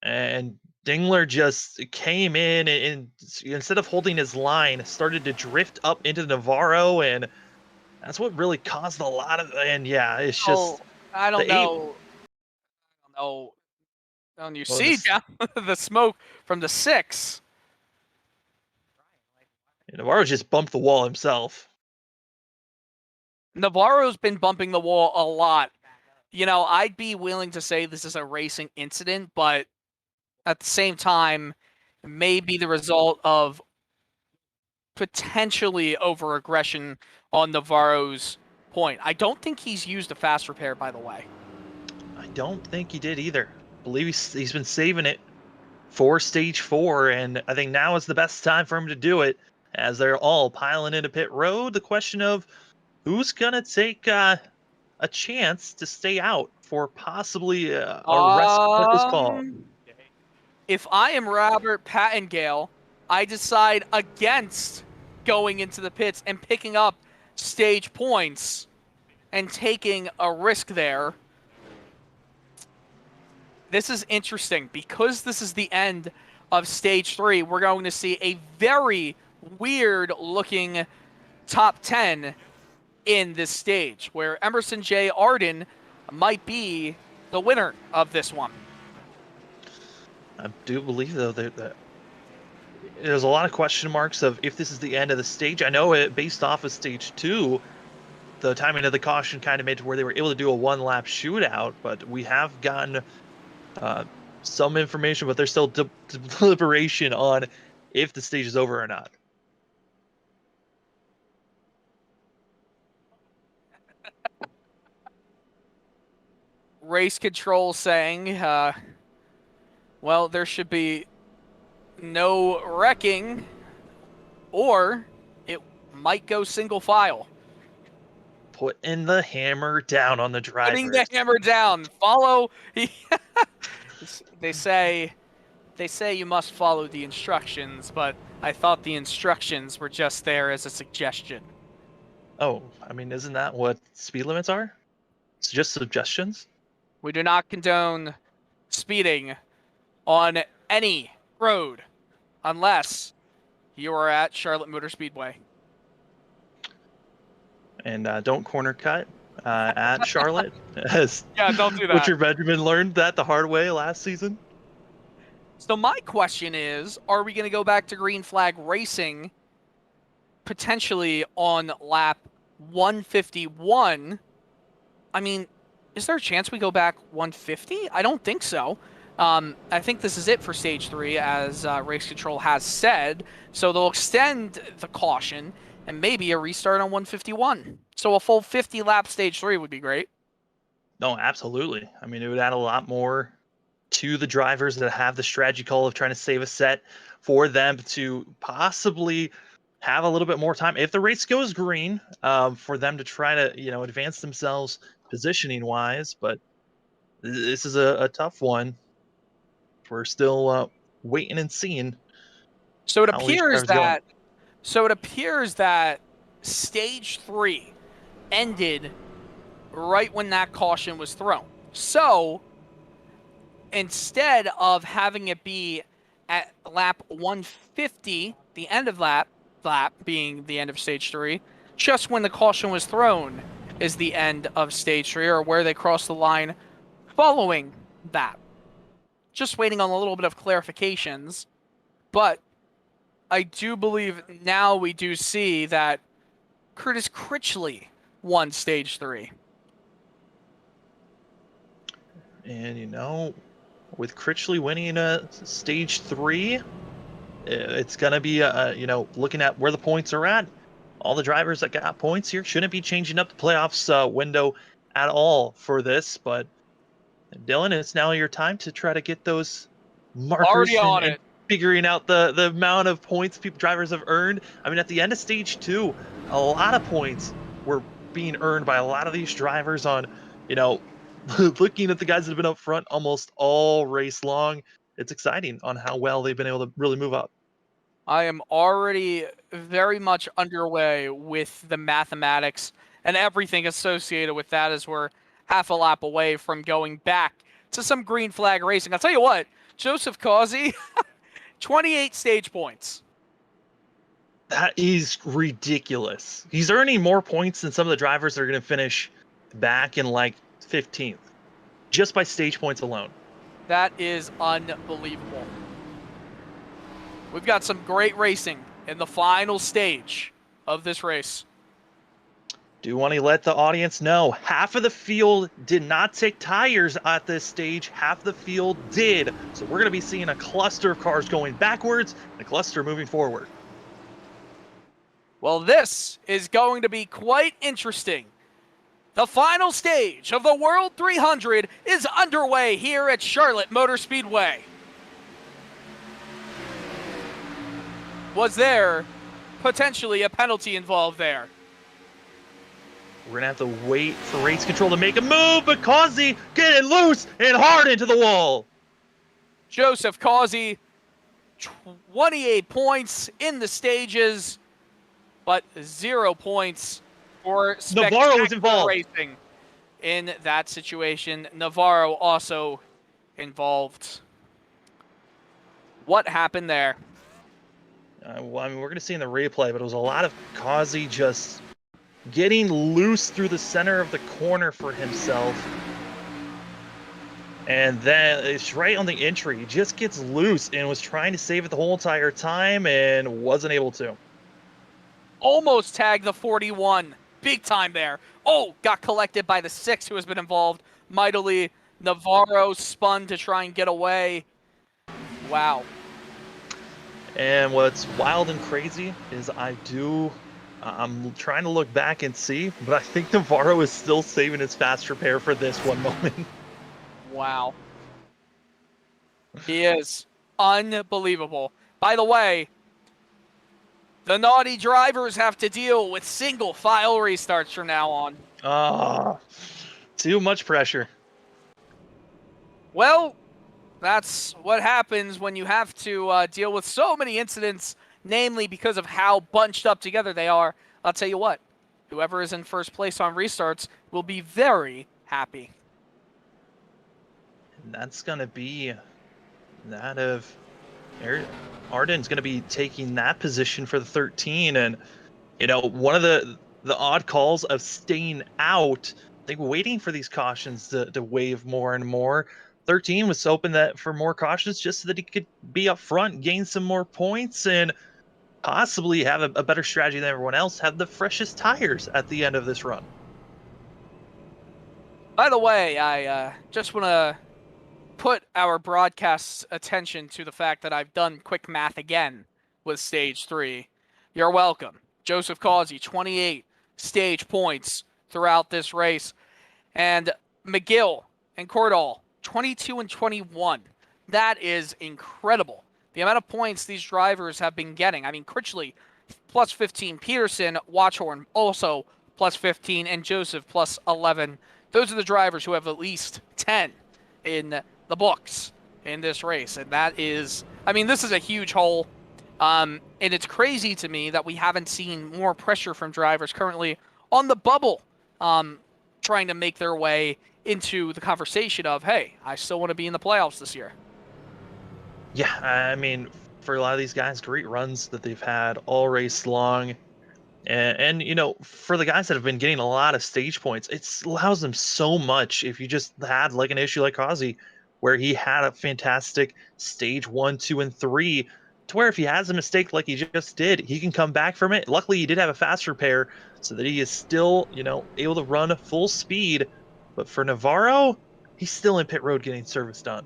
And Dingler just came in and instead of holding his line, started to drift up into Navarro, and that's what really caused a lot of. And yeah, it's just. I don't know. I don't know. And you see down the smoke from the 6. Navarro just bumped the wall himself. Navarro's been bumping the wall a lot. You know, I'd be willing to say this is a racing incident, but at the same time, it may be the result of potentially over-aggression on Navarro's point. I don't think he's used a fast repair, by the way. I don't think he did either. I believe he's been saving it for stage 4, and I think now is the best time for him to do it, as they're all piling into pit road. The question of who's going to take a chance to stay out for possibly a rest purpose call. If I am Robert Pattengale, I decide against going into the pits and picking up stage points and taking a risk there. This is interesting because this is the end of stage 3. We're going to see a very weird looking top 10 in this stage, where Emerson J. Arden might be the winner of this one. I do believe, though, that there's a lot of question marks of if this is the end of the stage. I know it based off of stage 2, the timing of the caution kind of made it where they were able to do a one-lap shootout, but we have gotten some information, but there's still deliberation on if the stage is over or not. Race control saying, well, there should be no wrecking, or it might go single file. Putting the hammer down on the driver. Putting the hammer down. Follow. They say you must follow the instructions, but I thought the instructions were just there as a suggestion. Oh, I mean, isn't that what speed limits are? It's just suggestions? We do not condone speeding on any road unless you are at Charlotte Motor Speedway. And don't corner cut at Charlotte. Yeah, don't do that. Butcher Benjamin learned that the hard way last season. So my question is, are we going to go back to green flag racing potentially on lap 151? I mean, Is there a chance we go back 150? I don't think so. I think this is it for stage 3, as race control has said. So they'll extend the caution and maybe a restart on 151. So a full 50 lap stage 3 would be great. No, absolutely. I mean, it would add a lot more to the drivers that have the strategy call of trying to save a set, for them to possibly have a little bit more time if the race goes green, for them to try to, advance themselves positioning wise. But this is a tough one. We're still waiting and seeing So it how each appears driver's going. that stage 3 ended right when that caution was thrown. So instead of having it be at lap 150, the end of lap being the end of stage 3, just when the caution was thrown is the end of stage 3, or where they cross the line following that. Just waiting on a little bit of clarifications, but I do believe now we do see that Curtis Critchley won stage 3. And with Critchley winning stage 3, it's gonna be looking at where the points are at. All the drivers that got points here shouldn't be changing up the playoffs window at all for this. But Dylan, it's now your time to try to get those markers Already on and it. figuring out the amount of points drivers have earned. I mean, at the end of stage 2, a lot of points were being earned by a lot of these drivers on, looking at the guys that have been up front almost all race long. It's exciting on how well they've been able to really move up. I am already very much underway with the mathematics and everything associated with that, as we're half a lap away from going back to some green flag racing. I'll tell you what, Joseph Causey, 28 stage points. That is ridiculous. He's earning more points than some of the drivers that are going to finish back in like 15th, just by stage points alone. That is unbelievable. We've got some great racing in the final stage of this race. Do want to let the audience know, half of the field did not take tires at this stage, half the field did. So we're going to be seeing a cluster of cars going backwards and a cluster moving forward. Well, this is going to be quite interesting. The final stage of the World 300 is underway here at Charlotte Motor Speedway. Was there potentially a penalty involved there? We're going to have to wait for race control to make a move, but Causey getting loose and hard into the wall. Joseph Causey, 28 points in the stages, but 0 points for Navarro was spectacular involved. racing in that situation. Navarro also involved. What happened there? Well, I mean, we're going to see in the replay, but it was a lot of Causey just getting loose through the center of the corner for himself. And then it's right on the entry. He just gets loose and was trying to save it the whole entire time and wasn't able to. Almost tagged the 41. Big time there. Oh, got collected by the 6 who has been involved mightily. Navarro spun to try and get away. Wow. And what's wild and crazy is I'm trying to look back and see, but I think Navarro is still saving his fast repair for this one moment. Wow. He is unbelievable. By the way, the naughty drivers have to deal with single file restarts from now on. Too much pressure. Well, that's what happens when you have to deal with so many incidents, namely because of how bunched up together they are. I'll tell you what, whoever is in first place on restarts will be very happy. And that's going to be that of Arden's going to be taking that position for the 13. And, one of the odd calls of staying out, I think waiting for these cautions to wave more and more. 13 was hoping that for more cautions just so that he could be up front, gain some more points, and possibly have a better strategy than everyone else, have the freshest tires at the end of this run. By the way, I just want to put our broadcast's attention to the fact that I've done quick math again with stage 3. You're welcome. Joseph Causey, 28 stage points throughout this race. And McGill and Cordall, 22 and 21. That is incredible. The amount of points these drivers have been getting. I mean, Critchley, plus 15. Peterson, Watchhorn, also plus 15. And Joseph, plus 11. Those are the drivers who have at least 10 in the books in this race. And that is, I mean, this is a huge hole. And it's crazy to me that we haven't seen more pressure from drivers currently on the bubble, trying to make their way into the conversation of, hey, I still want to be in the playoffs this year. Yeah, I mean, for a lot of these guys, great runs that they've had all race long. And you know, for the guys that have been getting a lot of stage points, it allows them so much. If you just had like an issue like Causey, where he had a fantastic stage 1, 2, and 3, to where if he has a mistake like he just did, he can come back from it. Luckily, he did have a fast repair, so that he is still, you know, able to run full speed. But for Navarro, he's still in pit road getting service done.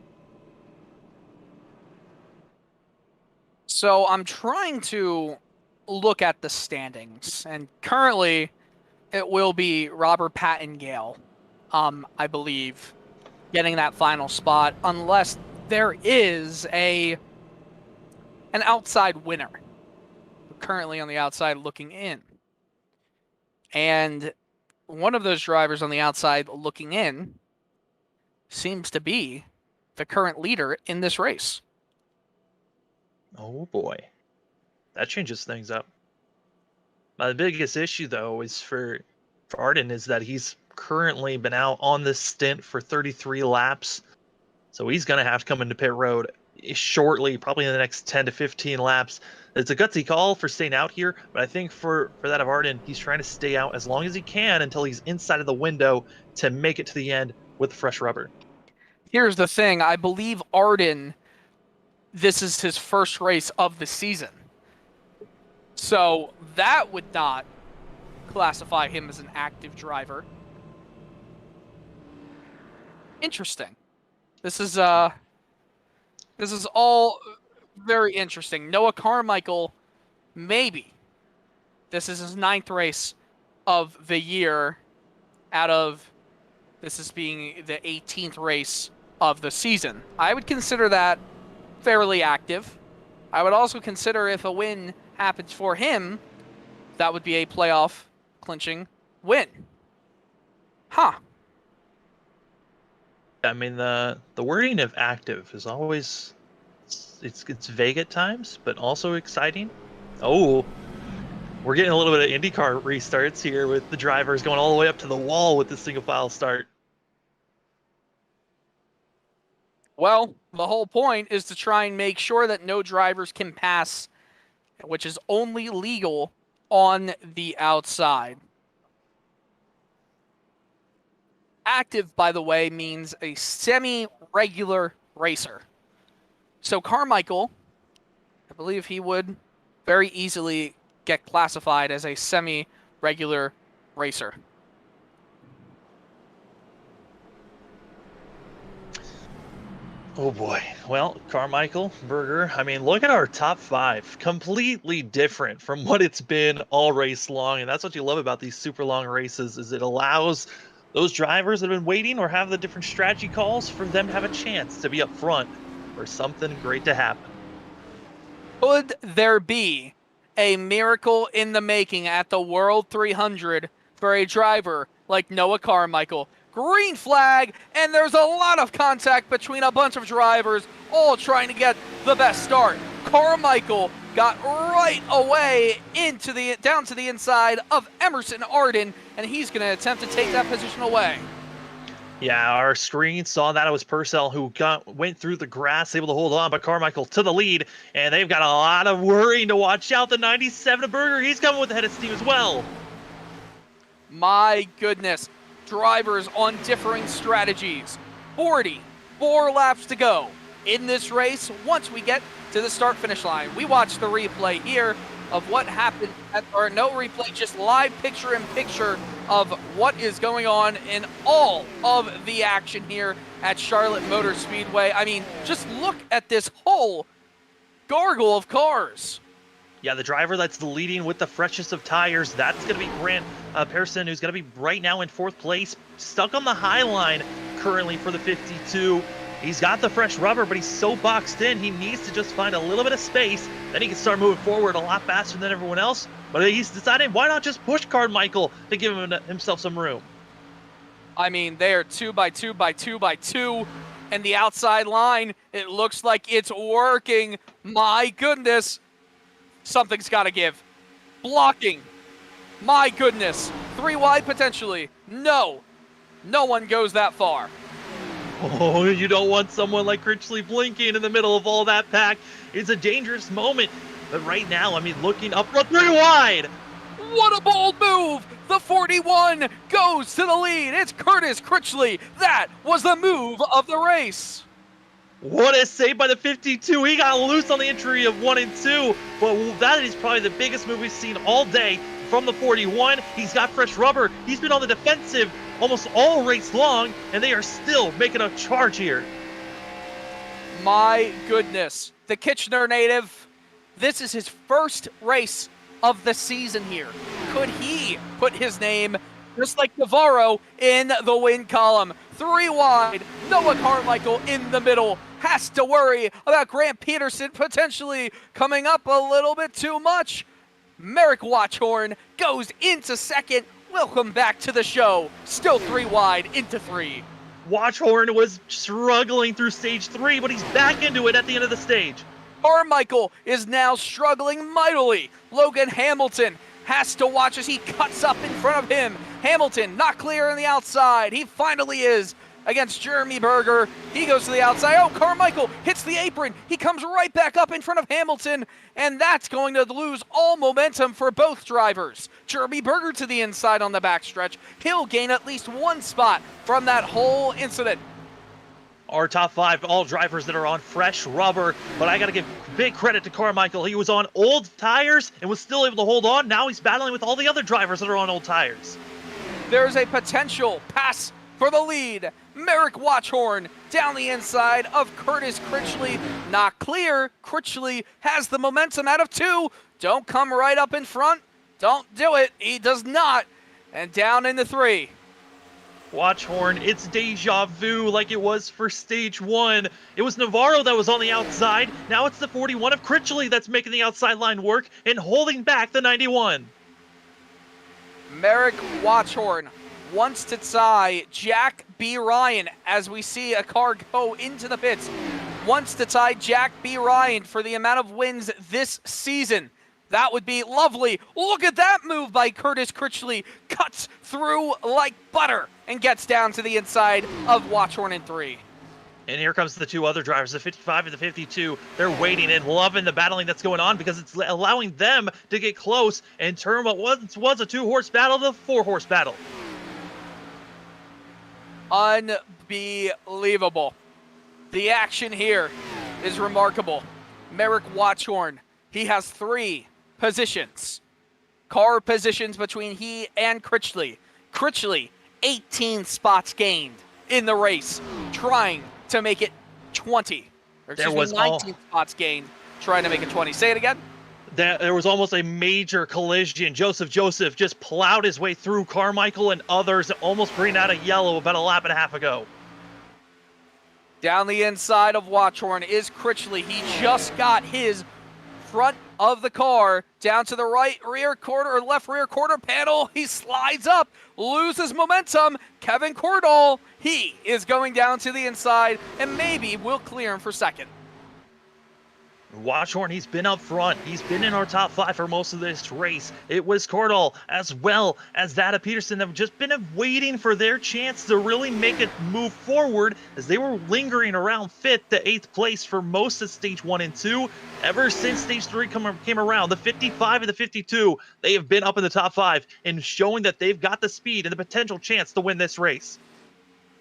So I'm trying to look at the standings, and currently it will be Robert Pattengale, I believe, getting that final spot, unless there is an outside winner currently on the outside looking in. And one of those drivers on the outside looking in seems to be the current leader in this race. Oh boy, that changes things up. My biggest issue, though, is for Arden is that he's currently been out on this stint for 33 laps, so he's going to have to come into pit road shortly, probably in the next 10 to 15 laps. It's a gutsy call for staying out here, but I think for that of Arden, he's trying to stay out as long as he can until he's inside of the window to make it to the end with fresh rubber. Here's the thing. I believe Arden, this is his first race of the season. So that would not classify him as an active driver. Interesting. This is all very interesting. Noah Carmichael, maybe. This is his 9th race of the year out of this is being the 18th race of the season. I would consider that fairly active. I would also consider if a win happens for him, that would be a playoff clinching win. Huh. I mean, the wording of active is always it's vague at times, but also exciting. Oh, we're getting a little bit of IndyCar restarts here with the drivers going all the way up to the wall with the single file start. Well, the whole point is to try and make sure that no drivers can pass, which is only legal on the outside. Active, by the way, means a semi-regular racer. So Carmichael, I believe he would very easily get classified as a semi-regular racer. Oh boy. Well, Carmichael, Berger, I mean, look at our top 5. Completely different from what it's been all race long. And that's what you love about these super long races, is it allows those drivers that have been waiting or have the different strategy calls for them to have a chance to be up front for something great to happen. Could there be a miracle in the making at the World 300 for a driver like Noah Carmichael? Green flag, and there's a lot of contact between a bunch of drivers, all trying to get the best start. Carmichael got right away down to the inside of Emerson Arden, and he's going to attempt to take that position away. Yeah, our screen saw that it was Purcell who went through the grass, able to hold on, but Carmichael to the lead, and they've got a lot of worrying to watch out. The 97 of Berger, he's coming with the head of steam as well. My goodness. Drivers on differing strategies. 44 laps to go in this race once we get to the start-finish line. We watch the replay here of what happened, or no replay, just live picture-in-picture of what is going on in all of the action here at Charlotte Motor Speedway. I mean, just look at this whole gargle of cars. Yeah, the driver that's leading with the freshest of tires, that's going to be Grant Pearson, who's going to be right now in 4th place, stuck on the high line currently for the 52. He's got the fresh rubber, but he's so boxed in, he needs to just find a little bit of space. Then he can start moving forward a lot faster than everyone else. But he's decided, why not just push Carmichael to give himself some room? I mean, they are 2 by 2 by 2 by 2, and the outside line, it looks like it's working. My goodness. Something's got to give. Blocking. My goodness. 3 wide potentially. No. No one goes that far. Oh, you don't want someone like Critchley blinking in the middle of all that pack. It's a dangerous moment. But right now, I mean, looking up front, 3 wide. What a bold move. The 41 goes to the lead. It's Curtis Critchley. That was the move of the race. What a save by the 52. He got loose on the entry of 1 and 2. But that is probably the biggest move we've seen all day from the 41. He's got fresh rubber. He's been on the defensive almost all race long, and they are still making a charge here. My goodness. The Kitchener native, this is his first race of the season here. Could he put his name, just like Navarro, in the win column? 3 wide, Noah Carmichael in the middle. Has to worry about Grant Peterson potentially coming up a little bit too much. Merrick Watchhorn goes into 2nd. Welcome back to the show. Still 3 wide into 3. Watchhorn was struggling through stage 3, but he's back into it at the end of the stage. Carmichael is now struggling mightily. Logan Hamilton has to watch as he cuts up in front of him. Hamilton not clear on the outside. He finally is against Jeremy Berger. He goes to the outside. Oh, Carmichael hits the apron. He comes right back up in front of Hamilton, and that's going to lose all momentum for both drivers. Jeremy Berger to the inside on the backstretch. He'll gain at least 1 spot from that whole incident. Our top 5, all drivers that are on fresh rubber, but I got to give big credit to Carmichael. He was on old tires and was still able to hold on. Now he's battling with all the other drivers that are on old tires. There's a potential pass for the lead. Merrick Watchhorn down the inside of Curtis Critchley. Not clear. Critchley has the momentum out of 2. Don't come right up in front. Don't do it. He does not. And down into 3. Watchhorn, it's deja vu like it was for stage 1. It was Navarro that was on the outside. Now it's the 41 of Critchley that's making the outside line work and holding back the 91. Merrick Watchhorn wants to tie Jack B. Ryan as we see a car go into the pits. Wants to tie Jack B. Ryan for the amount of wins this season. That would be lovely. Look at that move by Curtis Critchley. Cuts through like butter and gets down to the inside of Watchhorn in 3. And here comes the 2 other drivers, the 55 and the 52. They're waiting and loving the battling that's going on because it's allowing them to get close and turn what once was a 2-horse battle to a 4-horse battle. Unbelievable. The action here is remarkable. Merrick Watchhorn, he has 3 positions. Car positions between he and Critchley. Critchley, 18 spots gained in the race, trying to make it 20. Or excuse me, 19 spots gained, trying to make it 20. Say it again. There was almost a major collision. Joseph just plowed his way through Carmichael and others, almost green out of yellow about a lap and a half ago. Down the inside of Watchhorn is Critchley. He just got his front of the car down to the right rear quarter or left rear quarter panel. He slides up, loses momentum. Kevin Cordall, he is going down to the inside and maybe will clear him for 2nd. Watchhorn, he's been up front. He's been in our top 5 for most of this race. It was Cordall as well as that of Peterson that have just been waiting for their chance to really make a move forward as they were lingering around 5th to 8th place for most of stage 1 and 2. Ever since stage 3 came around, the 55 and the 52, they have been up in the top 5 and showing that they've got the speed and the potential chance to win this race.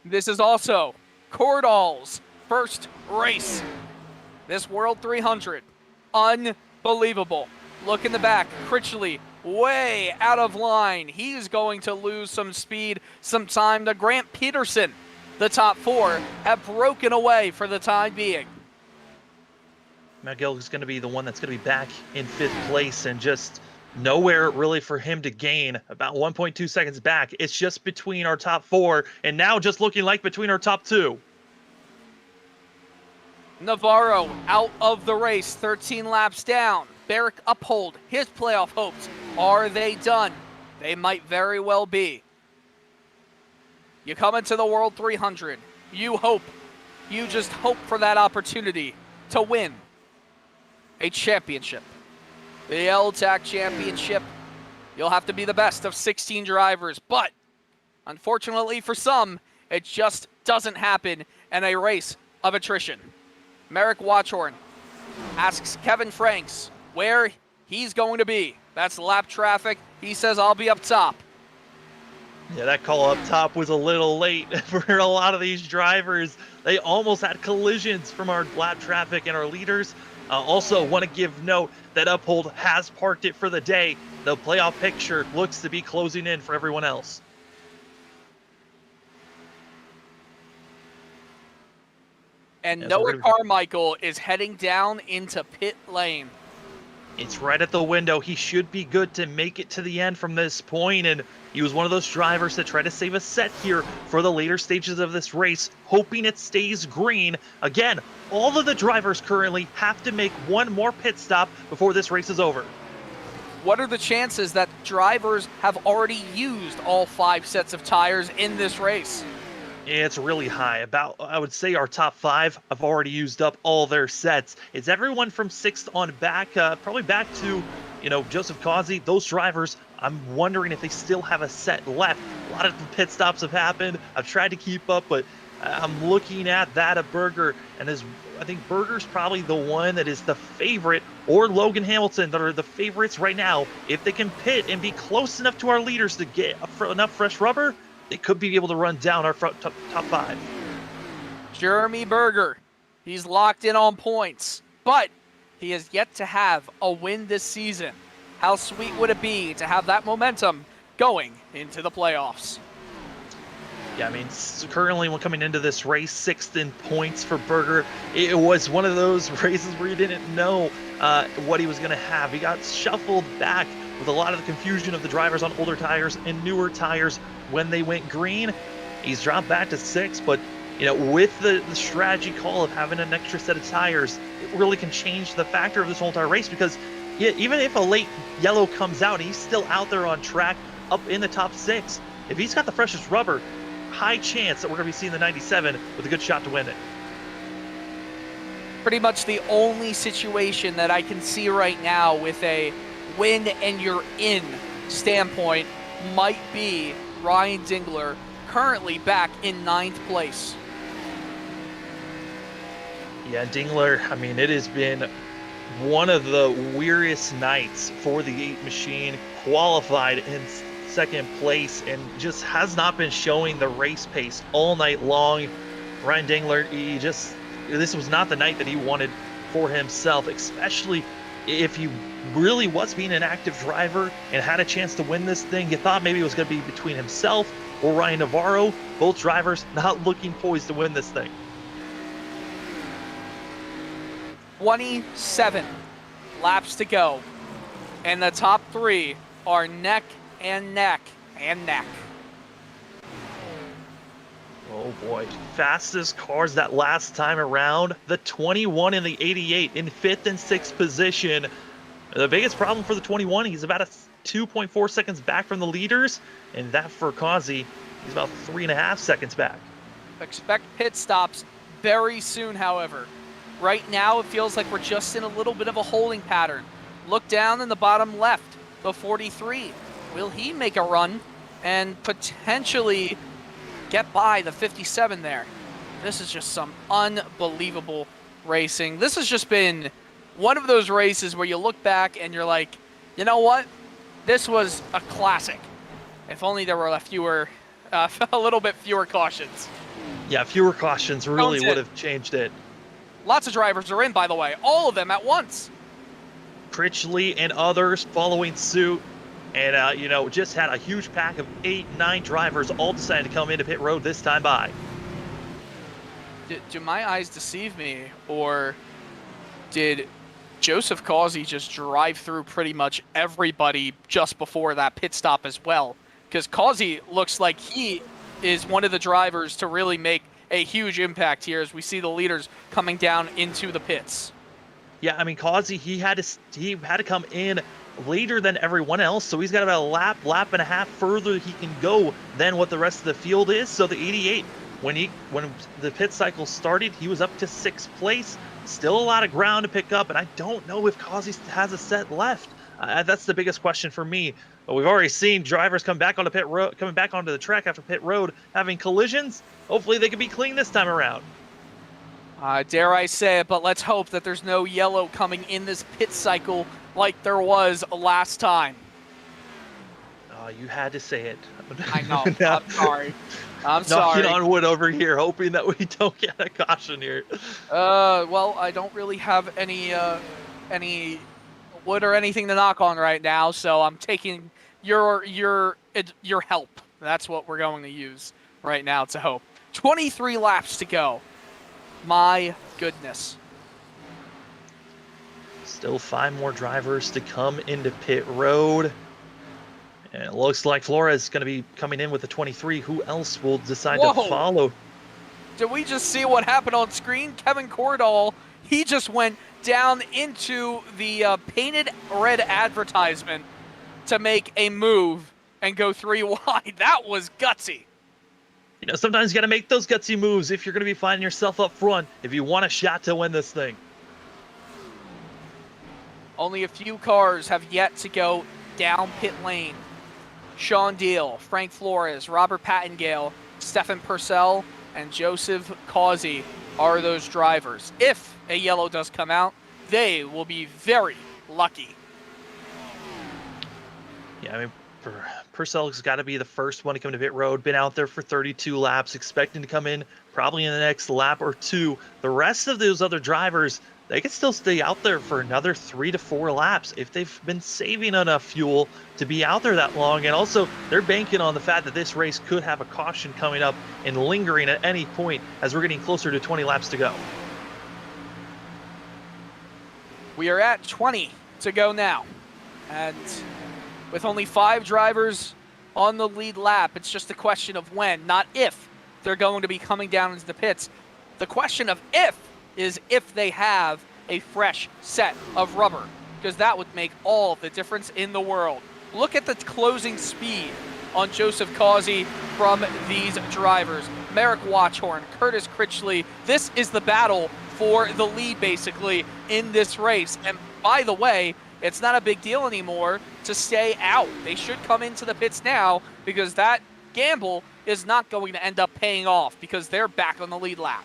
This is also Cordall's first race. This World 300, unbelievable. Look in the back. Critchley way out of line. He's going to lose some speed, some time to Grant Peterson. The top 4 have broken away for the time being. McGill is going to be the one that's going to be back in 5th place, and just nowhere really for him to gain. About 1.2 seconds back. It's just between our top 4, and now just looking like between our top 2. Navarro out of the race, 13 laps down. Barrick Uphold his playoff hopes. Are they done? They might very well be. You come into the World 300. You hope. You just hope for that opportunity to win a championship. The L-TAC championship. You'll have to be the best of 16 drivers, but unfortunately for some, it just doesn't happen in a race of attrition. Merrick Watchorn asks Kevin Franks where he's going to be. That's lap traffic. He says, I'll be up top. Yeah, that call up top was a little late for a lot of these drivers. They almost had collisions from our lap traffic and our leaders. Also want to give note that Uphold has parked it for the day. The playoff picture looks to be closing in for everyone else. And Yeah, so Noah Carmichael is heading down into pit lane. It's right at the window. He should be good to make it to the end from this point, and he was one of those drivers that try to save a set here for the later stages of this race, hoping it stays green. Again, all of the drivers currently have to make one more pit stop before this race is over. What are the chances that drivers have already used all 5 sets of tires in this race? It's really high. About, I would say our top 5 have already used up all their sets. It's everyone from 6th on back, probably back to, Joseph Causey. Those drivers, I'm wondering if they still have a set left. A lot of pit stops have happened. I've tried to keep up, but I'm looking at that of Berger, and I think Berger's probably the one that is the favorite, or Logan Hamilton that are the favorites right now. If they can pit and be close enough to our leaders to get enough fresh rubber, they could be able to run down our top 5. Jeremy Berger, he's locked in on points, but he has yet to have a win this season. How sweet would it be to have that momentum going into the playoffs? Yeah, I mean, currently when coming into this race, 6th in points for Berger. It was one of those races where you didn't know what he was going to have. He got shuffled back with a lot of the confusion of the drivers on older tires and newer tires when they went green. He's dropped back to 6th, but with the strategy call of having an extra set of tires, it really can change the factor of this whole entire race, because even if a late yellow comes out, he's still out there on track up in the top 6. If he's got the freshest rubber, high chance that we're going to be seeing the 97 with a good shot to win it. Pretty much the only situation that I can see right now with a win and you're in standpoint might be Ryan Dingler, currently back in 9th place. Yeah, Dingler, I mean, it has been one of the weirdest nights for the 8 machine. Qualified in 2nd place and just has not been showing the race pace all night long. Ryan Dingler, this was not the night that he wanted for himself, especially if he really was being an active driver and had a chance to win this thing. You thought maybe it was going to be between himself or Ryan Navarro. Both drivers not looking poised to win this thing. 27 laps to go, and the top 3 are neck and neck and neck. Oh boy, fastest cars that last time around. The 21 and the 88 in 5th and 6th position. The biggest problem for the 21, he's about 2.4 seconds back from the leaders, and that for Causey, he's about 3.5 seconds back. Expect pit stops very soon, however. Right now, it feels like we're just in a little bit of a holding pattern. Look down in the bottom left, the 43. Will he make a run and potentially get by the 57 there? This is just some unbelievable racing. This has just been one of those races where you look back and you're like, you know what? This was a classic. If only there were a little bit fewer cautions. Yeah, fewer cautions really would have changed it. Lots of drivers are in, by the way. All of them at once. Critchley and others following suit. And, you know, just had a huge pack of 8, 9 drivers all decided to come into pit road this time by. Do my eyes deceive me, or did Joseph Causey just drive through pretty much everybody just before that pit stop as well? Because Causey looks like he is one of the drivers to really make a huge impact here as we see the leaders coming down into the pits. Yeah, I mean, Causey, he had to come in later than everyone else, so he's got about a lap and a half further he can go than what the rest of the field is. So the 88, when the pit cycle started, he was up to 6th place. Still a lot of ground to pick up, and I don't know if Causey has a set left. That's the biggest question for me. But we've already seen drivers come back onto coming back onto the track after pit road, having collisions. Hopefully they can be clean this time around. Dare I say it, but let's hope that there's no yellow coming in this pit cycle like there was last time. You had to say it. I know. I'm sorry. I'm sorry. Knocking on wood over here, hoping that we don't get a caution here. Well, I don't really have any wood or anything to knock on right now, so I'm taking your help. That's what we're going to use right now to hope. 23 laps to go. My goodness. Still 5 more drivers to come into pit road. And it looks like Flores is going to be coming in with the 23. Who else will decide to follow? Did we just see what happened on screen? Kevin Cordall, he just went down into the painted red advertisement to make a move and go 3 wide. That was gutsy. You know, sometimes you got to make those gutsy moves if you're going to be finding yourself up front, if you want a shot to win this thing. Only a few cars have yet to go down pit lane. Sean Deal, Frank Flores, Robert Pattengale, Stefan Purcell, and Joseph Causey are those drivers. If a yellow does come out, they will be very lucky. Yeah, I mean, Purcell's got to be the first one to come to pit road. Been out there for 32 laps, expecting to come in probably in the next lap or 2. The rest of those other drivers, they can still stay out there for another 3 to 4 laps if they've been saving enough fuel to be out there that long. And also, they're banking on the fact that this race could have a caution coming up and lingering at any point as we're getting closer to 20 laps to go. We are at 20 to go now. And with only 5 drivers on the lead lap, it's just a question of when, not if, they're going to be coming down into the pits. The question of if is if they have a fresh set of rubber, because that would make all the difference in the world. Look at the closing speed on Joseph Causey from these drivers. Merrick Watchhorn, Curtis Critchley. This is the battle for the lead, basically, in this race. And by the way, it's not a big deal anymore to stay out. They should come into the pits now because that gamble is not going to end up paying off because they're back on the lead lap.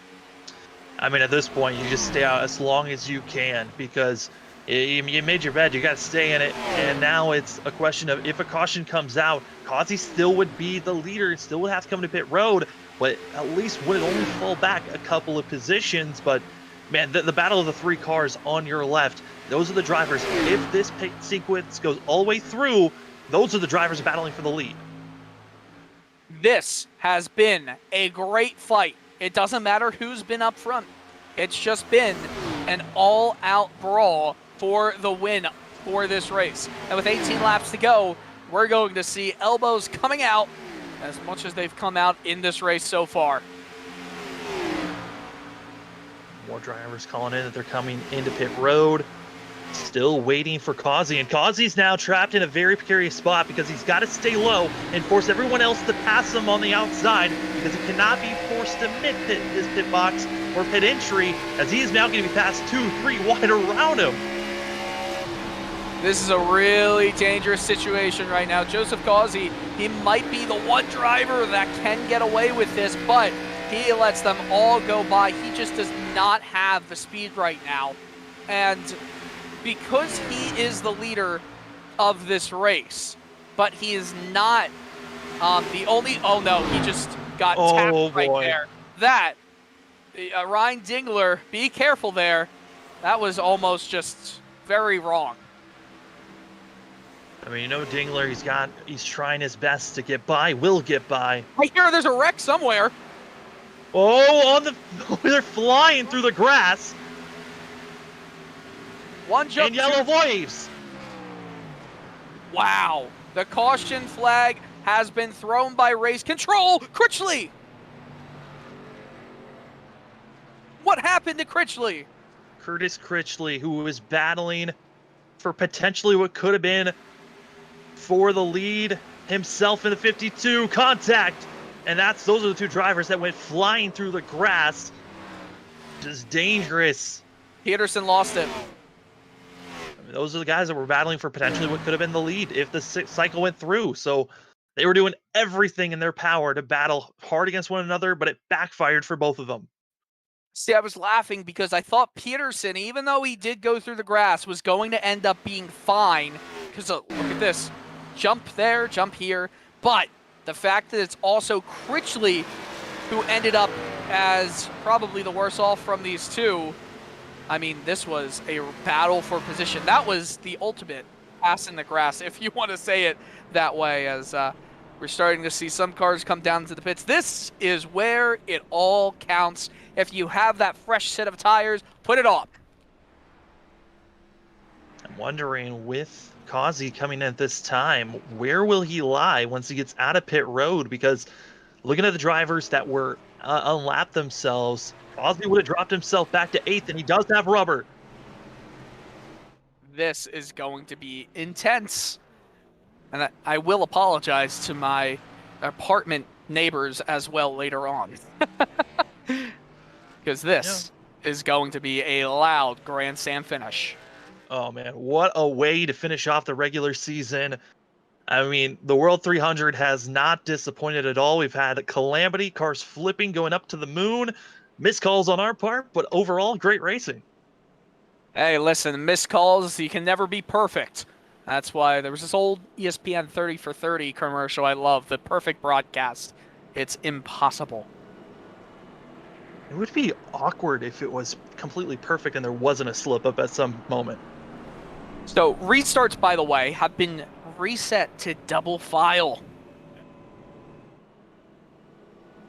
I mean, at this point, you just stay out as long as you can because you made your bed. You got to stay in it. And now it's a question of if a caution comes out, Causey still would be the leader, still would have to come to pit road, but at least would only fall back a couple of positions. But, man, the battle of the 3 cars on your left, those are the drivers. If this pit sequence goes all the way through, those are the drivers battling for the lead. This has been a great fight. It doesn't matter who's been up front. It's just been an all-out brawl for the win for this race. And with 18 laps to go, we're going to see elbows coming out as much as they've come out in this race so far. More drivers calling in that they're coming into pit road. Still waiting for Causey, and Causey's now trapped in a very precarious spot because he's got to stay low and force everyone else to pass him on the outside because he cannot be forced to mid-pit his pit box or pit entry as he is now going to be passed 2-3 wide around him. This is a really dangerous situation right now. Joseph Causey, he might be the one driver that can get away with this, but he lets them all go by. He just does not have the speed right now. And because he is the leader of this race, but he is not the only... Oh, no, he just got tapped right there. That, Ryan Dingler, be careful there. That was almost just very wrong. I mean, you know, Dingler, he's trying his best to get by, will get by. I hear there's a wreck somewhere. Oh, they're flying through the grass. One jump. And yellow waves. Wow. The caution flag has been thrown by Race Control. Critchley. What happened to Critchley? Curtis Critchley, who was battling for potentially what could have been for the lead himself in the 52. Contact. And those are the two drivers that went flying through the grass. Just dangerous. Peterson lost it. I mean, those are the guys that were battling for potentially what could have been the lead if the cycle went through. So they were doing everything in their power to battle hard against one another, but it backfired for both of them. See, I was laughing because I thought Peterson, even though he did go through the grass, was going to end up being fine. Because look at this. Jump there, jump here. But the fact that it's also Critchley who ended up as probably the worst off from these two. I mean, this was a battle for position. That was the ultimate ass in the grass, if you want to say it that way, as we're starting to see some cars come down to the pits. This is where it all counts. If you have that fresh set of tires, put it on. I'm wondering, with Causey coming in at this time, where will he lie once he gets out of pit road? Because looking at the drivers that were unlapped themselves, Causey would have dropped himself back to 8th, and he does have rubber. This is going to be intense. And I will apologize to my apartment neighbors as well later on. Because this is going to be a loud grandstand finish. Oh, man, what a way to finish off the regular season. I mean, the World 300 has not disappointed at all. We've had calamity, cars flipping, going up to the moon, missed calls on our part, but overall, great racing. Hey, listen, missed calls, you can never be perfect. That's why there was this old ESPN 30 for 30 commercial I love, the perfect broadcast. It's impossible. It would be awkward if it was completely perfect and there wasn't a slip up at some moment. So restarts, by the way, have been reset to double file.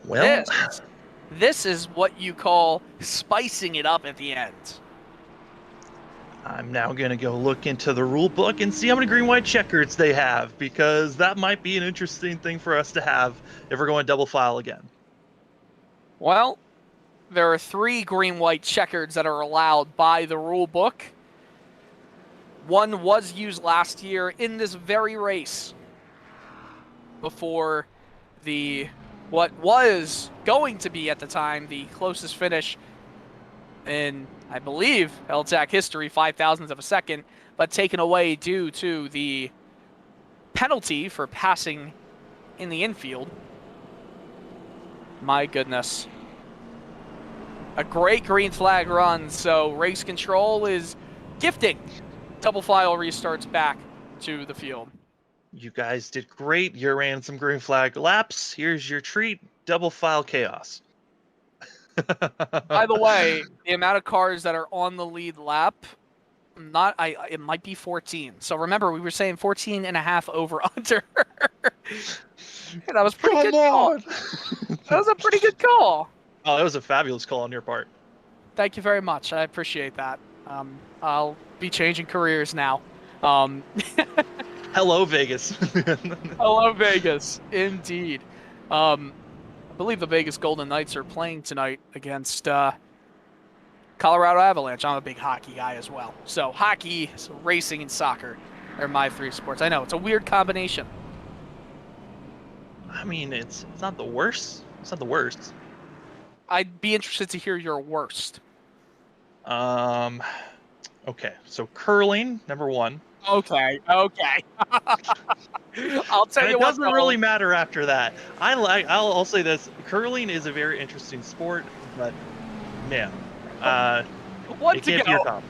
Well, this is what you call spicing it up at the end. I'm now going to go look into the rule book and see how many green-white checkers they have, because that might be an interesting thing for us to have if we're going double file again. Well, there are 3 green-white checkers that are allowed by the rule book. One was used last year in this very race before what was going to be at the time the closest finish in, I believe, L-TAC history, 0.005 of a second, but taken away due to the penalty for passing in the infield. My goodness. A great green flag run, so race control is gifting double file restarts back to the field. You guys did great. You ran some green flag laps. Here's your treat, double file chaos. By the way, the amount of cars that are on the lead lap, it might be 14. So remember, we were saying 14 and a half over under. That was pretty good call. That was a pretty good call. Oh, that was a fabulous call on your part. Thank you very much. I appreciate that. I'll be changing careers now. Hello, Vegas. Hello, Vegas. Indeed. I believe the Vegas Golden Knights are playing tonight against Colorado Avalanche. I'm a big hockey guy as well. So hockey, racing, and soccer are my 3 sports. I know, it's a weird combination. I mean, it's not the worst. It's not the worst. I'd be interested to hear your worst. Okay, so curling, number 1. Okay. I'll tell you It what. doesn't really matter after that. I'll say this: curling is a very interesting sport, but man, it can't be your top.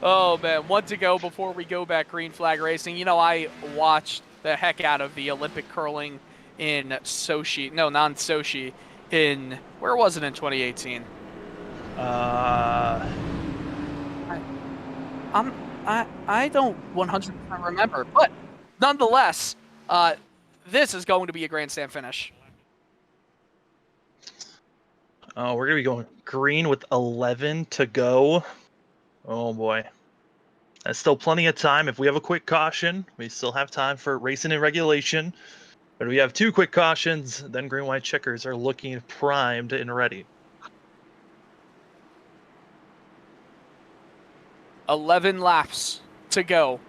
Oh man, 1 to go before we go back green flag racing. You know, I watched the heck out of the Olympic curling in Sochi. No, not in Sochi. Where was it in I don't 100% remember, but nonetheless, this is going to be a grandstand finish. Oh, we're going to be going green with 11 to go. Oh, boy. That's still plenty of time. If we have a quick caution, we still have time for racing in regulation. But if we have 2 quick cautions, then green-white checkers are looking primed and ready. 11 laps to go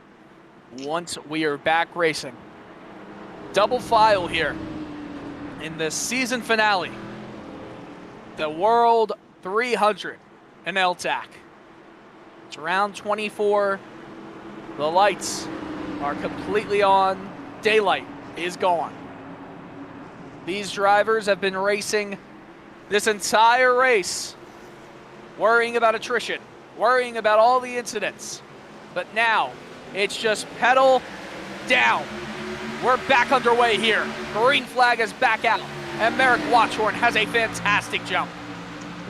once we are back racing. Double file here in the season finale. The World 300 in L-TAC. It's round 24. The lights are completely on. Daylight is gone. These drivers have been racing this entire race, worrying about attrition, worrying about all the incidents. But now, it's just pedal down. We're back underway here. Green flag is back out, and Merrick Watchhorn has a fantastic jump.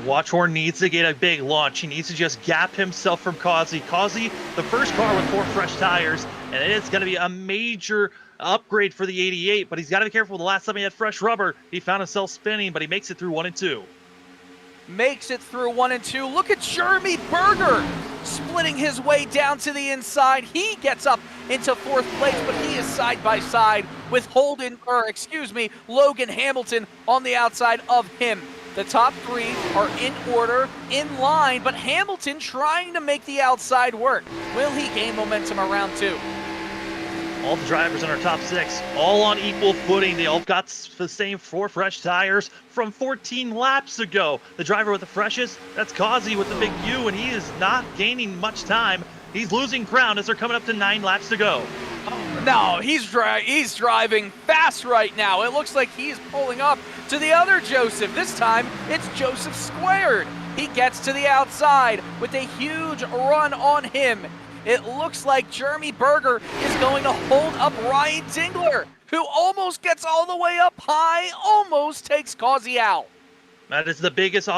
Watchhorn needs to get a big launch. He needs to just gap himself from Causey. Causey, the first car with 4 fresh tires, and it's going to be a major upgrade for the 88, but he's got to be careful. The last time he had fresh rubber, he found himself spinning, but he makes it through 1 and 2. Makes it through 1 and 2. Look at Jeremy Berger splitting his way down to the inside. He gets up into 4th place, but he is side by side with Logan Hamilton on the outside of him. The top 3 are in order, in line, but Hamilton trying to make the outside work. Will he gain momentum around 2? All the drivers in our top 6, all on equal footing. They all got the same 4 fresh tires from 14 laps ago. The driver with the freshest, that's Causey with the big U, and he is not gaining much time. He's losing ground as they're coming up to 9 laps to go. No, he's driving fast right now. It looks like he's pulling up to the other Joseph. This time, it's Joseph squared. He gets to the outside with a huge run on him. It looks like Jeremy Berger is going to hold up Ryan Dingler, who almost gets all the way up high, almost takes Causey out. That is the biggest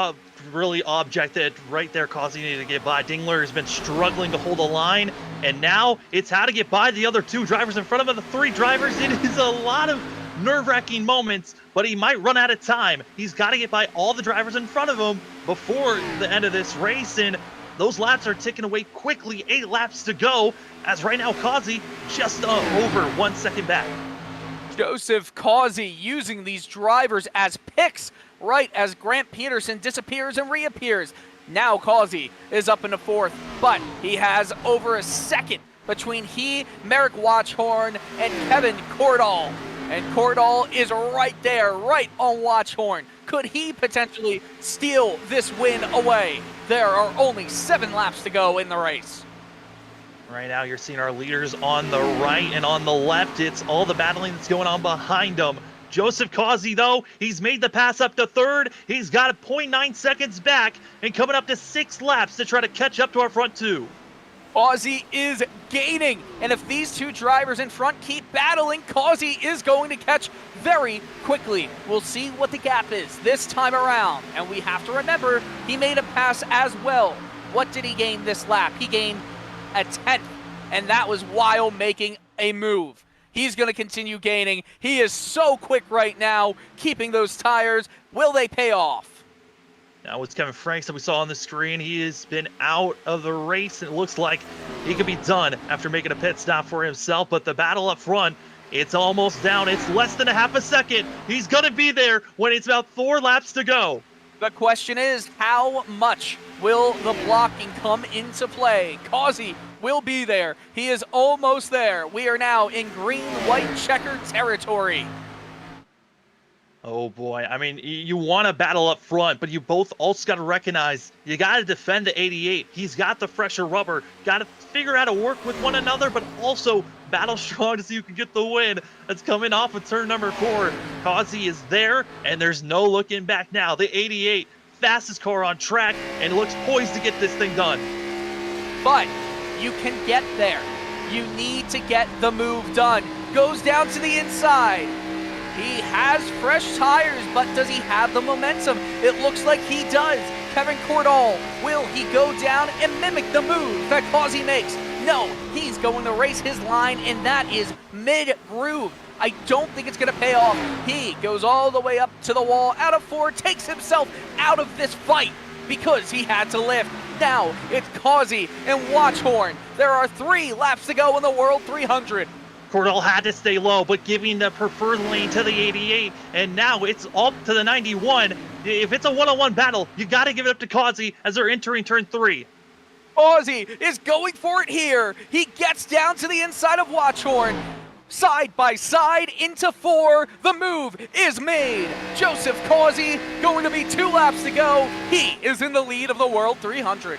really object that right there Causey needed to get by. Dingler has been struggling to hold a line, and now it's how to get by the other 2 drivers in front of him, the 3 drivers. It is a lot of nerve-wracking moments, but he might run out of time. He's got to get by all the drivers in front of him before the end of this race, and those laps are ticking away quickly. 8 laps to go, as right now Causey just over 1 second back. Joseph Causey using these drivers as picks right as Grant Peterson disappears and reappears. Now Causey is up into 4th, but he has over a second between he, Merrick Watchhorn, and Kevin Cordall. And Cordall is right there, right on Watchhorn. Could he potentially steal this win away? There are only 7 laps to go in the race. Right now you're seeing our leaders on the right and on the left. It's all the battling that's going on behind them. Joseph Causey, though, he's made the pass up to 3rd. He's got a 0.9 seconds back and coming up to 6 laps to try to catch up to our front 2. Causey is gaining, and if these 2 drivers in front keep battling, Causey is going to catch very quickly. We'll see what the gap is this time around, and we have to remember he made a pass as well. What did he gain this lap? He gained a 10th, and that was while making a move. He's going to continue gaining. He is so quick right now, keeping those tires. Will they pay off? Now it's Kevin Franks that we saw on the screen. He has been out of the race, and it looks like he could be done after making a pit stop for himself. But the battle up front, it's almost down. It's less than a half a second. He's going to be there when it's about 4 laps to go. The question is, how much will the blocking come into play? Causey will be there. He is almost there. We are now in green-white checker territory. Oh boy, I mean, you want to battle up front, but you both also got to recognize you got to defend the 88. He's got the fresher rubber, got to figure out how to work with one another, but also battle strong so you can get the win. That's coming off of turn number 4. Causey is there, and there's no looking back now. The 88, fastest car on track, and looks poised to get this thing done. But you can get there. You need to get the move done. Goes down to the inside. He has fresh tires, but does he have the momentum? It looks like he does. Kevin Cordall, will he go down and mimic the move that Causey makes? No, he's going to race his line, and that is mid-groove. I don't think it's going to pay off. He goes all the way up to the wall, out of 4, takes himself out of this fight because he had to lift. Now it's Causey and Watchhorn. There are 3 laps to go in the World 300. Cordell had to stay low, but giving the preferred lane to the 88, and now it's up to the 91. If it's a one-on-one battle, you got to give it up to Causey as they're entering turn 3. Causey is going for it here. He gets down to the inside of Watchhorn. Side by side into 4. The move is made. Joseph Causey going to be 2 laps to go. He is in the lead of the World 300.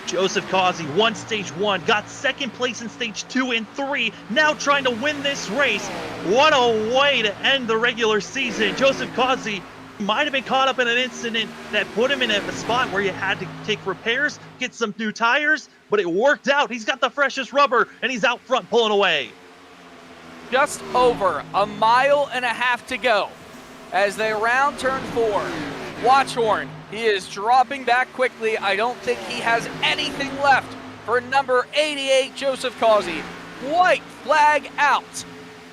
Joseph Causey won stage 1, got second place in stage 2 and 3, now trying to win this race. What a way to end the regular season. Joseph Causey might have been caught up in an incident that put him in a spot where you had to take repairs, get some new tires, but it worked out. He's got the freshest rubber, and he's out front pulling away. Just over a mile and a half to go as they round turn 4. Watchhorn, he is dropping back quickly. I don't think he has anything left for number 88, Joseph Causey. White flag out.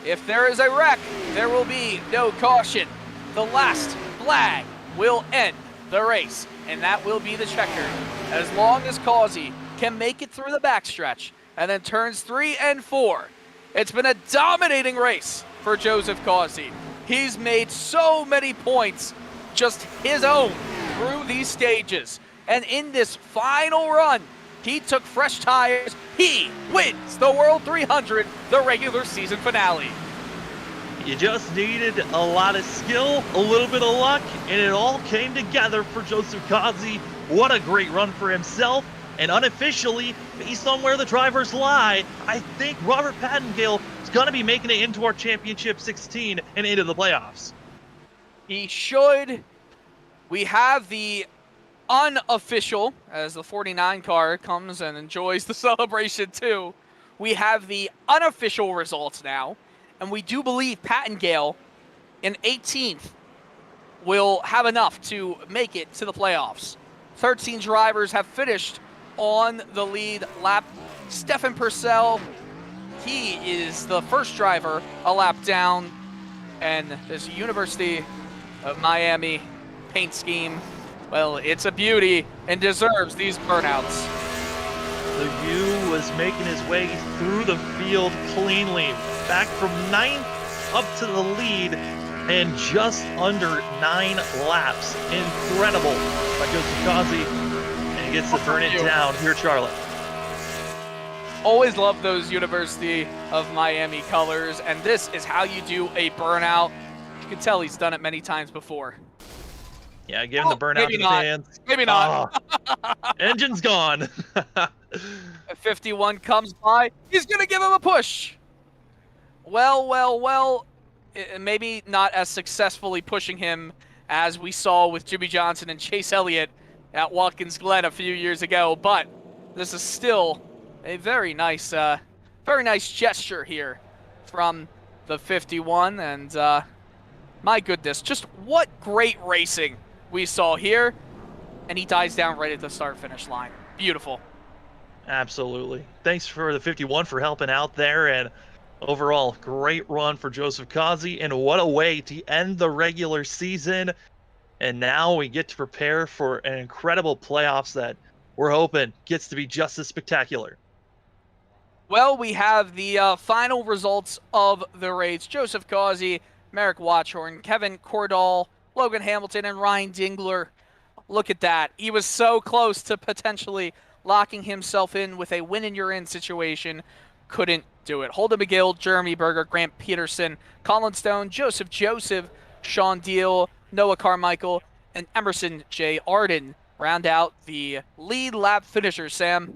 If there is a wreck, there will be no caution. The last flag will end the race, and that will be the checker. As long as Causey can make it through the backstretch, and then turns 3 and 4. It's been a dominating race for Joseph Causey. He's made so many points, just his own, through these stages. And in this final run, he took fresh tires. He wins the World 300, the regular season finale. You just needed a lot of skill, a little bit of luck, and it all came together for Joseph Causey. What a great run for himself. And unofficially, based on where the drivers lie, I think Robert Pattengale is going to be making it into our Championship 16 and into the playoffs. He should. We have the unofficial, as the 49 car comes and enjoys the celebration too. We have the unofficial results now, and we do believe Pattengale in 18th will have enough to make it to the playoffs. 13 drivers have finished on the lead lap. Stefan Purcell, he is the first driver a lap down, and this University of Miami paint scheme, well, it's a beauty and deserves these burnouts. The U was making his way through the field cleanly, back from 9th up to the lead, and just under 9 laps. Incredible by Joseph Causey, and he gets to burn it down here, Charlotte. Always love those University of Miami colors, and this is how you do a burnout. You can tell he's done it many times before. Yeah, give him the burnout to the fans. Maybe not. Oh, engine's gone. 51 comes by. He's going to give him a push. Well, maybe not as successfully pushing him as we saw with Jimmy Johnson and Chase Elliott at Watkins Glen a few years ago, but this is still a very nice gesture here from the 51, and my goodness, just what great racing we saw here, and he dies down right at the start-finish line. Beautiful. Absolutely. Thanks for the 51 for helping out there, and overall, great run for Joseph Causey, and what a way to end the regular season. And now we get to prepare for an incredible playoffs that we're hoping gets to be just as spectacular. Well, we have the final results of the race. Joseph Causey, Merrick Watchhorn, Kevin Cordall, Logan Hamilton, and Ryan Dingler. Look at that. He was so close to potentially locking himself in with a win-and-you're-in situation. Couldn't do it. Holden McGill, Jeremy Berger, Grant Peterson, Colin Stone, Joseph, Sean Deal, Noah Carmichael, and Emerson J. Arden round out the lead lap finishers, Sam.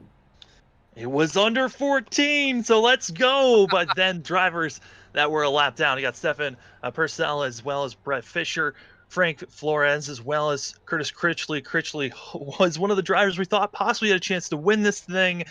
It was under 14, so let's go. But then drivers that were a lap down. You got Stefan Purcell as well as Brett Fisher, Frank Flores as well as Curtis Critchley. Critchley was one of the drivers we thought possibly had a chance to win this thing,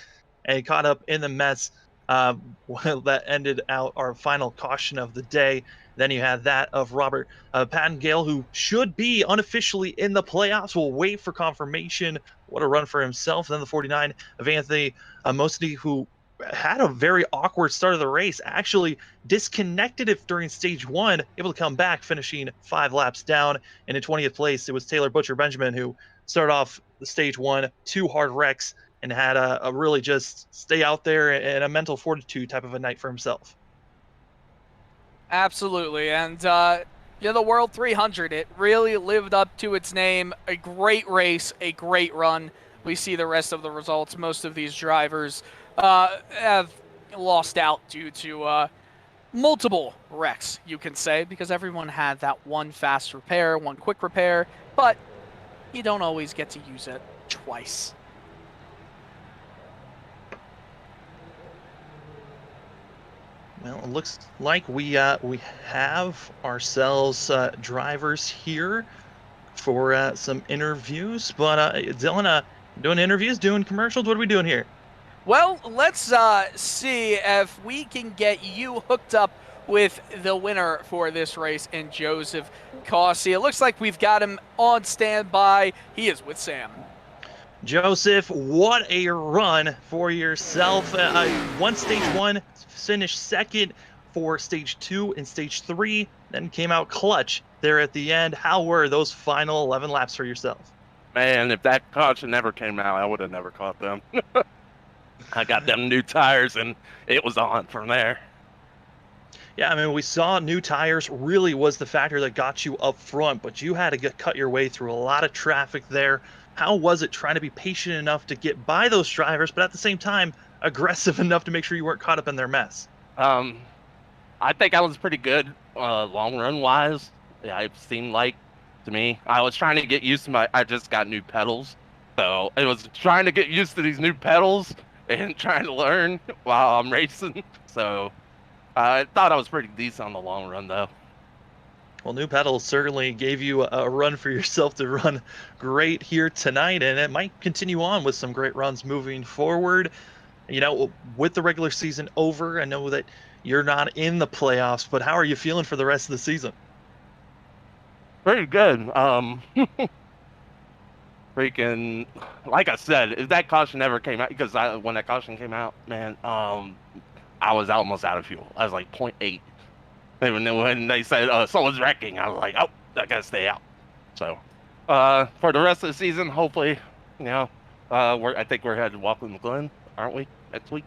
and he caught up in the mess. That ended out our final caution of the day. Then you had that of Robert Pattengale, who should be unofficially in the playoffs. We'll wait for confirmation. What a run for himself. Then the 49 of Anthony Mosty, who had a very awkward start of the race, actually disconnected it during stage 1, able to come back, finishing 5 laps down. And in 20th place, it was Taylor Butcher Benjamin, who started off the stage 1, 2 hard wrecks, and had a really just stay out there and a mental fortitude type of a night for himself. Absolutely, and the World 300, it really lived up to its name. A great race, a great run. We see the rest of the results. Most of these drivers have lost out due to multiple wrecks, you can say, because everyone had that one fast repair, one quick repair, but you don't always get to use it twice. Well, it looks like we have ourselves drivers here for some interviews. But Dylan, doing interviews, doing commercials. What are we doing here? Well, let's see if we can get you hooked up with the winner for this race in Joseph Cossey. It looks like we've got him on standby. He is with Sam. Joseph, what a run for yourself. Won stage 1, finished second for stage 2 and stage 3, then came out clutch there at the end. How were those final 11 laps for yourself? Man, if that caution never came out, I would have never caught them. I got them new tires, and it was on from there. Yeah, I mean, we saw new tires really was the factor that got you up front, but you had to cut your way through a lot of traffic there. How was it trying to be patient enough to get by those drivers, but at the same time, aggressive enough to make sure you weren't caught up in their mess? I think I was pretty good long run wise. Yeah, it seemed like to me. I was trying to get used to I just got new pedals. So it was trying to get used to these new pedals and trying to learn while I'm racing. So I thought I was pretty decent on the long run though. Well, new pedals certainly gave you a run for yourself to run great here tonight, and it might continue on with some great runs moving forward. You know, with the regular season over, I know that you're not in the playoffs, but how are you feeling for the rest of the season? Pretty good. Freaking, like I said, if that caution never came out, because when that caution came out, man, I was almost out of fuel. I was like 0.8. And when they said someone's wrecking, I was like, oh, I gotta stay out. So, for the rest of the season, hopefully, you know, I think we're headed to Watkins Glen, aren't we, next week?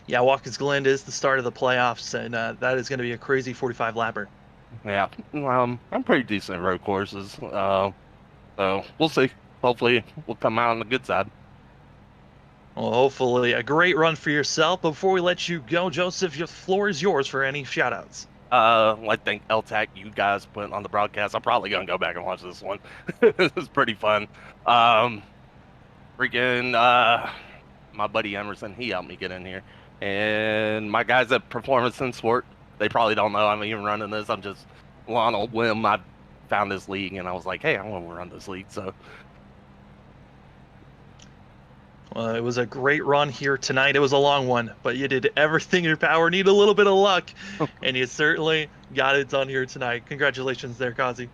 Yeah, Watkins Glen is the start of the playoffs, and that is going to be a crazy 45 lapper. Yeah, I'm pretty decent at road courses, so we'll see. Hopefully, we'll come out on the good side. Well, hopefully, a great run for yourself. But before we let you go, Joseph, your floor is yours for any shout-outs. I think L-TAC, you guys put on the broadcast. I'm probably gonna go back and watch this one. It was pretty fun. Freaking my buddy Emerson, he helped me get in here, and my guys at Performance and Sport, they probably don't know I'm even running this. I'm just on a whim. I found this league, and I was like, hey, I want to run this league. So. Well, it was a great run here tonight. It was a long one, but you did everything in your power. Need a little bit of luck, and you certainly got it done here tonight. Congratulations there, Kazi.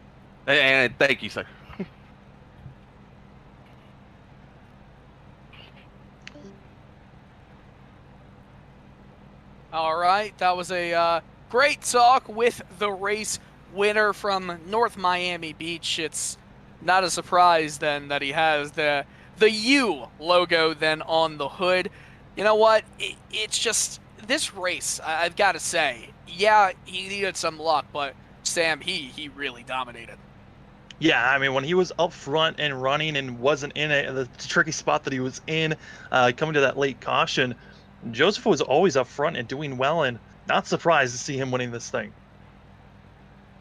And thank you, sir. All right, that was a great talk with the race winner from North Miami Beach. It's not a surprise then that he has the U logo then on the hood. You know what? It's just this race, I've got to say, yeah, he needed some luck, but Sam, he really dominated. Yeah, I mean, when he was up front and running and wasn't in the tricky spot that he was in, coming to that late caution, Joseph was always up front and doing well, and not surprised to see him winning this thing.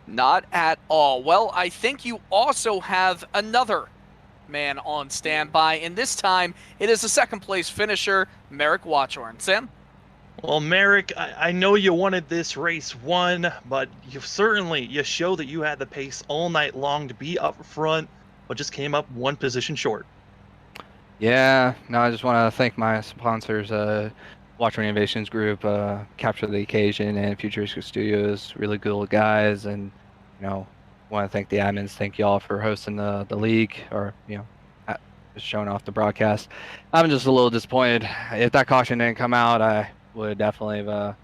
Not at all. Well, I think you also have another man on standby, and this time it is the second place finisher, Merrick Watchorn. Sam? Well, Merrick, I know you wanted this race won, but you show that you had the pace all night long to be up front, but just came up one position short. Yeah, no, I just want to thank my sponsors, Watchorn Innovations Group, Capture the Occasion, and Futuristic Studios. Really good guys, and want to thank the admins. Thank y'all for hosting the league, or just showing off the broadcast. I'm just a little disappointed. If that caution didn't come out, I would definitely have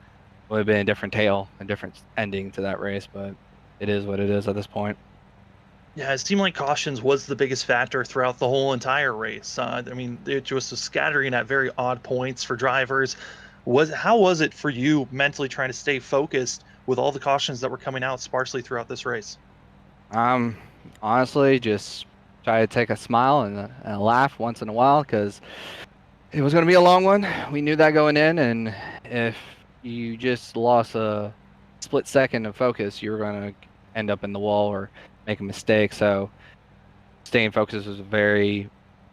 would have been a different tale, a different ending to that race. But it is what it is at this point. Yeah, it seemed like cautions was the biggest factor throughout the whole entire race. I mean, it was scattering at very odd points for drivers. How was it for you mentally trying to stay focused with all the cautions that were coming out sparsely throughout this race? Honestly, just try to take a smile and a laugh once in a while because it was going to be a long one. We knew that going in, and if you just lost a split second of focus, you were going to end up in the wall or make a mistake. So staying focused was a very,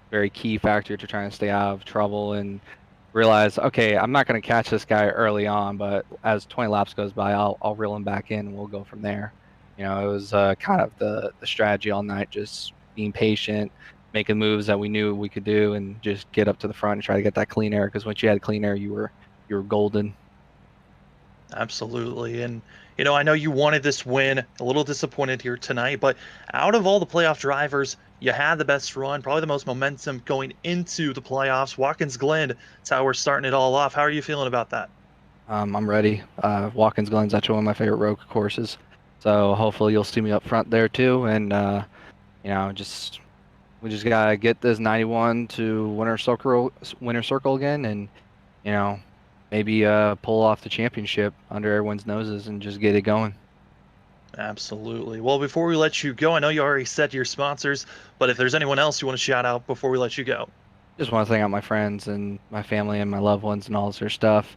very key factor to trying to stay out of trouble and realize, okay, I'm not going to catch this guy early on, but as 20 laps goes by, I'll reel him back in and we'll go from there. You know, it was kind of the strategy all night, just being patient, making moves that we knew we could do, and just get up to the front and try to get that clean air. Because once you had clean air, you were golden. Absolutely. And, you know, I know you wanted this win, a little disappointed here tonight, but out of all the playoff drivers, you had the best run, probably the most momentum going into the playoffs. Watkins Glen, that's how we're starting it all off. How are you feeling about that? I'm ready. Watkins Glen's actually one of my favorite road courses. So hopefully you'll see me up front there too. And, you know, we just got to get this 91 to winner circle again. And, you know, maybe pull off the championship under everyone's noses and just get it going. Absolutely. Well, before we let you go, I know you already said your sponsors, but if there's anyone else you want to shout out before we let you go. Just want to thank out my friends and my family and my loved ones and all their stuff.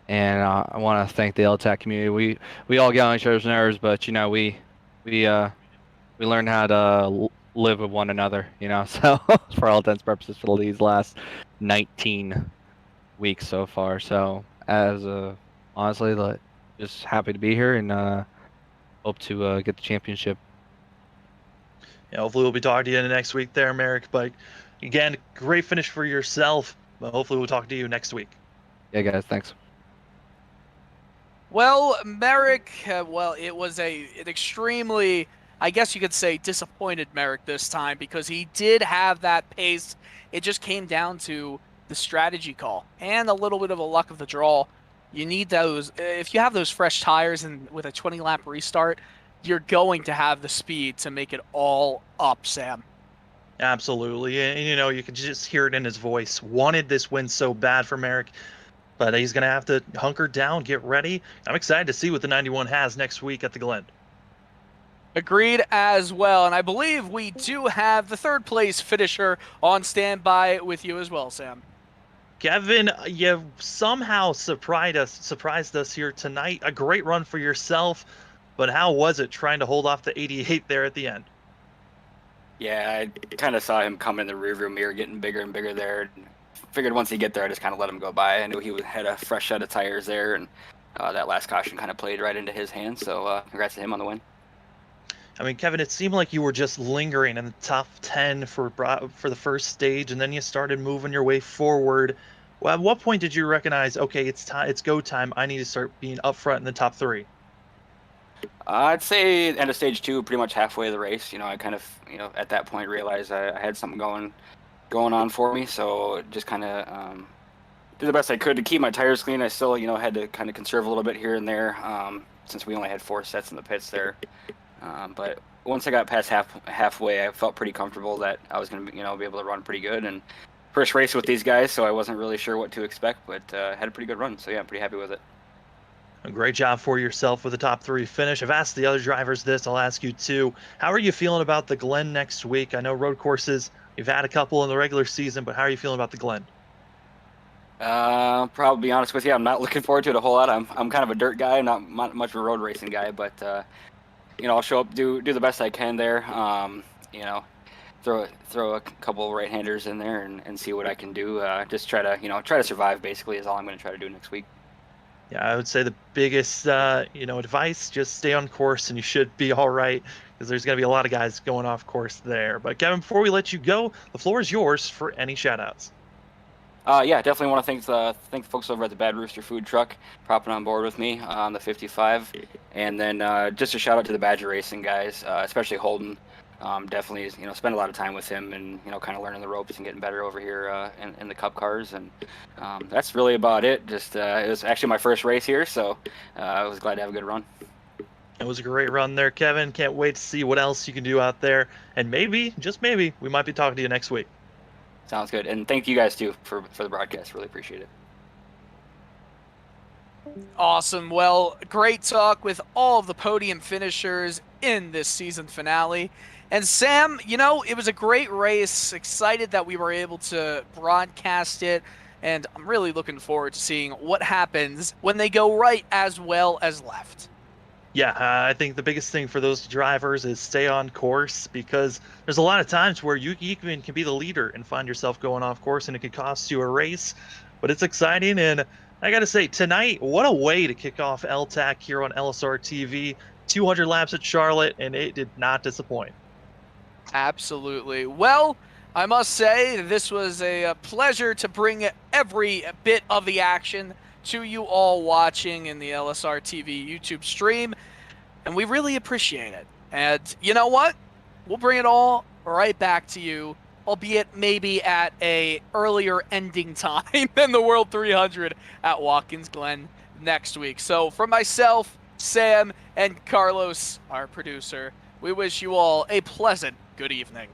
And I want to thank the L-TAC community. We all get on each other's nerves, but you know we learned how to live with one another. You know, so for all intents and purposes for these last 19 weeks so far. So honestly, just happy to be here and hope to get the championship. Yeah, hopefully we'll be talking to you next week there, Merrick. But again, great finish for yourself. But hopefully we'll talk to you next week. Yeah, guys, thanks. Well, Merrick, it was an extremely, I guess you could say, disappointed Merrick this time because he did have that pace. It just came down to the strategy call and a little bit of a luck of the draw. You need those. If you have those fresh tires and with a 20-lap restart, you're going to have the speed to make it all up, Sam. Absolutely. And, you know, you could just hear it in his voice. Wanted this win so bad for Merrick. But he's going to have to hunker down, get ready. I'm excited to see what the 91 has next week at the Glen. Agreed as well. And I believe we do have the third place finisher on standby with you as well, Sam. Kevin, you somehow surprised us here tonight. A great run for yourself. But how was it trying to hold off the 88 there at the end? Yeah, I kind of saw him come in the rearview mirror getting bigger and bigger there. Figured once he get there, I just kind of let him go by. I knew he had a fresh set of tires there, and that last caution kind of played right into his hands. So congrats to him on the win. I mean, Kevin, it seemed like you were just lingering in the top 10 for the first stage, and then you started moving your way forward. Well, at what point did you recognize, okay, it's go time, I need to start being up front in the top 3? I'd say end of stage 2, pretty much halfway of the race. You know, I kind of, at that point realized I had something going on for me, so just kind of did the best I could to keep my tires clean. I still, had to kind of conserve a little bit here and there since we only had 4 sets in the pits there. But once I got past halfway, I felt pretty comfortable that I was going to, be able to run pretty good. And first race with these guys, so I wasn't really sure what to expect, but had a pretty good run. So yeah, I'm pretty happy with it. A great job for yourself with the top 3 finish. I've asked the other drivers this. I'll ask you too. How are you feeling about the Glen next week? I know road courses, you've had a couple in the regular season, but how are you feeling about the Glen? Probably be honest with you, I'm not looking forward to it a whole lot. I'm kind of a dirt guy, not much of a road racing guy, but I'll show up, do the best I can there. Throw a couple right-handers in there and see what I can do. Just try to survive. Basically, is all I'm going to try to do next week. Yeah, I would say the biggest advice: just stay on course, and you should be all right. Because there's going to be a lot of guys going off course there. But Kevin, before we let you go, the floor is yours for any shout-outs. Yeah, definitely want to thank the folks over at the Bad Rooster Food Truck for hopping on board with me on the 55. And then just a shout out to the Badger Racing guys, especially Holden. definitely, spend a lot of time with him and, kind of learning the ropes and getting better over here in the Cup cars. And that's really about it. Just it was actually my first race here, so I was glad to have a good run. It was a great run there, Kevin. Can't wait to see what else you can do out there. And maybe, just maybe, we might be talking to you next week. Sounds good. And thank you guys, too, for the broadcast. Really appreciate it. Awesome. Well, great talk with all of the podium finishers in this season finale. And Sam, it was a great race. Excited that we were able to broadcast it. And I'm really looking forward to seeing what happens when they go right as well as left. Yeah, I think the biggest thing for those drivers is stay on course, because there's a lot of times where you even can be the leader and find yourself going off course, and it could cost you a race. But it's exciting, and I got to say, tonight, what a way to kick off L-TAC here on LSRTV. 200 laps at Charlotte, and it did not disappoint. Absolutely. Well, I must say this was a pleasure to bring every bit of the action to you all watching in the LSRTV YouTube stream, and we really appreciate it. And you know what? We'll bring it all right back to you, albeit maybe at a earlier ending time than the World 300 at Watkins Glen next week. So from myself, Sam, and Carlos, our producer, we wish you all a pleasant good evening.